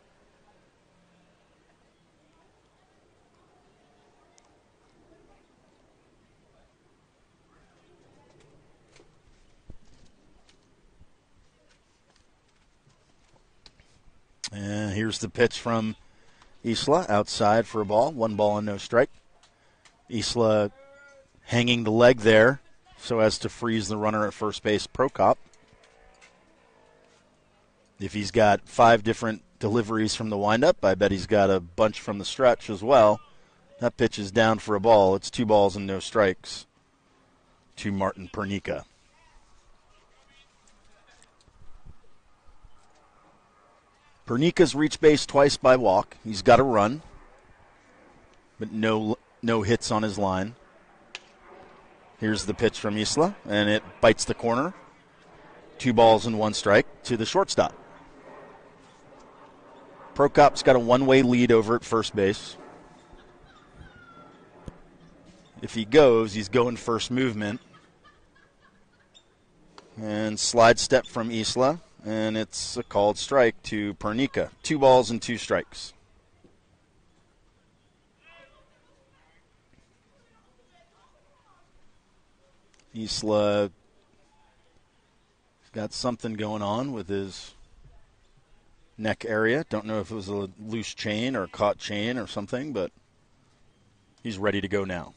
And here's the pitch from Isla outside for a ball. 1 ball and no strike. Isla hanging the leg there so as to freeze the runner at first base, Prokop. If he's got 5 different deliveries from the windup, I bet he's got a bunch from the stretch as well. That pitch is down for a ball. It's 2 balls and no strikes to Martin Pernica. Pernica's reached base twice by walk. He's got a run, but no hits on his line. Here's the pitch from Isla, and it bites the corner. 2 balls and 1 strike to the shortstop. Prokop's got a 1-way lead over at first base. If he goes, he's going first movement. And slide step from Isla, and it's a called strike to Pernica. 2 balls and 2 strikes. Isla got something going on with his neck area. Don't know if it was a loose chain or a caught chain or something, but he's ready to go now.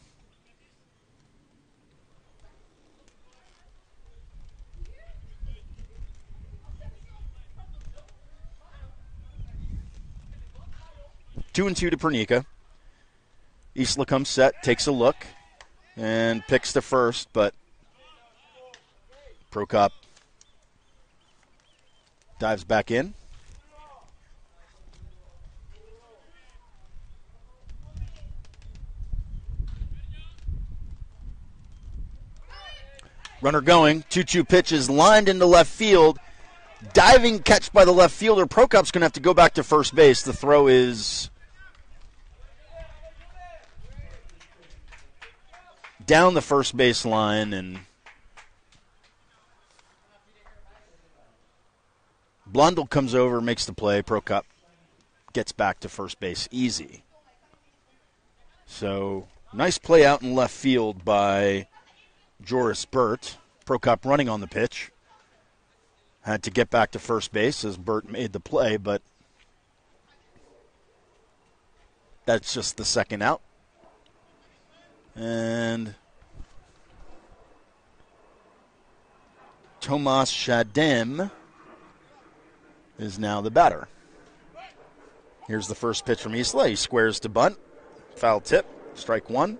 Two and two to Pernica. Isla comes set, takes a look, and picks to first, but Prokop dives back in. Runner going, 2-2 pitches lined into left field. Diving catch by the left fielder. Prokop's going to have to go back to first base. The throw is down the first base line, and Blondel comes over, makes the play. Prokop gets back to first base easy. So nice play out in left field by Joris Burt. Prokop running on the pitch. Had to get back to first base as Burt made the play, but that's just the second out. And Tomas Shadem is now the batter. Here's the first pitch from Isla. He squares to bunt. Foul tip. Strike one.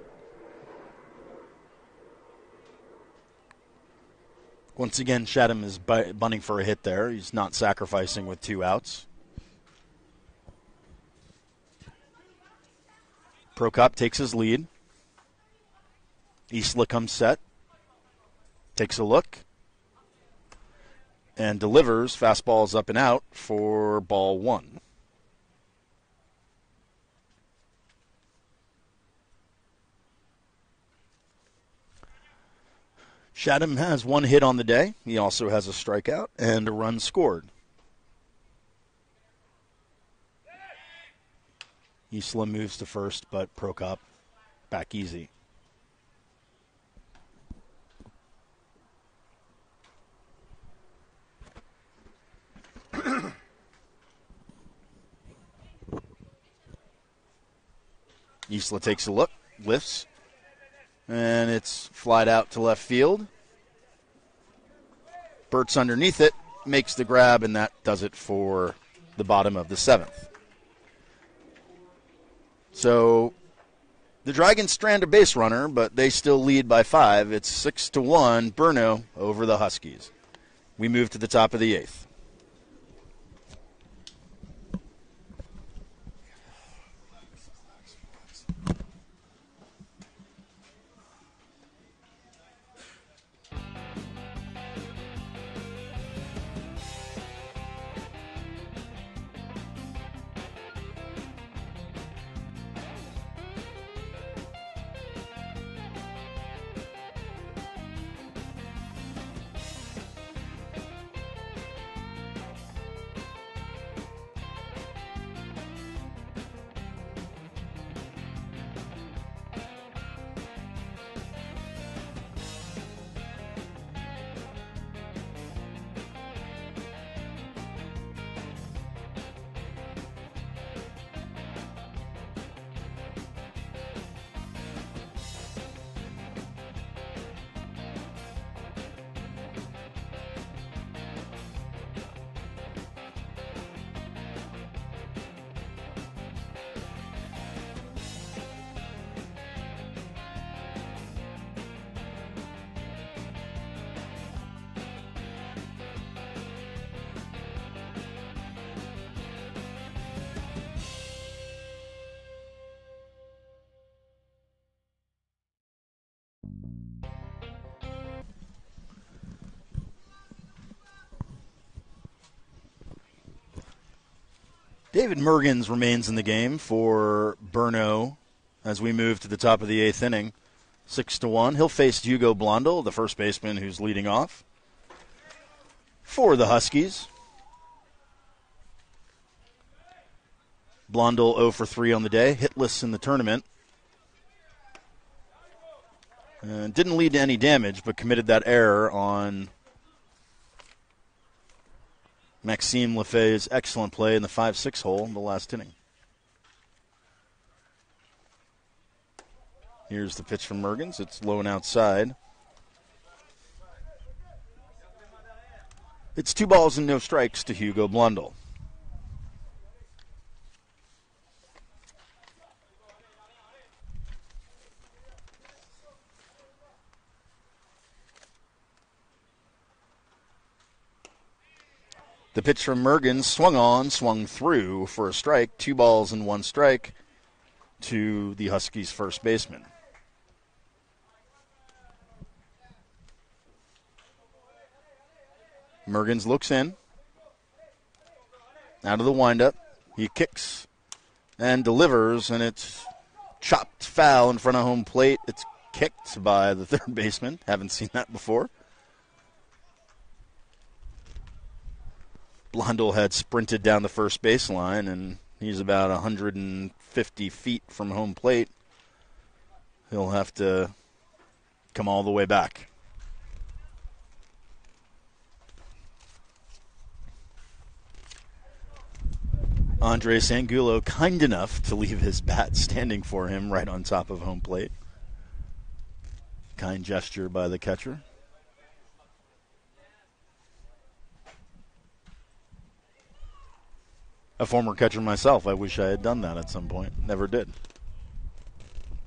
Once again, Shadem is bunting for a hit there. He's not sacrificing with 2 outs. Prokop takes his lead. Isla comes set. Takes a look. And delivers. Fastball is up and out for ball 1. Shadem has 1 hit on the day. He also has a strikeout and a run scored. Isla moves to first, but Prokop back easy. Isla takes a look, lifts, and it's flied out to left field. Burt's underneath it, makes the grab, and that does it for the bottom of the 7th. So the Dragons strand a base runner, but they still lead by 5. It's 6-1, Brno over the Huskies. We move to the top of the 8th. David Mergens remains in the game for Brno as we move to the top of the 8th inning. 6-1. He'll face Hugo Blondel, the first baseman who's leading off for the Huskies. Blondel 0 for 3 on the day, hitless in the tournament. Didn't lead to any damage, but committed that error on Maxime Lefebvre's excellent play in the 5-6 hole in the last inning. Here's the pitch from Mergens. It's low and outside. It's 2 balls and no strikes to Hugo Blondel. The pitch from Mergens swung on, swung through for a strike. 2 balls and 1 strike to the Huskies' first baseman. Mergens looks in. Out of the windup. He kicks and delivers, and it's chopped foul in front of home plate. It's kicked by the third baseman. Haven't seen that before. Blondel had sprinted down the first baseline, and he's about 150 feet from home plate he'll have to come all the way back. Andres Angulo kind enough to leave his bat standing for him right on top of home plate. Kind gesture by the catcher. A former catcher myself, I wish I had done that at some point. Never did.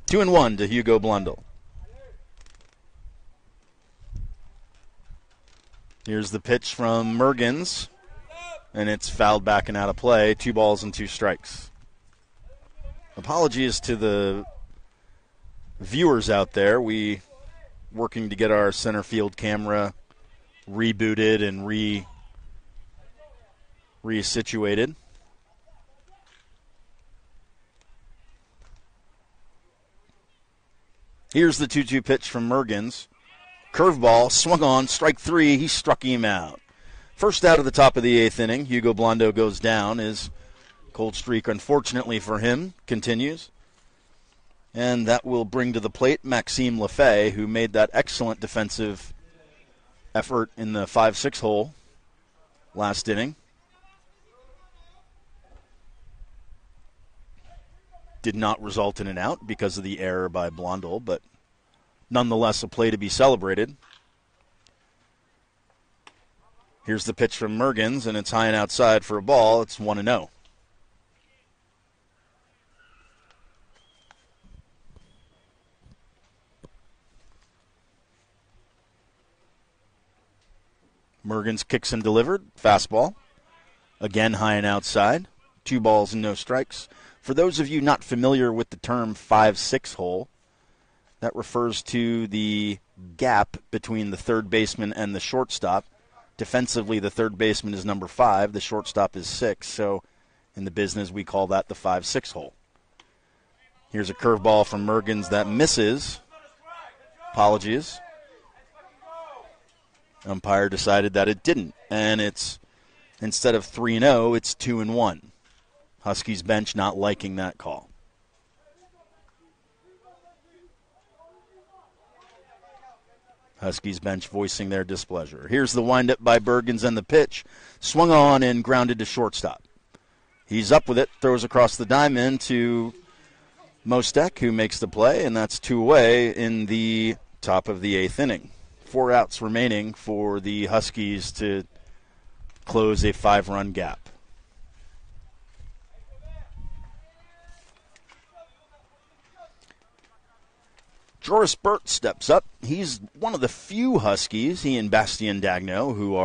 2-1 to Hugo Blundell. Here's the pitch from Mergens, and it's fouled back and out of play. 2 balls and 2 strikes. Apologies to the viewers out there. We working to get our center field camera rebooted and resituated. Here's the 2-2 pitch from Mergens. Curveball, swung on, strike 3. He struck him out. First out of the top of the 8th inning. Hugo Blundell goes down. His cold streak, unfortunately for him, continues. And that will bring to the plate Maxime Lefebvre, who made that excellent defensive effort in the 5-6 hole last inning. Did not result in an out because of the error by Blondell, but nonetheless a play to be celebrated. Here's the pitch from Mergens, and it's high and outside for a ball. It's 1-0. Mergens kicks and delivered. Fastball. Again high and outside. 2 balls and no strikes. For those of you not familiar with the term 5-6 hole, that refers to the gap between the third baseman and the shortstop. Defensively, the third baseman is number 5, the shortstop is 6, so in the business we call that the 5-6 hole. Here's a curveball from Mergens that misses. Apologies. Umpire decided that it didn't, and it's instead of 3-0, it's 2-1. Huskies bench not liking that call. Huskies bench voicing their displeasure. Here's the windup by Bergens and the pitch. Swung on and grounded to shortstop. He's up with it, throws across the diamond to Mostek, who makes the play, and that's 2 away in the top of the 8th inning. 4 outs remaining for the Huskies to close a 5-run gap. Joris Burt steps up. He's one of the few Huskies, he and Bastien Dagno, who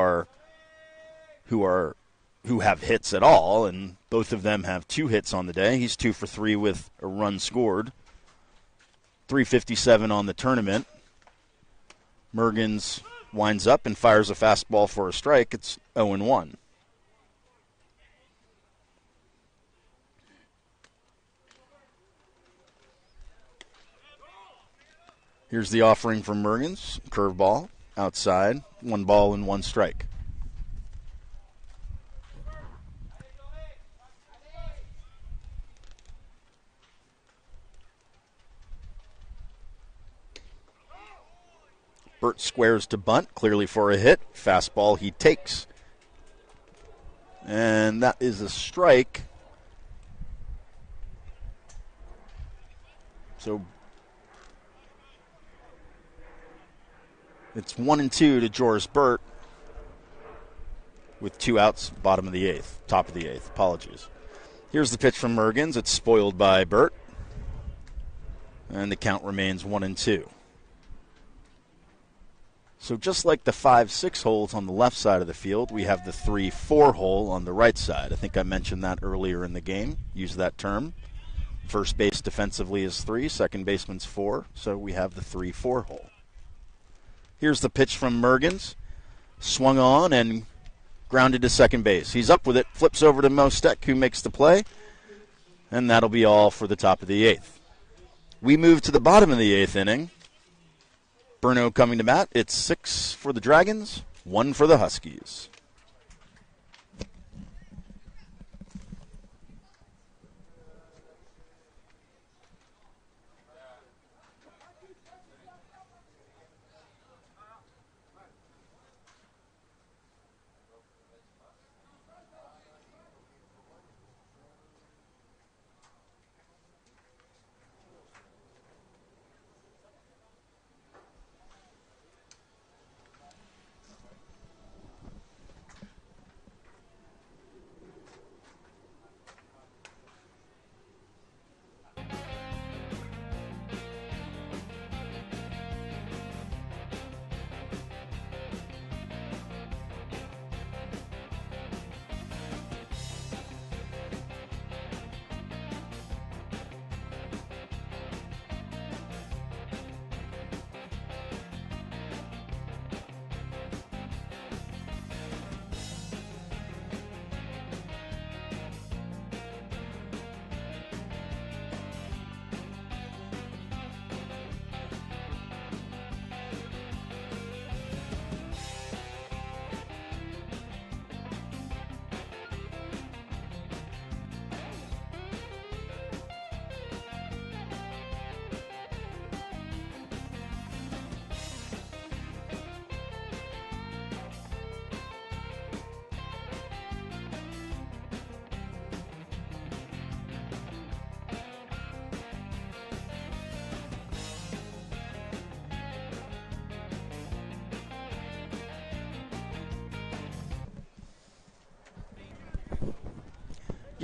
have hits at all, and both of them have 2 hits on the day. He's 2 for 3 with a run scored. 357 on the tournament. Mergens winds up and fires a fastball for a strike. It's 0-1. Here's the offering from Mergens. Curveball, outside, 1 ball and 1 strike. Burt squares to bunt, clearly for a hit. Fastball he takes. And that is a strike. So it's 1-2 to Joris Burt with 2 outs, bottom of the 8th, top of the 8th. Apologies. Here's the pitch from Mergens. It's spoiled by Burt. And the count remains 1-2. So just like the 5-6 holes on the left side of the field, we have the 3-4 hole on the right side. I think I mentioned that earlier in the game. Use that term. First base defensively is 3, second baseman's 4. So we have the 3-4 hole. Here's the pitch from Mergens. Swung on and grounded to second base. He's up with it, flips over to Mostek, who makes the play. And that'll be all for the top of the 8th. We move to the bottom of the 8th inning. Brno coming to bat. It's 6 for the Dragons, 1 for the Huskies.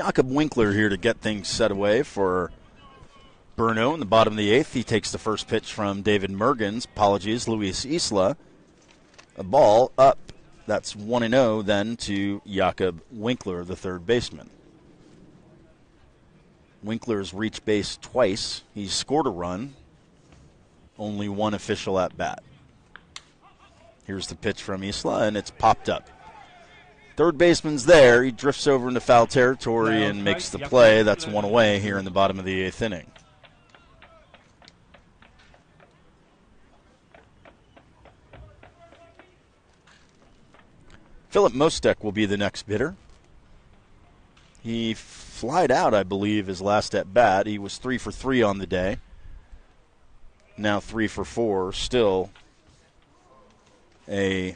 Jakob Winkler here to get things set away for Brno in the bottom of the 8th. He takes the first pitch from David Mergens. Apologies, Luis Isla. A ball up. That's 1-0 then to Jakob Winkler, the third baseman. Winkler's reached base twice. He's scored a run. Only one official at bat. Here's the pitch from Isla, and it's popped up. Third baseman's there. He drifts over into foul territory and makes the play. That's one away here in the bottom of the 8th inning. Philip Mostek will be the next bidder. He flied out, I believe, his last at bat. He was 3 for 3 on the day. Now 3 for 4. Still a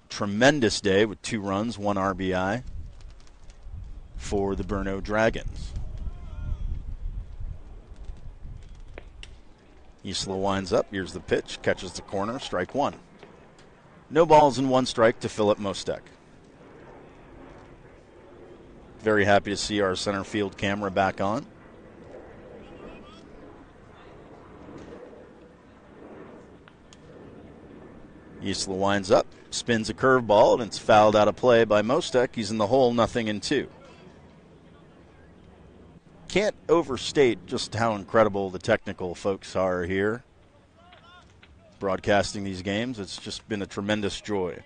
tremendous day with 2 runs, 1 RBI for the Brno Dragons. Isla winds up. Here's the pitch. Catches the corner. Strike 1. No balls and 1 strike to Philip Mostek. Very happy to see our center field camera back on. Isla winds up, spins a curveball, and it's fouled out of play by Mostek. He's in the hole, 0-2. Can't overstate just how incredible the technical folks are here broadcasting these games. It's just been a tremendous joy.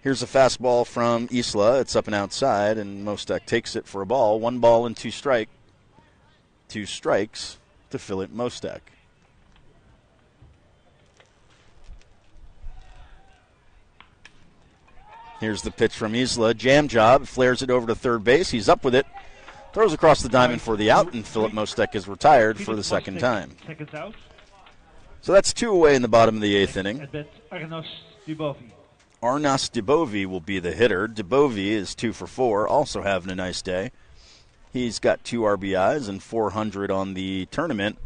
Here's a fastball from Isla. It's up and outside, and Mostek takes it for a ball. 1 ball and 2 strikes. 2 strikes to Philip Mostek. Here's the pitch from Isla. Jam job. Flares it over to third base. He's up with it. Throws across the diamond for the out, and Philip Mostek is retired for the second time. So that's 2 away in the bottom of the 8th inning. Arnas Dubovi will be the hitter. Dubovi is 2 for 4, also having a nice day. He's got 2 RBIs and 400 on the tournament.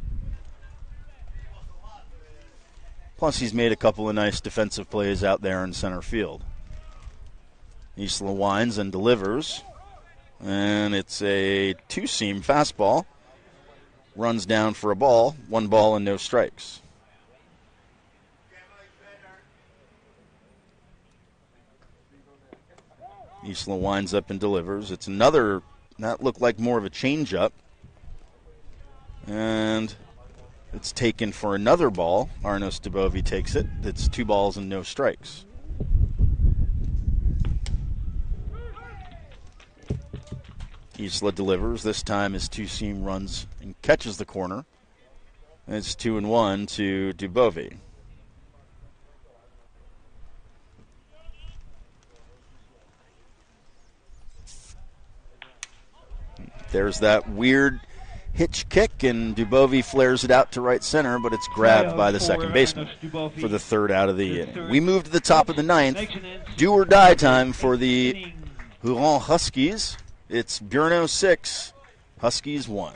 Plus, he's made a couple of nice defensive plays out there in center field. Isla winds and delivers. And it's a 2-seam fastball. Runs down for a ball. 1 ball and no strikes. Isla winds up and delivers. It's another, that looked like more of a changeup. And it's taken for another ball. Arnos Dubovi takes it. It's 2 balls and no strikes. Isla delivers. This time his 2-seam runs and catches the corner. And it's 2-1 to Dubovi. There's that weird hitch kick, and Dubovi flares it out to right center, but it's grabbed by the second baseman for the third out of the inning. We move to the top of the 9th. Do or die time for the Rouen Huskies. It's Brno 6, Huskies 1.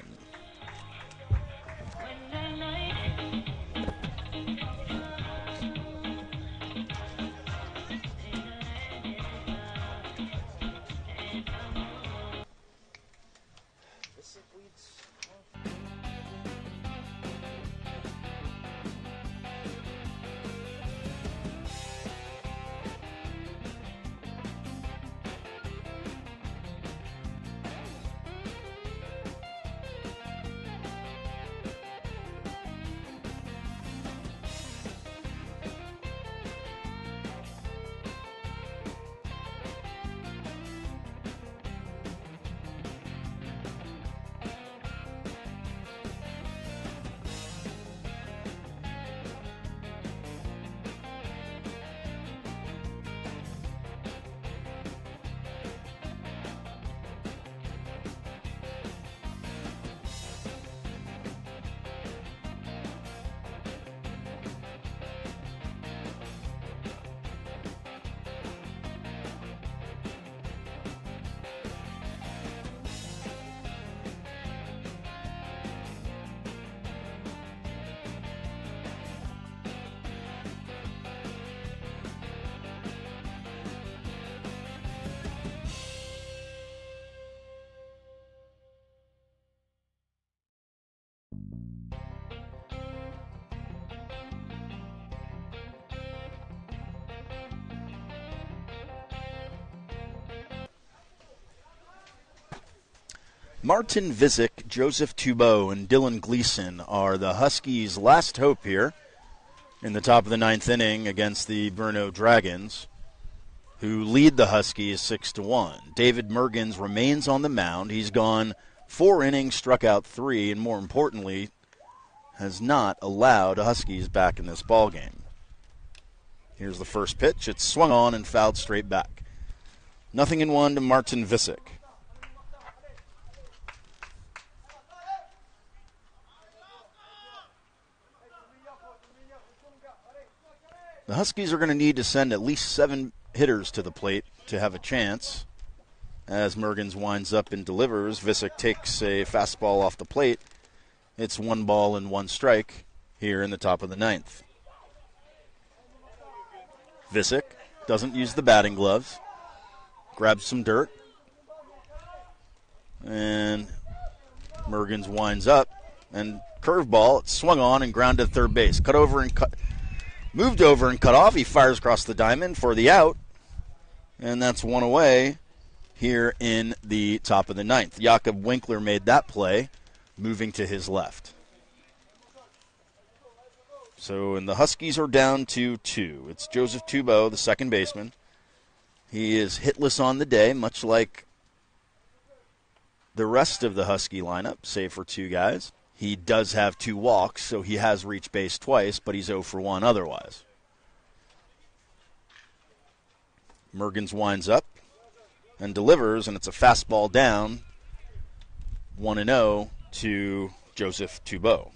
Martin Visick, Joseph Toubeau, and Dylan Gleason are the Huskies' last hope here in the top of the ninth inning against the Brno Dragons, who lead the Huskies 6-1. David Mergens remains on the mound. He's gone 4 innings, struck out 3, and more importantly, has not allowed Huskies back in this ballgame. Here's the first pitch. It's swung on and fouled straight back. 0-1 to Martin Visick. The Huskies are going to need to send at least 7 hitters to the plate to have a chance. As Mergens winds up and delivers, Visick takes a fastball off the plate. It's 1 ball and 1 strike here in the top of the ninth. Visick doesn't use the batting gloves. Grabs some dirt. And Mergens winds up. And curveball, it's swung on and grounded to third base. Moved over and cut off. He fires across the diamond for the out. And that's 1 away here in the top of the ninth. Jakob Winkler made that play, moving to his left. So, and the Huskies are down to 2. It's Joseph Toubeau, the second baseman. He is hitless on the day, much like the rest of the Husky lineup, save for 2 guys. He does have 2 walks, so he has reached base twice, but he's 0 for 1 otherwise. Mergens winds up and delivers, and it's a fastball down, 1-0 to Joseph Toubeau.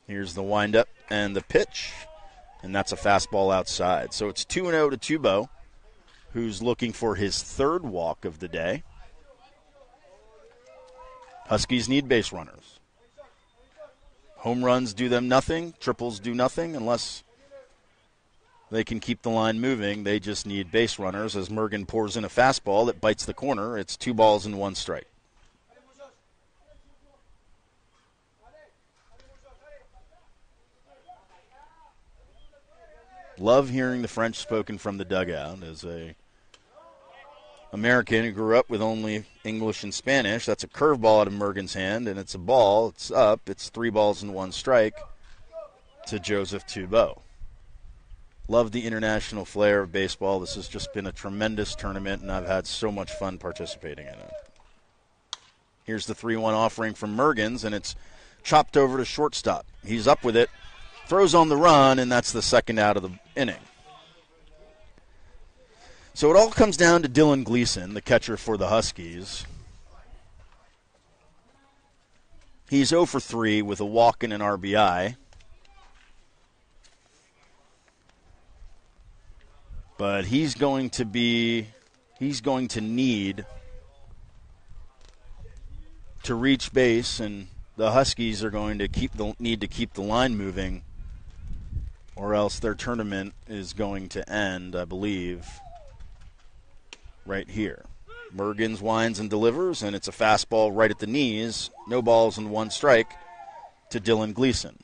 Here's the windup and the pitch, and that's a fastball outside. So it's 2-0 to Toubeau, who's looking for his 3rd walk of the day. Huskies need base runners. Home runs do them nothing. Triples do nothing unless they can keep the line moving. They just need base runners as Mergen pours in a fastball that bites the corner. It's 2 balls and 1 strike. Love hearing the French spoken from the dugout. As a American who grew up with only English and Spanish, that's a curveball out of Mergen's hand, and it's a ball. It's up. It's 3 balls and 1 strike to Joseph Toubeau. Love the international flair of baseball. This has just been a tremendous tournament, and I've had so much fun participating in it. Here's the 3-1 offering from Mergens, and it's chopped over to shortstop. He's up with it. Throws on the run, and that's the second out of the inning. So it all comes down to Dylan Gleason, the catcher for the Huskies. He's 0 for 3 with a walk and an RBI. But he's going to need to reach base, and the Huskies are going to need to keep the line moving, or else their tournament is going to end, I believe, right here. Mergens winds and delivers, and it's a fastball right at the knees. No balls and 1 strike to Dylan Gleason.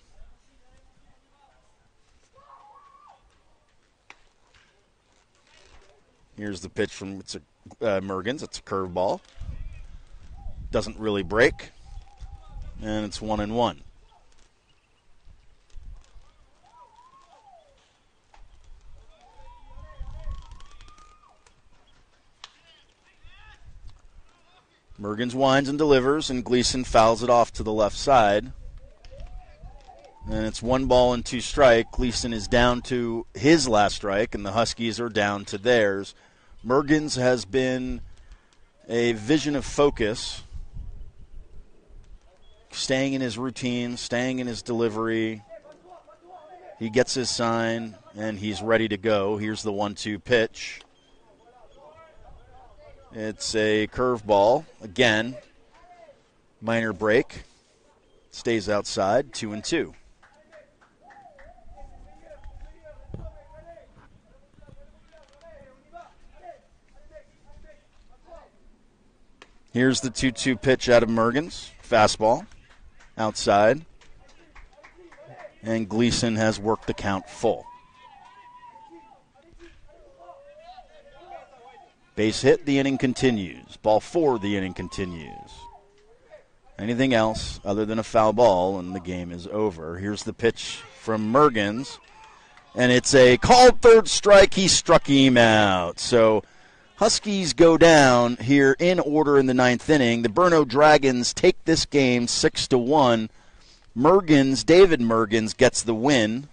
Here's the pitch from Mergens. It's a curveball. Doesn't really break, and it's 1-1. Mergens winds and delivers, and Gleason fouls it off to the left side. And it's 1 ball and 2 strike. Gleason is down to his last strike, and the Huskies are down to theirs. Mergens has been a vision of focus, staying in his routine, staying in his delivery. He gets his sign, and he's ready to go. Here's the 1-2 pitch. It's a curveball. Again, minor break. Stays outside, 2-2. Here's the 2-2 pitch out of Mergens. Fastball. Outside. And Gleason has worked the count full. Base hit, the inning continues. Ball 4, the inning continues. Anything else other than a foul ball, and the game is over. Here's the pitch from Mergens, and it's a called third strike. He struck him out. So Huskies go down here in order in the ninth inning. The Brno Dragons take this game 6-1. David Mergens gets the win.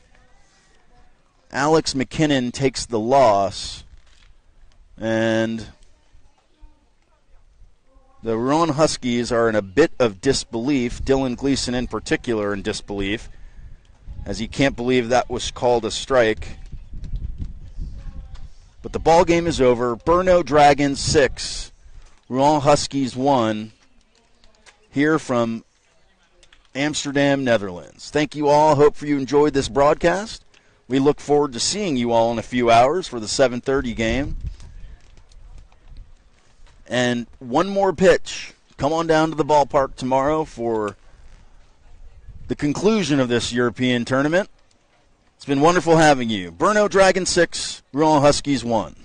Alex McKinnon takes the loss. And the Rouen Huskies are in a bit of disbelief. Dylan Gleason in particular in disbelief, as he can't believe that was called a strike. But the ball game is over. Brno Dragons 6, Rouen Huskies 1, here from Amsterdam, Netherlands. Thank you all. Hope you enjoyed this broadcast. We look forward to seeing you all in a few hours for the 7:30 game. And one more pitch. Come on down to the ballpark tomorrow for the conclusion of this European tournament. It's been wonderful having you. Brno Dragons 6, Rouen Huskies 1.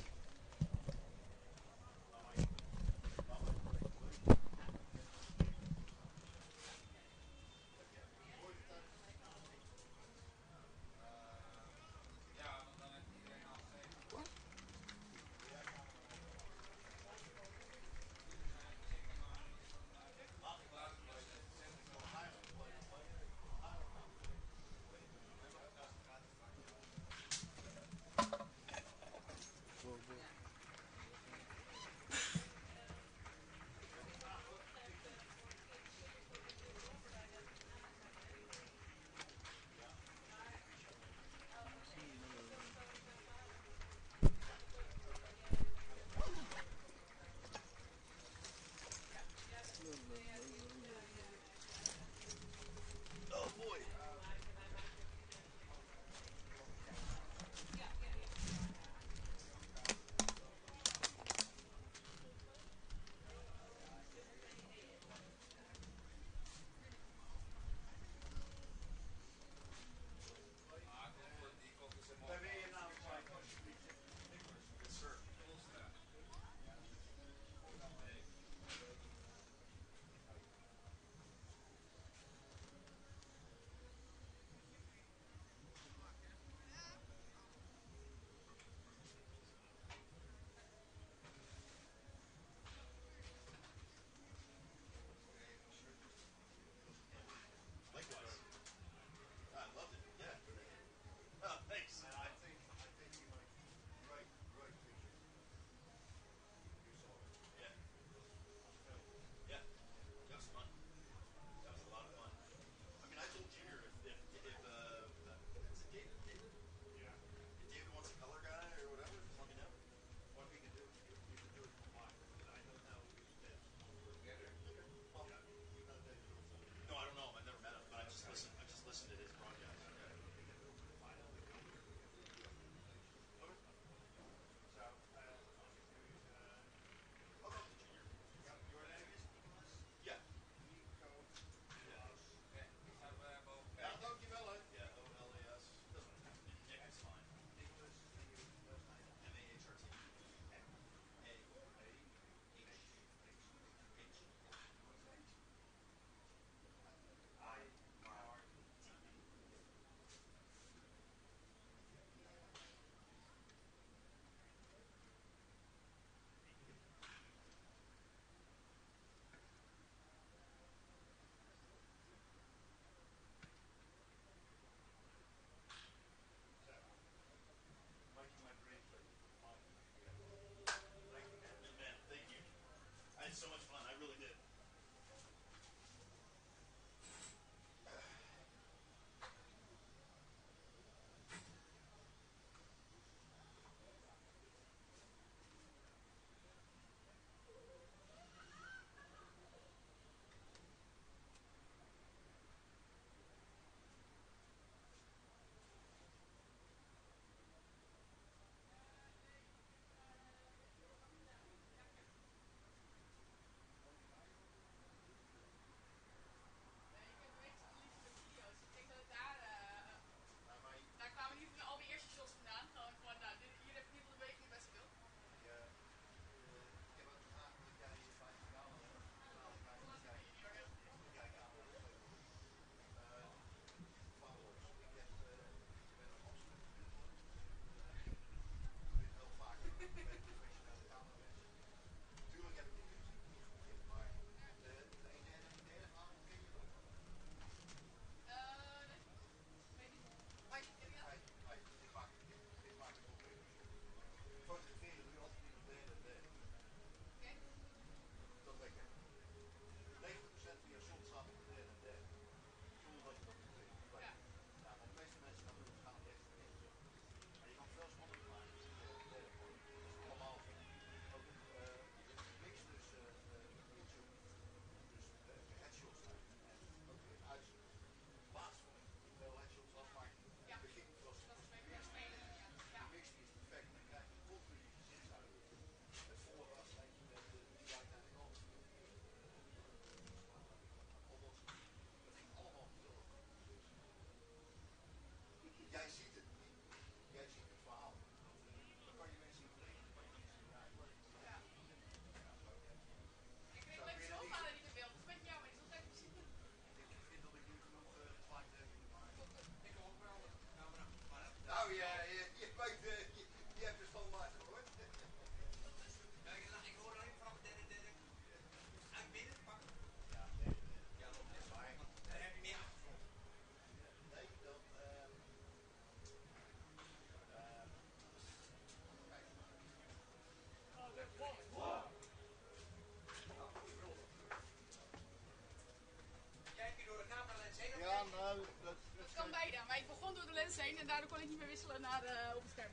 grens heen en daardoor kon ik niet meer wisselen naar op het scherm.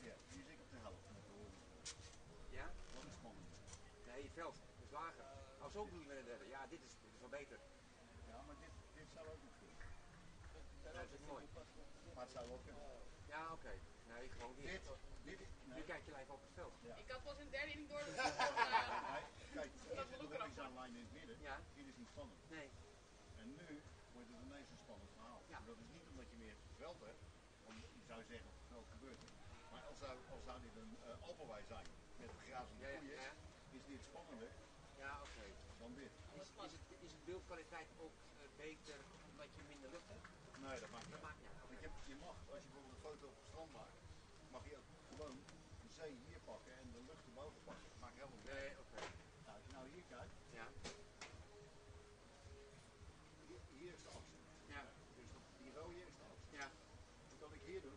Ja, hier zit ik op de helft met de horen. Ja? Wat is spannend? Nee, je veld. Dat is lager. Oh, zo bedoel je met een derde. Ja, dit is wel beter. Ja, maar dit zou ook nog kunnen. Ja, dat is mooi. Maar het zou wel kunnen. Ja, oké. Nee, gewoon dit. Nu kijk je live op het veld. Ja. Ik had pas in de derde inning door dat Nee, kijk, dat dit is we ook de eraf horizontale lijn in het midden. Ja. Dit is niet spannend. Nee. En nu wordt het ineens een spannend verhaal. Ja. Dat is niet omdat je meer veld hebt, want je zou zeggen op het veld gebeurt het. Maar als zou dit een Alpenwei zijn met grazende koeien, is dit spannender Ja, oké. dan dit. Is het beeldkwaliteit ook beter omdat je minder lucht hebt? Nee, dat maakt niet uit. maakt niet uit. Want je mag, als je bijvoorbeeld een foto op het strand maakt, mag je ook gewoon de zee hier pakken en de lucht erboven pakken. Dat maakt helemaal niet uit. Nee, oké. Nou, als je nou hier kijkt, Ja. hier is de actie. Ja. Dus die rode is de actie. Ja. Dus wat ik hier doe,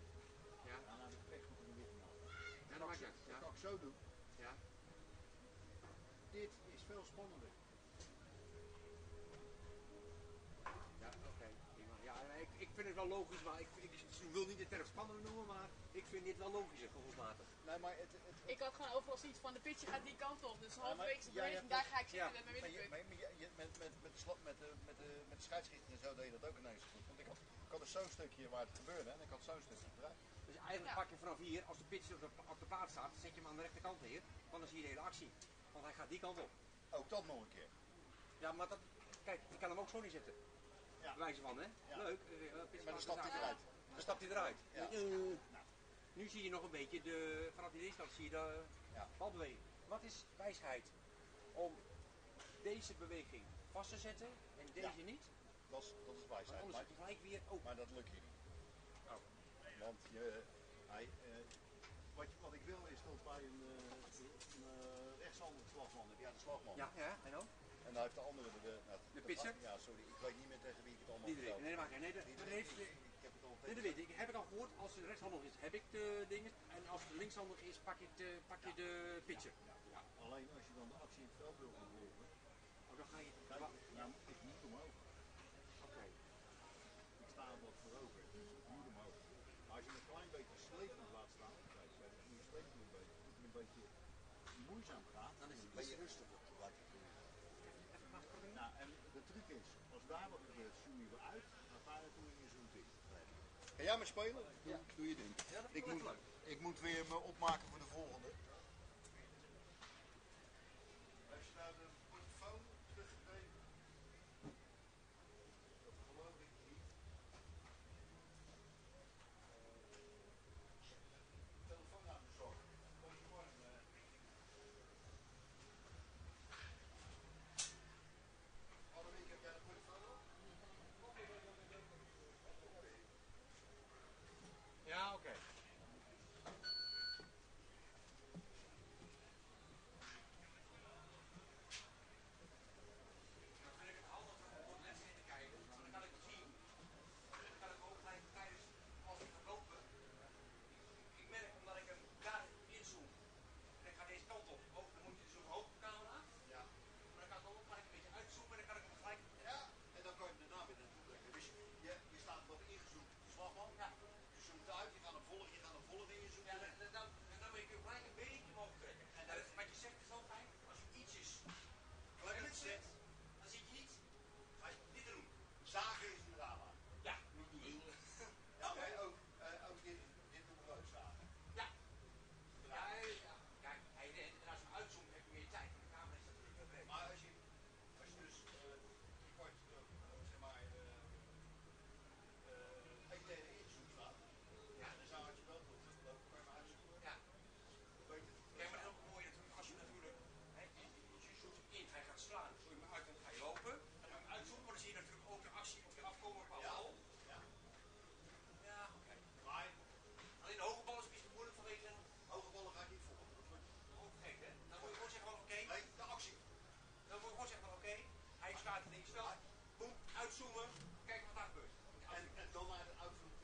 Ja. dan heb ik pech met de witte naald. Ja, dat maakt niet uit. Dat Ja. kan ik zo doen. Ja. Dit is veel spannender. Ja, oké. Ja, ik vind het wel logisch, maar ik wil niet de term spannend noemen, maar ik vind dit wel logischer gevoelsmatig. Nee, maar Ik had gewoon overal zoiets van de pitje gaat die kant op, dus halverwege de jij beweging, hebt daar dus- ga ik zitten ja, met mijn middenpunt. met de scheidsrechter en zo deed je dat ook ineens goed. Want ik had dus zo'n stukje waar het gebeurde en ik had zo'n stukje eruit. Dus eigenlijk Ja. pak je vanaf hier, als de pitch op de plaats staat, zet je hem aan de rechterkant neer, want dan zie je de hele actie. Want hij gaat die kant op. Ook dat nog een keer. Ja, maar dat, kijk, je kan hem ook zo neerzetten. Ja. Bij wijze van, hè? Ja. Leuk. Maar dan stapt hij eruit. Dan stapt hij eruit. Ja. Nu zie je nog een beetje vanaf die eerste kant zie je de balbeweging. Wat is wijsheid om deze beweging vast te zetten en deze niet? Dat is Want wijsheid. anders Maar, zit je gelijk weer open. maar dat lukt je niet. Oh. Want wat ik wil is dat bij een rechtshandige slagman heb jij de slagman. Ja, I know. En dan heeft de andere De pitcher? Ja, sorry, ik weet niet meer tegen wie ik het allemaal Die erin. vertel. Nee, dat maakt niet. Nee, Ik heb het al nee, dat weet ik. Heb ik al gehoord. Als het rechtshandig is, heb ik de dingen. En als het linkshandig is, pak je de pitcher. Ja. Alleen als je dan de actie in het veld wil gaan volgen, Oh, dan ga je. kijk, nou, ik moet omhoog. Oké. Ik sta wat voorover, dus ik moet omhoog. Maar als je een klein beetje slepend laat staan, kijk, nu slepen een beetje moeizaam gaat, Dan is het ben iets je rustiger. Lijkt het goed. Nou, en de truc is, als daar wat gebeurt, zoom je weer uit, dan ga je toe in je zoomt in. Ga jij maar spelen? Doe je ding. Ja, dat vind ik wel leuk. Ik moet weer me opmaken voor de volgende. Als je nou de portofoon teruggegeven, dat geloof ik niet. Telefoon aan de zorg. Goedemorgen. Alle week heb jij een portofoon op? Ja, oké. Dan vind ik het handig om op les in te kijken, want dan kan ik het zien. Dan kan ik ook gelijk tijdens als ik ga lopen. Ik merk omdat ik hem daar inzoom. En ik ga deze kant op. Oh, dan moet je zo'n hoog camera. Ja. Maar dan kan ik ook gelijk een beetje uitzoomen en dan kan ik hem gelijk. Ja, en dan kan je hem daarna weer naartoe trekken. Dus je staat wat ingezoomd op de slagman. Ja. Je zoomt uit, je gaat hem volgen en je zoomt Ja, erin. en dan moet je hem gelijk een beetje omhoog trekken. En dat is, wat je zegt is wel fijn. Als je ietsjes gelijk zet, dan zit je niet. Ga je dit doen. Zagen is een drama. Ja, niet één. Ja, maar ook dit doen we ook zagen. Ja. Ja. Kijk, en als je uitzoomt heb je meer tijd. De camera is natuurlijk heel breed. Maar als je dus kort, zeg maar, een derde inzoom staat, Ja. dan zou je wel tot lopen, kan je maar uitzoeken. Ja. Weet je? Kijk, maar dat is ook mooi natuurlijk als je natuurlijk, hè, je zoekt hem in, hij gaat slaan, zo je hem uit, dan ga je lopen. Dan ga je hem uitzoomen, maar dan zie je natuurlijk ook de actie op je afkomen op Ja. bal. Ja. Ja, oké. Maar Alleen de hoge bal is een beetje moeilijk vanwege hoge ballen ga ik niet volgen. ook gek, hè? Dan moet je gewoon zeggen van oké. Nee, de actie. Dan moet je gewoon zeggen van oké, hij staat in het spel. Boem, uitzoomen, kijken wat daar gebeurt. En dan naar de uitvoering.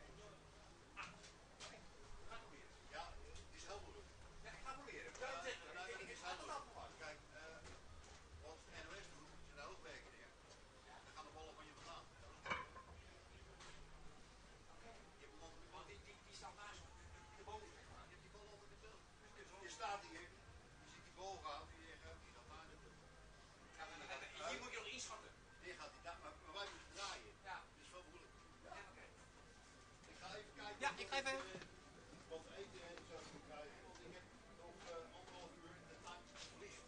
Ga proberen. Ja, het is heel moeilijk. Ja, ik ga proberen. Het is heel moeilijk. Kijk, wat de NOS doet, zijn daar ook werken neer. Dan gaan de ballen van je vandaan. doorgaat, die gaat daar naartoe. Hier moet je nog inschatten. Die gaat die daar, maar wij moeten draaien. Ja. Dat is wel moeilijk. Ja, oké. Ik ga even kijken. Ja, ik ga even. Wat eten en zo moet krijgen. Want ik heb nog 1,5 uur de tijd vliegt.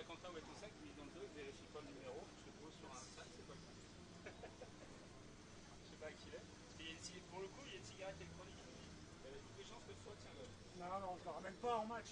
Un contrat où est ton sac, tu mets dans le dos, vérifie pas le numéro, je te pose sur un sac, c'est pas le cas. Je sais pas à qui il est. Pour le coup, il y a une cigarette électronique. Il y a toutes les chances que ce soit le tien, Non, non, je le ramène pas en match.